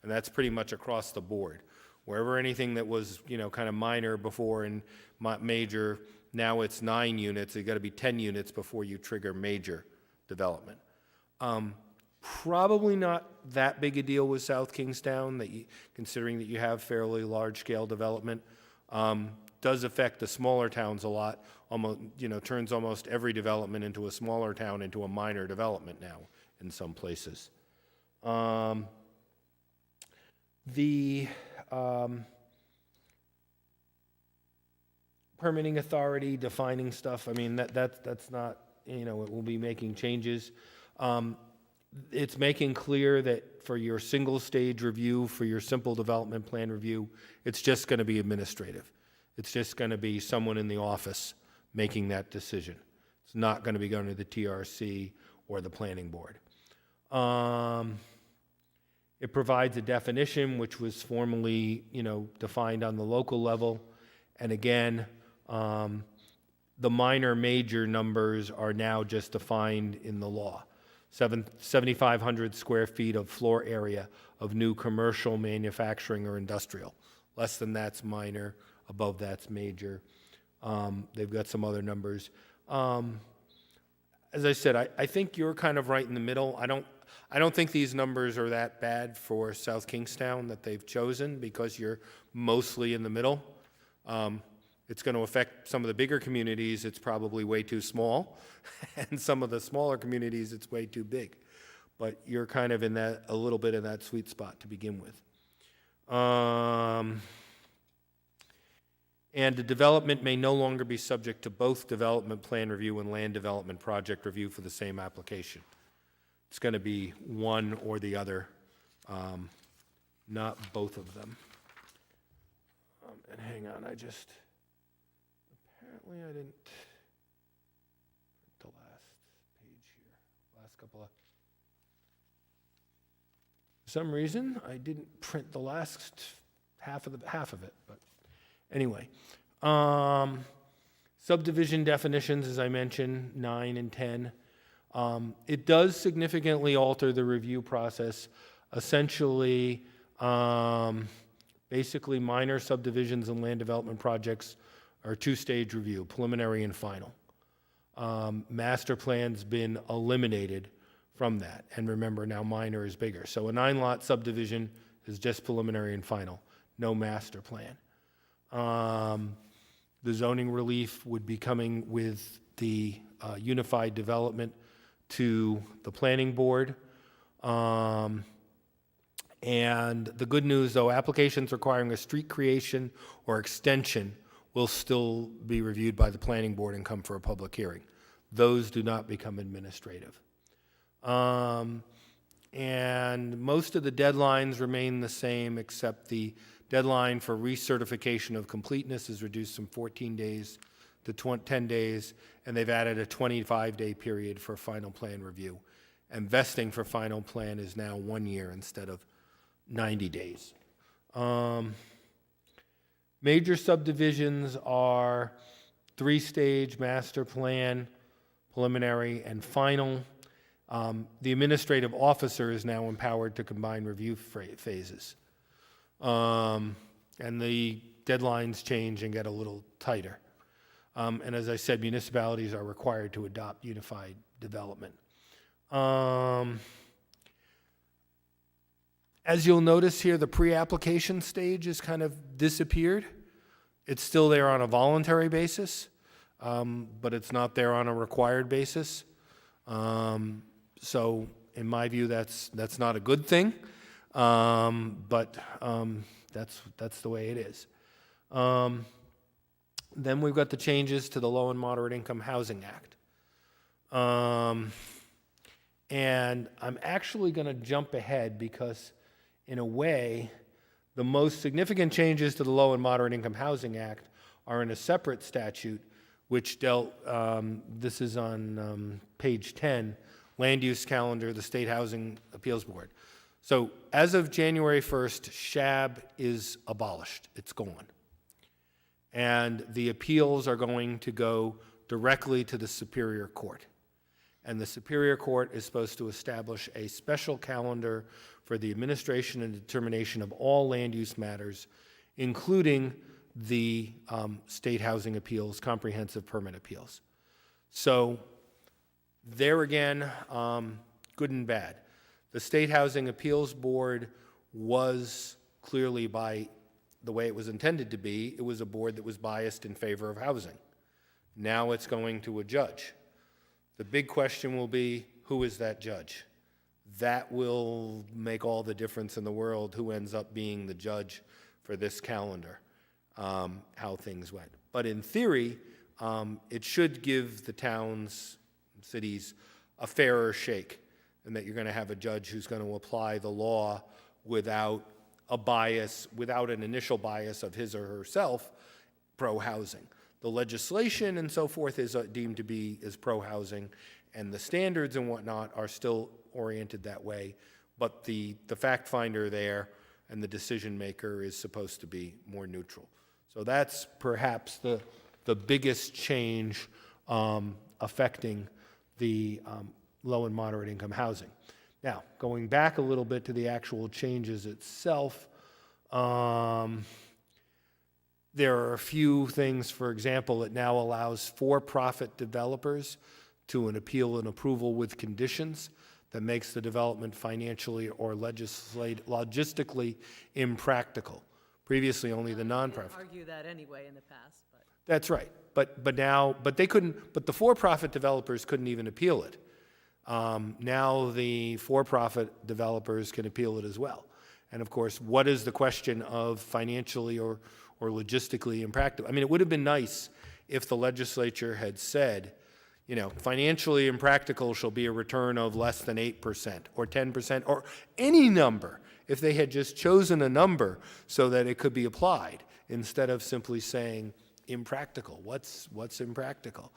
and that's pretty much across the board. Wherever anything that was, kind of minor before and major, now it's 9 units. You've got to be 10 units before you trigger major development. Probably not that big a deal with South Kingstown, considering that you have fairly large-scale development. Does affect the smaller towns a lot. Almost, turns almost every development into a smaller town into a minor development now in some places. The permitting authority defining stuff, I mean, that's not, it will be making changes. it's making clear that for your single-stage review, for your simple development plan review, it's just going to be administrative. It's just going to be someone in the office making that decision. It's not going to be going to the TRC or the planning board. It provides a definition which was formally, defined on the local level. And again, the minor major numbers are now just defined in the law. 7,500 square feet of floor area of new commercial, manufacturing, or industrial. Less than that's minor, above that's major. They've got some other numbers. As I said, I think you're kind of right in the middle. I don't think these numbers are that bad for South Kingstown that they've chosen because you're mostly in the middle. It's going to affect some of the bigger communities, it's probably way too small, and some of the smaller communities, it's way too big. But you're kind of in that, a little bit in that sweet spot to begin with. And the development may no longer be subject to both development plan review and land development project review for the same application. It's going to be one or the other, not both of them. And hang on, apparently I didn't print the last page here, last couple of. For some reason, I didn't print the last half of it, but anyway. Subdivision definitions, as I mentioned, 9 and 10. It does significantly alter the review process. Essentially, basically minor subdivisions and land development projects are two-stage review, preliminary and final. Master plan's been eliminated from that. And remember, now minor is bigger. So a 9-lot subdivision is just preliminary and final, no master plan. The zoning relief would be coming with the unified development to the planning board. And the good news, though, applications requiring a street creation or extension will still be reviewed by the planning board and come for a public hearing. Those do not become administrative. And most of the deadlines remain the same, except the deadline for recertification of completeness is reduced from 14 days to 10 days, and they've added a 25-day period for final plan review. And vesting for final plan is now 1 year instead of 90 days. Major subdivisions are 3-stage master plan, preliminary, and final. The administrative officer is now empowered to combine review phases. And the deadlines change and get a little tighter. And as I said, municipalities are required to adopt unified development. As you'll notice here, the pre-application stage has kind of disappeared. It's still there on a voluntary basis, but it's not there on a required basis. So in my view, that's not a good thing, but that's the way it is. Then we've got the changes to the Low and Moderate Income Housing Act. And I'm actually going to jump ahead because, in a way, the most significant changes to the Low and Moderate Income Housing Act are in a separate statute, which dealt, this is on page 10, Land Use Calendar, the State Housing Appeals Board. So as of January 1st, SHAB is abolished. It's gone. And the appeals are going to go directly to the Superior Court. And the Superior Court is supposed to establish a special calendar for the administration and determination of all land use matters, including the state housing appeals, comprehensive permit appeals. So there again, good and bad. The State Housing Appeals Board was clearly, by the way it was intended to be, it was a board that was biased in favor of housing. Now it's going to a judge. The big question will be, who is that judge? That will make all the difference in the world, who ends up being the judge for this calendar, how things went. But in theory, it should give the towns, cities, a fairer shake. and that you're going to have a judge who's going to apply the law without a bias, without an initial bias of his or herself pro-housing. The legislation and so forth is deemed to be as pro-housing, and the standards and whatnot are still oriented that way, but the fact finder there and the decision maker is supposed to be more neutral. So that's perhaps the biggest change affecting the low and moderate income housing. Now, going back a little bit to the actual changes itself, there are a few things. For example, it now allows for-profit developers to appeal an approval with conditions that makes the development financially or logistically impractical. Previously, only the nonprofit. Argue that anyway in the past, but. That's right. But now, they couldn't, but the for-profit developers couldn't even appeal it. Now the for-profit developers can appeal it as well. And of course, what is the question of financially or logistically impractical? I mean, it would have been nice if the legislature had said, you know, financially impractical shall be a return of less than 8% or 10% or any number, if they had just chosen a number so that it could be applied instead of simply saying impractical. What's impractical?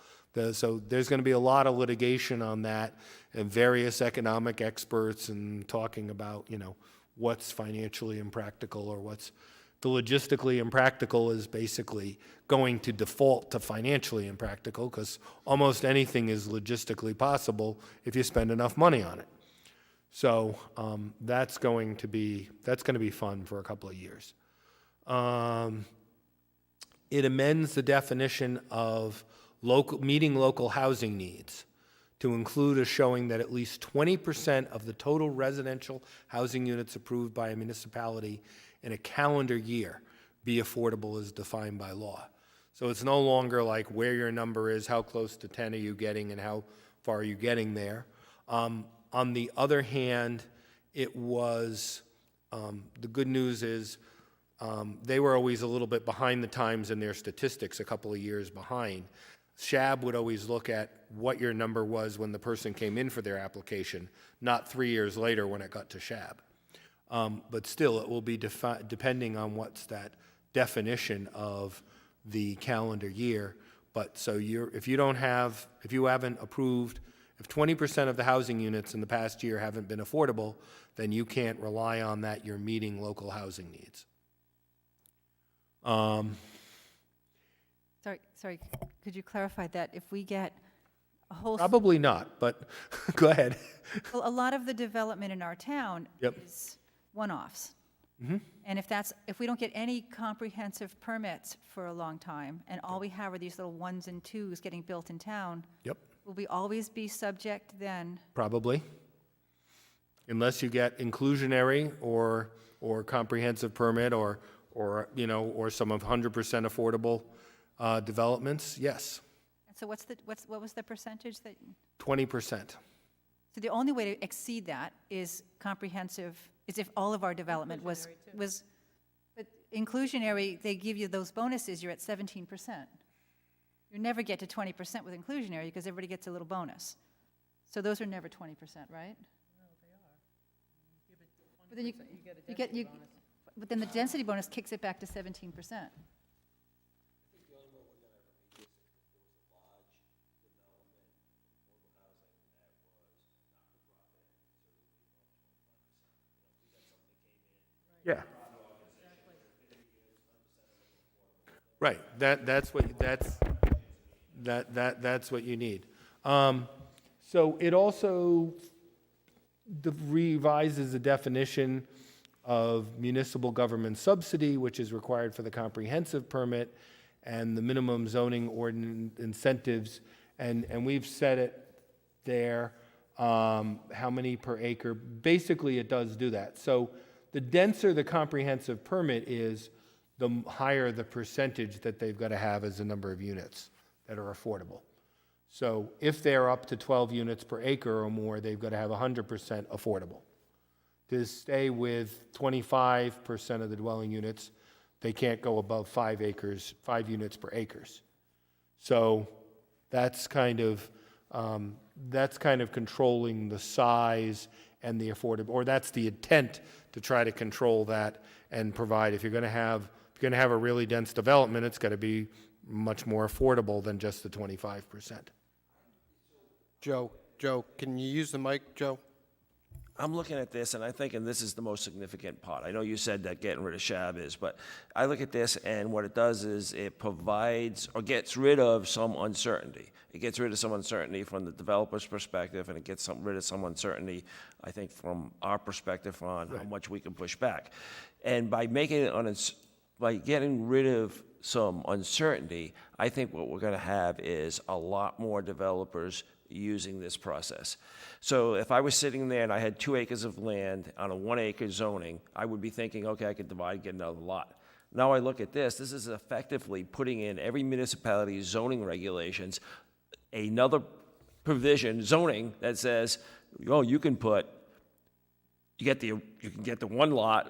So there's going to be a lot of litigation on that, and various economic experts and talking about, you know, what's financially impractical or what's the logistically impractical is basically going to default to financially impractical, because almost anything is logistically possible if you spend enough money on it. So that's going to be fun for a couple of years. It amends the definition of meeting local housing needs to include a showing that at least 20% of the total residential housing units approved by a municipality in a calendar year be affordable as defined by law. So it's no longer like where your number is, how close to 10 are you getting, and how far are you getting there. On the other hand, it was, the good news is they were always a little bit behind the times in their statistics, a couple of years behind. SHAB would always look at what your number was when the person came in for their application, not 3 years later when it got to SHAB. But still, it will be depending on what's that definition of the calendar year. But so if you haven't approved, if 20% of the housing units in the past year haven't been affordable, then you can't rely on that you're meeting local housing needs. Sorry, could you clarify that? If we get a whole... Probably not, but go ahead. Well, a lot of the development in our town Yep. is one-offs. Mm-hmm. And if we don't get any comprehensive permits for a long time, and all we have are these little ones and twos getting built in town, Yep, will we always be subject then? probably. Unless you get inclusionary or comprehensive permit or some of 100% affordable developments, yes, And so what was the percentage that? 20%. So the only way to exceed that is comprehensive, is if all of our development was, but inclusionary, they give you those bonuses, you're at 17%. You never get to 20% with inclusionary because everybody gets a little bonus. So those are never 20%, right? No, they are. But then but then the density bonus kicks it back to 17%. Yeah. Right, that's what you need. So it also revises the definition of municipal government subsidy, which is required for the comprehensive permit, and the minimum zoning ordinance incentives, and we've set it there, how many per acre. Basically, it does do that. So the denser the comprehensive permit is, the higher the percentage that they've got to have as a number of units that are affordable. So if they're up to 12 units per acre or more, they've got to have 100% affordable. To stay with 25% of the dwelling units, they can't go above 5 units per acre. So that's kind of that's kind of controlling the size and the affordable, or that's the intent to try to control that and provide, if you're going to have a really dense development, it's got to be much more affordable than just the 25%. Joe, can you use the mic, Joe? I'm looking at this and I'm thinking this is the most significant part. I know you said that getting rid of SHAB is, but I look at this and what it does is it provides or gets rid of some uncertainty. It gets rid of some uncertainty from the developer's perspective, and it gets rid of some uncertainty, I think, from our perspective on how much we can push back. And by making it by getting rid of some uncertainty, I think what we're going to have is a lot more developers using this process. So if I was sitting there and I had 2 acres of land on a 1 acre zoning, I would be thinking, okay, I could divide and get another lot. Now I look at this is effectively putting in every municipality's zoning regulations, another provision, zoning, that says, oh, you can get the 1 lot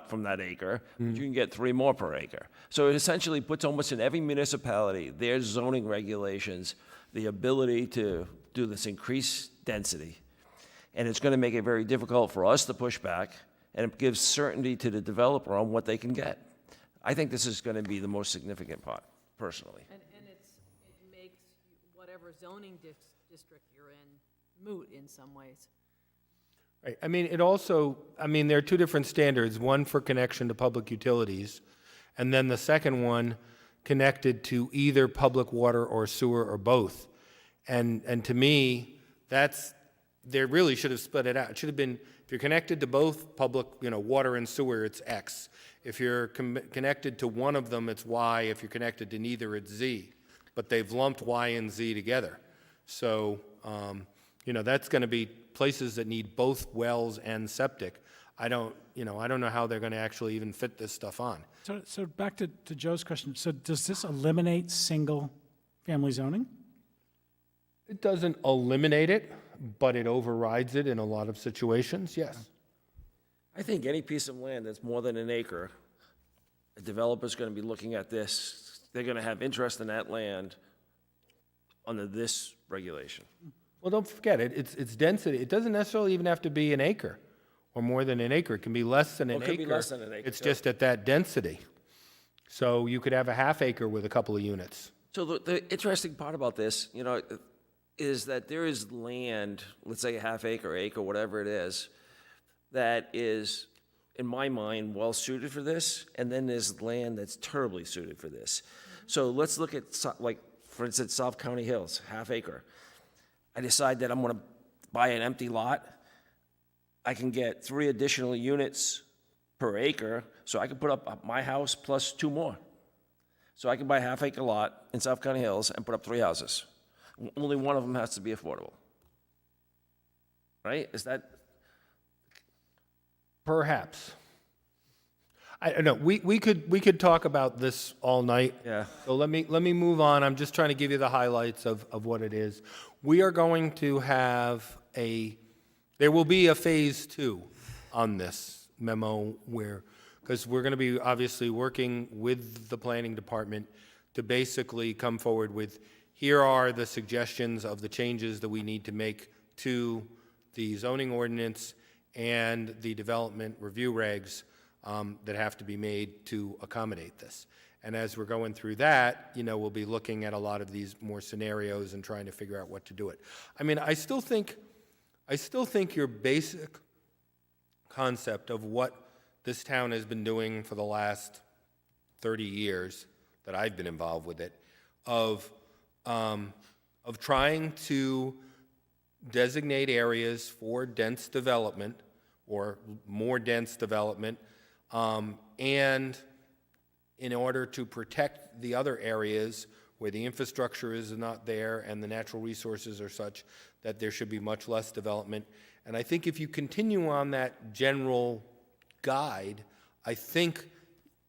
from that acre, but you can get 3 more per acre. So it essentially puts almost in every municipality, their zoning regulations, the ability to do this increased density. And it's going to make it very difficult for us to push back, and it gives certainty to the developer on what they can get. I think this is going to be the most significant part, personally. And it makes whatever zoning district you're in moot in some ways. Right. I mean, there are 2 different standards, one for connection to public utilities, and then the second one connected to either public water or sewer or both. And to me, they really should have split it out. It should have been, if you're connected to both public, water and sewer, it's X. If you're connected to one of them, it's Y. If you're connected to neither, it's Z. But they've lumped Y and Z together. So, that's going to be places that need both wells and septic. I don't know how they're going to actually even fit this stuff on. So back to Joe's question. So does this eliminate single-family zoning? It doesn't eliminate it, but it overrides it in a lot of situations, yes. I think any piece of land that's more than an acre, a developer's going to be looking at this. They're going to have interest in that land under this regulation. Well, don't forget, it's density. It doesn't necessarily even have to be an acre or more than an acre. It can be less than an acre. It could be less than an acre. It's just at that density. So you could have a half acre with a couple of units. So the interesting part about this, is that there is land, let's say a half acre, whatever it is, that is, in my mind, well suited for this, and then there's land that's terribly suited for this. So let's look at, for instance, South County Hills, half acre. I decide that I'm going to buy an empty lot. I can get 3 additional units per acre, so I can put up my house plus 2 more. So I can buy a half acre lot in South County Hills and put up 3 houses. Only one of them has to be affordable. Right? Is that? Perhaps. I don't know. We could talk about this all night. Yeah. So let me move on. I'm just trying to give you the highlights of what it is. We are going to have there will be a phase 2 on this memo because we're going to be obviously working with the planning department to basically come forward with, here are the suggestions of the changes that we need to make to the zoning ordinance and the development review regs that have to be made to accommodate this. And as we're going through that, we'll be looking at a lot of these more scenarios and trying to figure out what to do it. I mean, I still think your basic concept of what this town has been doing for the last 30 years that I've been involved with it, of trying to designate areas for dense development or more dense development, and in order to protect the other areas where the infrastructure is not there and the natural resources are such that there should be much less development. And I think if you continue on that general guide, I think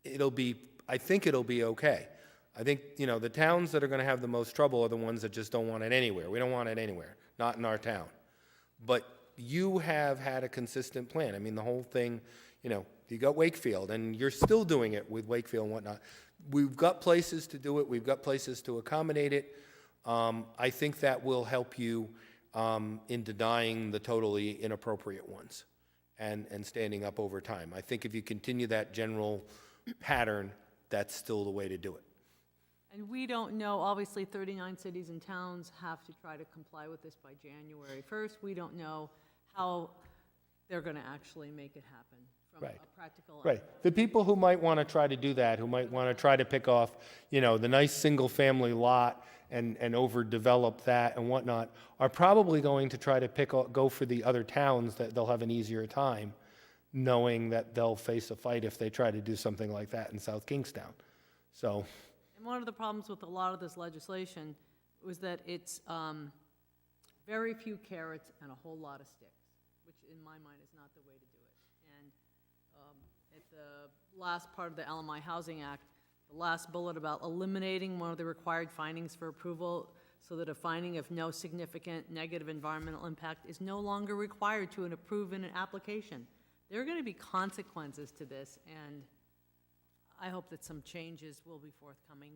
it'll be okay. I think, the towns that are going to have the most trouble are the ones that just don't want it anywhere. We don't want it anywhere, not in our town. But you have had a consistent plan. I mean, the whole thing, you got Wakefield, and you're still doing it with Wakefield and whatnot. We've got places to do it. We've got places to accommodate it. I think that will help you in denying the totally inappropriate ones and standing up over time. I think if you continue that general pattern, that's still the way to do it. And we don't know, obviously, 39 cities and towns have to try to comply with this by January 1st. We don't know how they're going to actually make it happen from Right. a practical. Right. The people who might want to try to do that, who might want to try to pick off, the nice single-family lot and overdevelop that and whatnot, are probably going to try to go for the other towns that they'll have an easier time, knowing that they'll face a fight if they try to do something like that in South Kingstown. So, And one of the problems with a lot of this legislation was that it's very few carrots and a whole lot of sticks, which in my mind is not the way to do it. And at the last part of the LMI Housing Act, the last bullet about eliminating one of the required findings for approval so that a finding of no significant negative environmental impact is no longer required to approve in an application. There are going to be consequences to this, and I hope that some changes will be forthcoming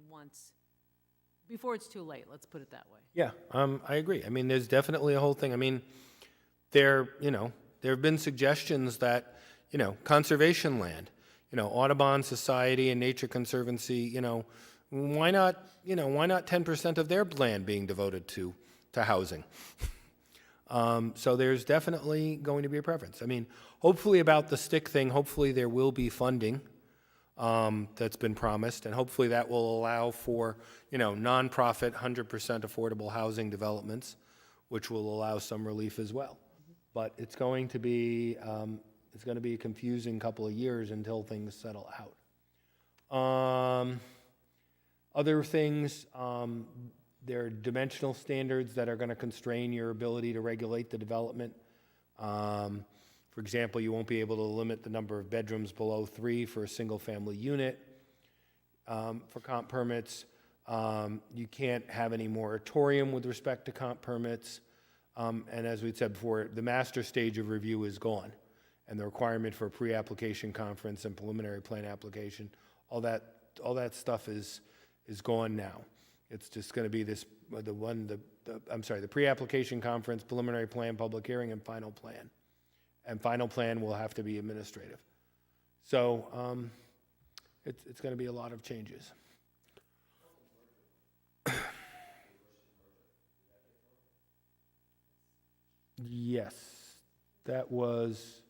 before it's too late, let's put it that way. yeah, I agree. I mean, there's definitely a whole thing. I mean, there have been suggestions that, conservation land, Audubon Society and Nature Conservancy, why not 10% of their land being devoted to housing? So there's definitely going to be a preference. I mean, hopefully about the stick thing, hopefully there will be funding that's been promised, and hopefully that will allow for, nonprofit, 100% affordable housing developments, which will allow some relief as well. But it's going to be a confusing couple of years until things settle out. Other things, there are dimensional standards that are going to constrain your ability to regulate the development. For example, you won't be able to limit the number of bedrooms below 3 for a single-family unit. For comp permits, you can't have any moratorium with respect to comp permits. And as we said before, the master stage of review is gone, and the requirement for a pre-application conference and preliminary plan application, all that stuff is gone now. It's just going to be the pre-application conference, preliminary plan, public hearing, and final plan. And final plan will have to be administrative. So it's going to be a lot of changes. Yes, that was,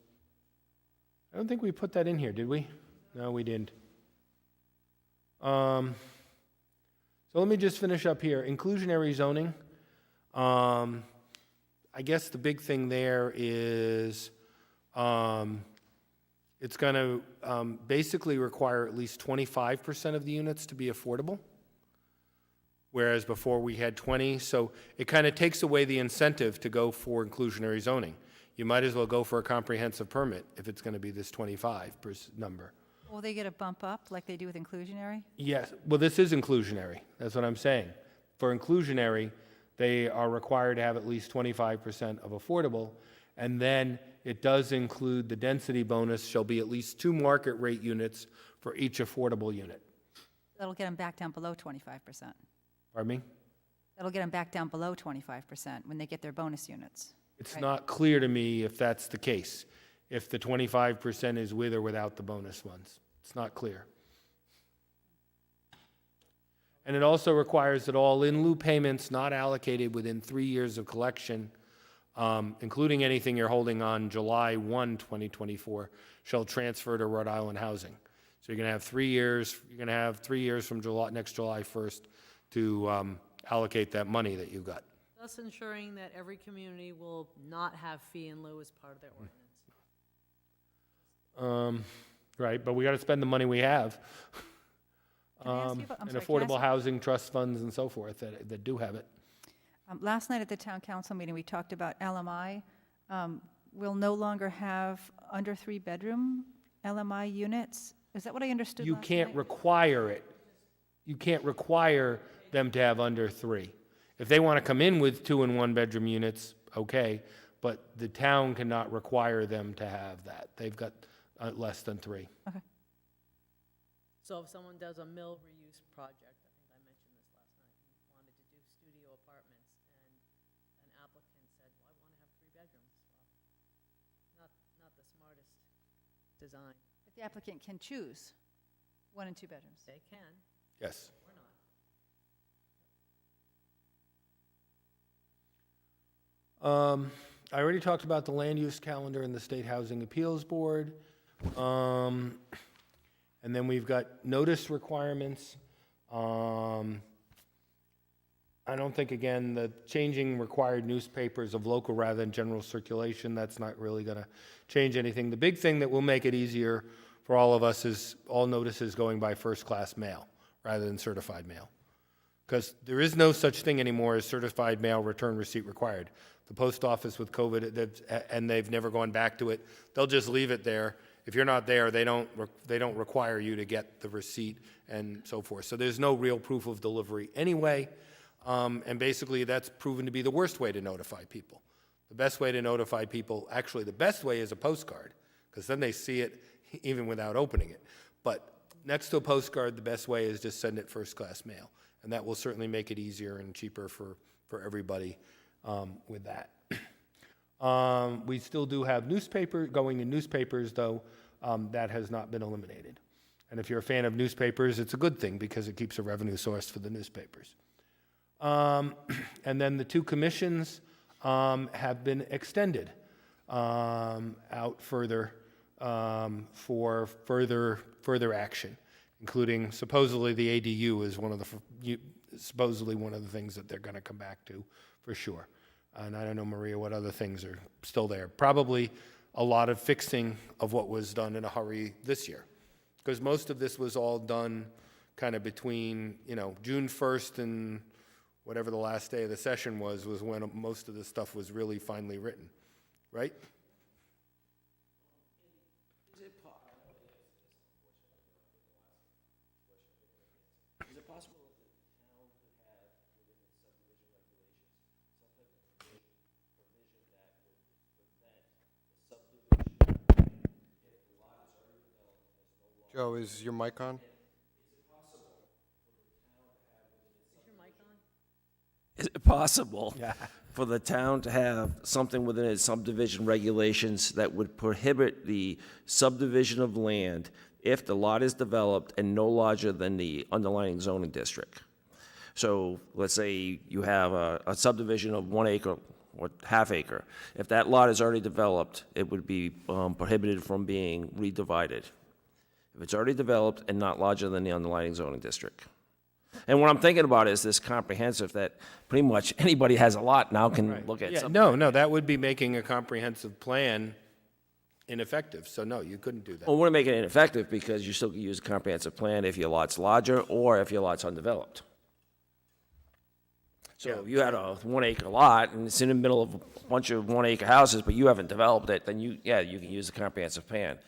I don't think we put that in here, did we? No, we didn't. So let me just finish up here. Inclusionary zoning. I guess the big thing there is it's going to basically require at least 25% of the units to be affordable, whereas before we had 20. So it kind of takes away the incentive to go for inclusionary zoning. You might as well go for a comprehensive permit if it's going to be this 25 number. Will they get a bump up like they do with inclusionary? Yes, well, this is inclusionary. That's what I'm saying. For inclusionary, they are required to have at least 25% of affordable, and then it does include the density bonus shall be at least 2 market rate units for each affordable unit. That'll get them back down below 25%. Pardon me? That'll get them back down below 25% when they get their bonus units. It's Right. not clear to me if that's the case, if the 25% is with or without the bonus ones. It's not clear. And it also requires that all in lieu payments not allocated within 3 years of collection, including anything you're holding on July 1, 2024, shall transfer to Rhode Island Housing. So you're going to have 3 years. You're going to have 3 years from next July 1st to allocate that money that you got. Thus ensuring that every community will not have fee in lieu as part of their ordinance. Right, but we got to spend the money we have. Can I ask you about- I'm And sorry, can I ask affordable you- housing trust funds and so forth that do have it. Last night at the town council meeting, we talked about LMI. We'll no longer have under 3-bedroom LMI units. Is that what I understood You last can't night? require it. You can't require them to have under 3. If they want to come in with 2 and 1 bedroom units, okay, but the town cannot require them to have that. They've got less than 3. So if someone does a mill reuse project, I think I mentioned this last night, and wanted to do studio apartments, and an applicant said, well, I want to have 3 bedrooms. Well, not the smartest design. But the applicant can choose 1 and 2 bedrooms. They can, Yes. or not. I already talked about the land use calendar and the State Housing Appeals Board. And then we've got notice requirements. I don't think, again, the changing required newspapers of local rather than general circulation, that's not really going to change anything. The big thing that will make it easier for all of us is all notices going by first-class mail rather than certified mail. Because there is no such thing anymore as certified mail return receipt required. The post office with COVID, and they've never gone back to it, they'll just leave it there. If you're not there, they don't require you to get the receipt and so forth. So there's no real proof of delivery anyway. And basically, that's proven to be the worst way to notify people. The best way to notify people, actually, the best way is a postcard, because then they see it even without opening it. But next to a postcard, the best way is just send it first-class mail. And that will certainly make it easier and cheaper for everybody with that. We still do have going in newspapers, though, that has not been eliminated. And if you're a fan of newspapers, it's a good thing because it keeps a revenue source for the newspapers. And then the 2 commissions have been extended out further for further action, including supposedly the ADU is supposedly one of the things that they're going to come back to for sure. And I don't know, Maria, what other things are still there. Probably a lot of fixing of what was done in a hurry this year, because most of this was all done kind of between, June 1st and whatever the last day of the session was when most of the stuff was really finally written, right? Is it possible that the town could have within its subdivision regulations some type of provision that would prevent the subdivision if the lot is already developed and there's no law? Joe, is your mic on? Is it possible for the town to have something within its subdivision regulations that would prohibit the subdivision of land if the lot is developed and no larger than the underlying zoning district? So let's say you have a subdivision of 1 acre or half acre. If that lot is already developed, it would be prohibited from being redivided. If it's already developed and not larger than the underlying zoning district. And what I'm thinking about is this comprehensive that pretty much anybody has a lot now can look at Yeah, something. no, that would be making a comprehensive plan ineffective. So no, you couldn't do that. Well, we're making it ineffective because you still can use a comprehensive plan if your lot's larger or if your lot's undeveloped. So if you had a 1 acre lot and it's in the middle of a bunch of 1 acre houses, but you haven't developed it, then you can use the comprehensive plan.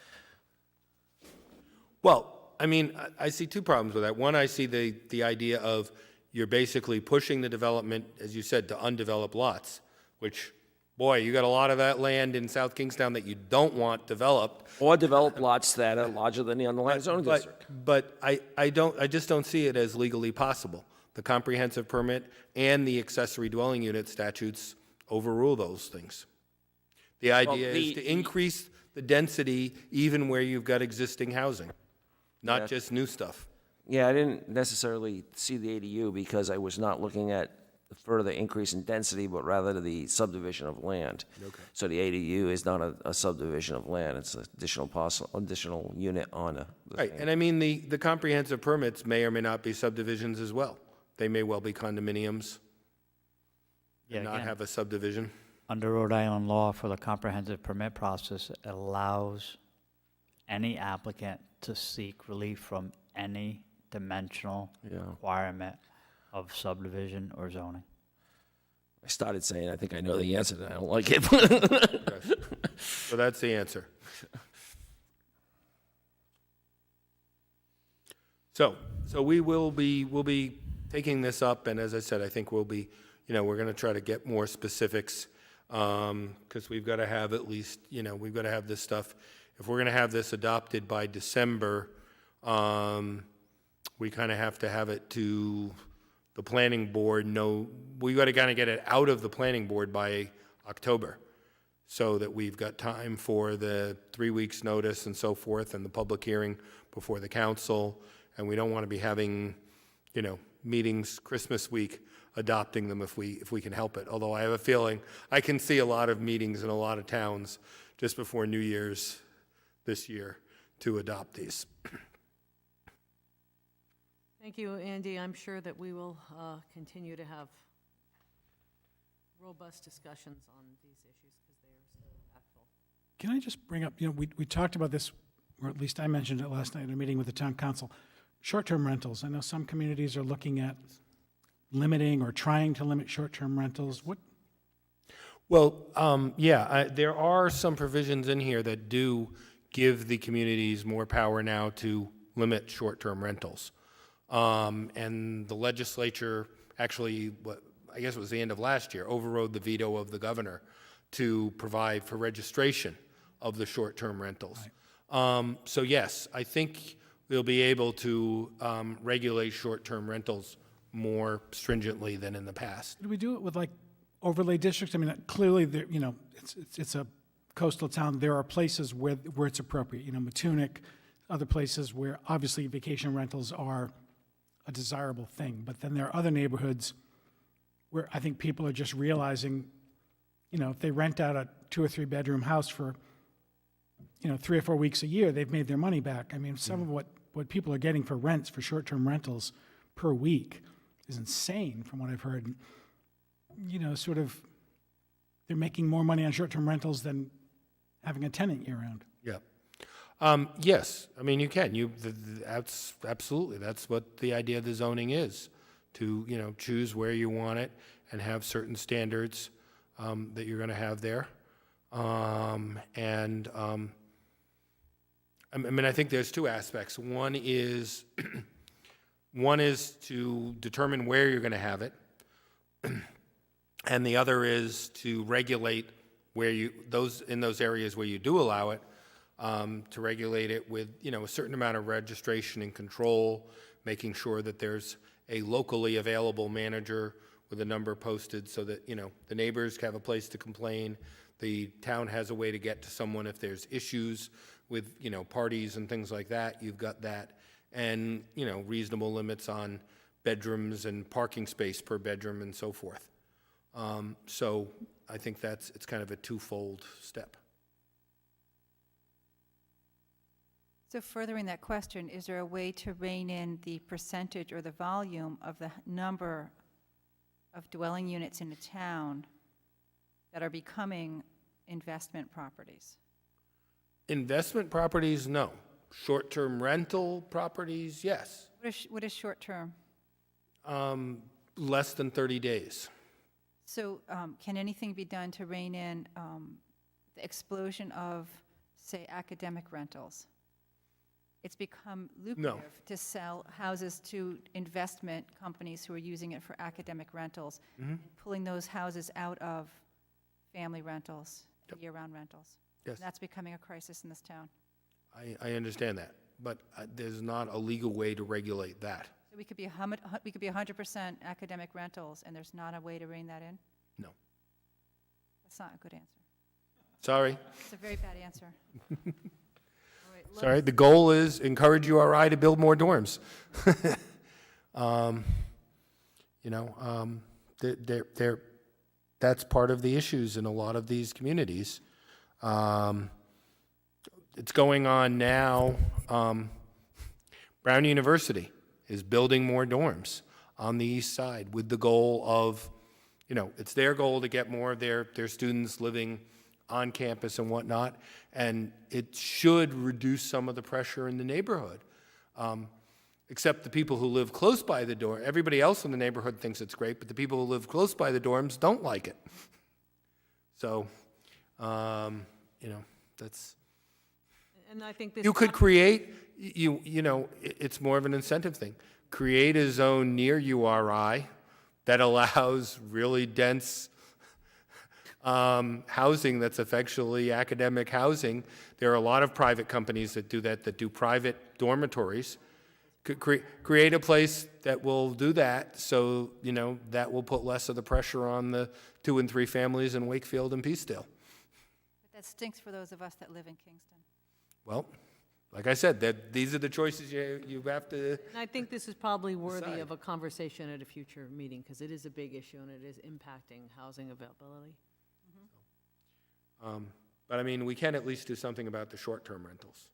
Well, I mean, I see 2 problems with that. One, I see the idea of you're basically pushing the development, as you said, to undeveloped lots, which, boy, you got a lot of that land in South Kingstown that you don't want developed. Or develop lots that are larger than the underlying zoning district. But I just don't see it as legally possible. The comprehensive permit and the accessory dwelling unit statutes overrule those things. The idea is to increase the density even where you've got existing housing, not just new stuff. Yeah, I didn't necessarily see the ADU because I was not looking at the further increase in density, but rather the subdivision of land. Okay. So the ADU is not a subdivision of land, it's an additional unit on the Right, thing. and I mean, the comprehensive permits may or may not be subdivisions as well. They may well be condominiums and not again, have a subdivision. under Rhode Island law for the comprehensive permit process, it allows any applicant to seek relief from any dimensional requirement of subdivision or zoning. I started saying, I think I know the answer, and I don't like it. So that's the answer. So we'll be taking this up, and as I said, I think we're going to try to get more specifics, because we've got to have at least, we've got to have this stuff. If we're going to have this adopted by December, we kind of have to have it to the planning board no we got to kind of get it out of the planning board by October, so that we've got time for the 3 weeks' notice and so forth, and the public hearing before the council, and we don't want to be having, meetings Christmas week, adopting them if we can help it. Although I have a feeling, I can see a lot of meetings in a lot of towns just before New Year's this year to adopt these. Thank you, Andy. I'm sure that we will continue to have robust discussions on these issues because they are so impactful. Can I just bring up, we talked about this, or at least I mentioned it last night in a meeting with the town council. Short-term rentals. I know some communities are looking at limiting or trying to limit short-term rentals. Well, there are some provisions in here that do give the communities more power now to limit short-term rentals. And the legislature actually, I guess it was the end of last year, overrode the veto of the governor to provide for registration of the short-term rentals. Right. So yes, I think we'll be able to regulate short-term rentals more stringently than in the past. Do we do it with like overlay districts? I mean, clearly, it's a coastal town. There are places where it's appropriate. Matunic, other places where obviously vacation rentals are a desirable thing. But then there are other neighborhoods where I think people are just realizing, if they rent out a 2 or 3 bedroom house for, 3 or 4 weeks a year, they've made their money back. I mean, some of what people are getting for rents, for short-term rentals per week is insane from what I've heard. Sort of, they're making more money on short-term rentals than having a tenant year-round. Yeah. Yes, I mean, you can. That's absolutely, that's what the idea of the zoning is, to, choose where you want it and have certain standards that you're going to have there. I mean, I think there's 2 aspects. One is to determine where you're going to have it, and the other is to regulate where in those areas where you do allow it, to regulate it with, a certain amount of registration and control, making sure that there's a locally available manager with a number posted so that, the neighbors have a place to complain, the town has a way to get to someone if there's issues with, parties and things like that, you've got that, and, reasonable limits on bedrooms and parking space per bedroom and so forth. So I think it's kind of a twofold step. So furthering that question, is there a way to rein in the percentage or the volume of the number of dwelling units in a town that are becoming investment properties? Investment properties, no. Short-term rental properties, yes. What is short-term? Less than 30 days. So can anything be done to rein in the explosion of, say, academic rentals? It's become lucrative to sell houses to investment companies who are using it for academic rentals, pulling those houses out of family rentals, year-round rentals. Yes. And that's becoming a crisis in this town. I understand that, but there's not a legal way to regulate that. So we could be 100% academic rentals, and there's not a way to rein that in? No. That's not a good answer. Sorry. It's a very bad answer. Sorry, the goal is encourage URI to build more dorms. That's part of the issues in a lot of these communities. It's going on now. Brown University is building more dorms on the east side with the goal of, it's their goal to get more of their students living on campus and whatnot, and it should reduce some of the pressure in the neighborhood. Except the people who live close by the dorm. Everybody else in the neighborhood thinks it's great, but the people who live close by the dorms don't like it. So, that's... And I think this... You could create, it's more of an incentive thing. Create a zone near URI that allows really dense housing that's effectually academic housing. There are a lot of private companies that do that, that do private dormitories, create a place that will do that, so, you know, that will put less of the pressure on the 2 and 3 families in Wakefield and Peacedale. But that stinks for those of us that live in Kingston. Well, like I said, these are the choices you have to, And I think this is probably worthy Decide. of a conversation at a future meeting, because it is a big issue and it is impacting housing availability. but I mean, we can at least do something about the short-term rentals.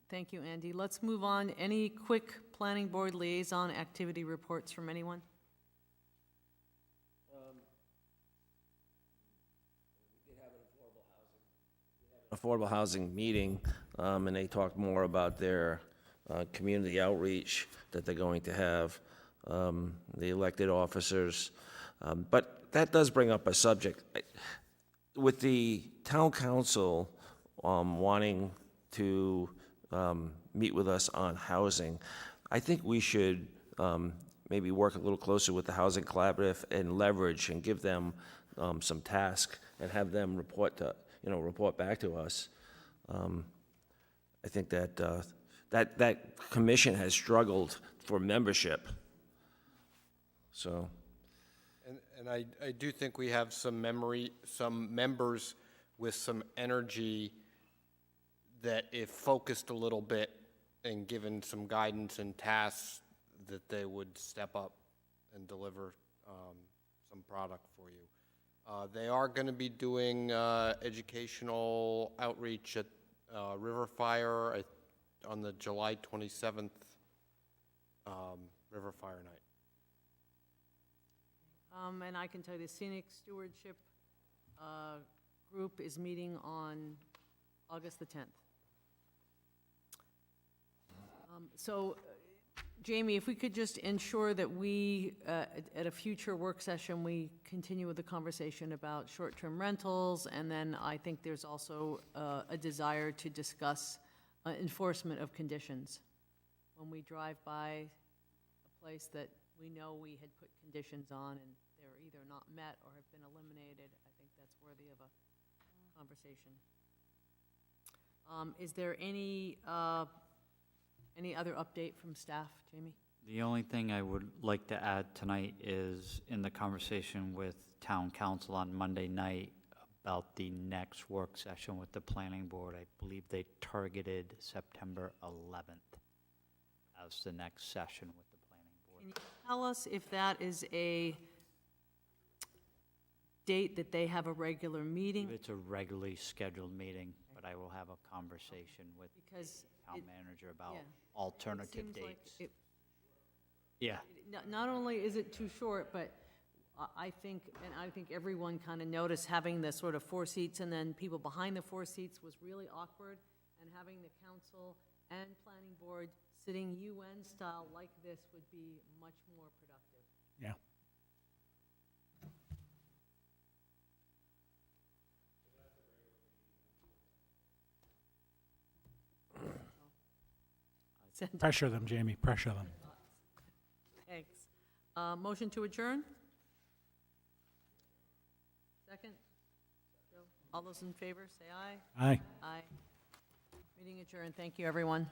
Thank you, Andy. Let's move on. Any quick planning board liaison activity reports from anyone? Affordable housing meeting, and they talked more about their community outreach that they're going to have, the elected officers. But that does bring up a subject. With the town council wanting to meet with us on housing, I think we should maybe work a little closer with the Housing Collaborative and leverage and give them some task and have them report back to us. I think that that commission has struggled for membership. So, And I do think we have some members with some energy that if focused a little bit and given some guidance and tasks, that they would step up and deliver some product for you. They are going to be doing educational outreach at River Fire on the July 27th River Fire Night. And I can tell you the Scenic Stewardship group is meeting on August the 10th. So, Jamie, if we could just ensure that we, at a future work session, we continue with the conversation about short-term rentals, and then I think there's also a desire to discuss enforcement of conditions. When we drive by a place that we know we had put conditions on and they're either not met or have been eliminated, I think that's worthy of a conversation. Is there any other update from staff, Jamie? The only thing I would like to add tonight is in the conversation with town council on Monday night about the next work session with the planning board. I believe they targeted September 11th as the next session with the planning board. Can you tell us if that is a date that they have a regular meeting? It's a regularly scheduled meeting, but I will have a conversation with Because town it- manager about yeah. alternative Seems like dates. it- Yeah. Not only is it too short, but I think everyone kind of noticed having the sort of 4 seats and then people behind the 4 seats was really awkward, and having the council and planning board sitting UN style like this would be much more productive. Yeah. Pressure them, Jamie, pressure them. Thanks. Motion to adjourn? Second? Joe? All those in favor, say aye. Aye. Aye. Meeting adjourned. Thank you, everyone.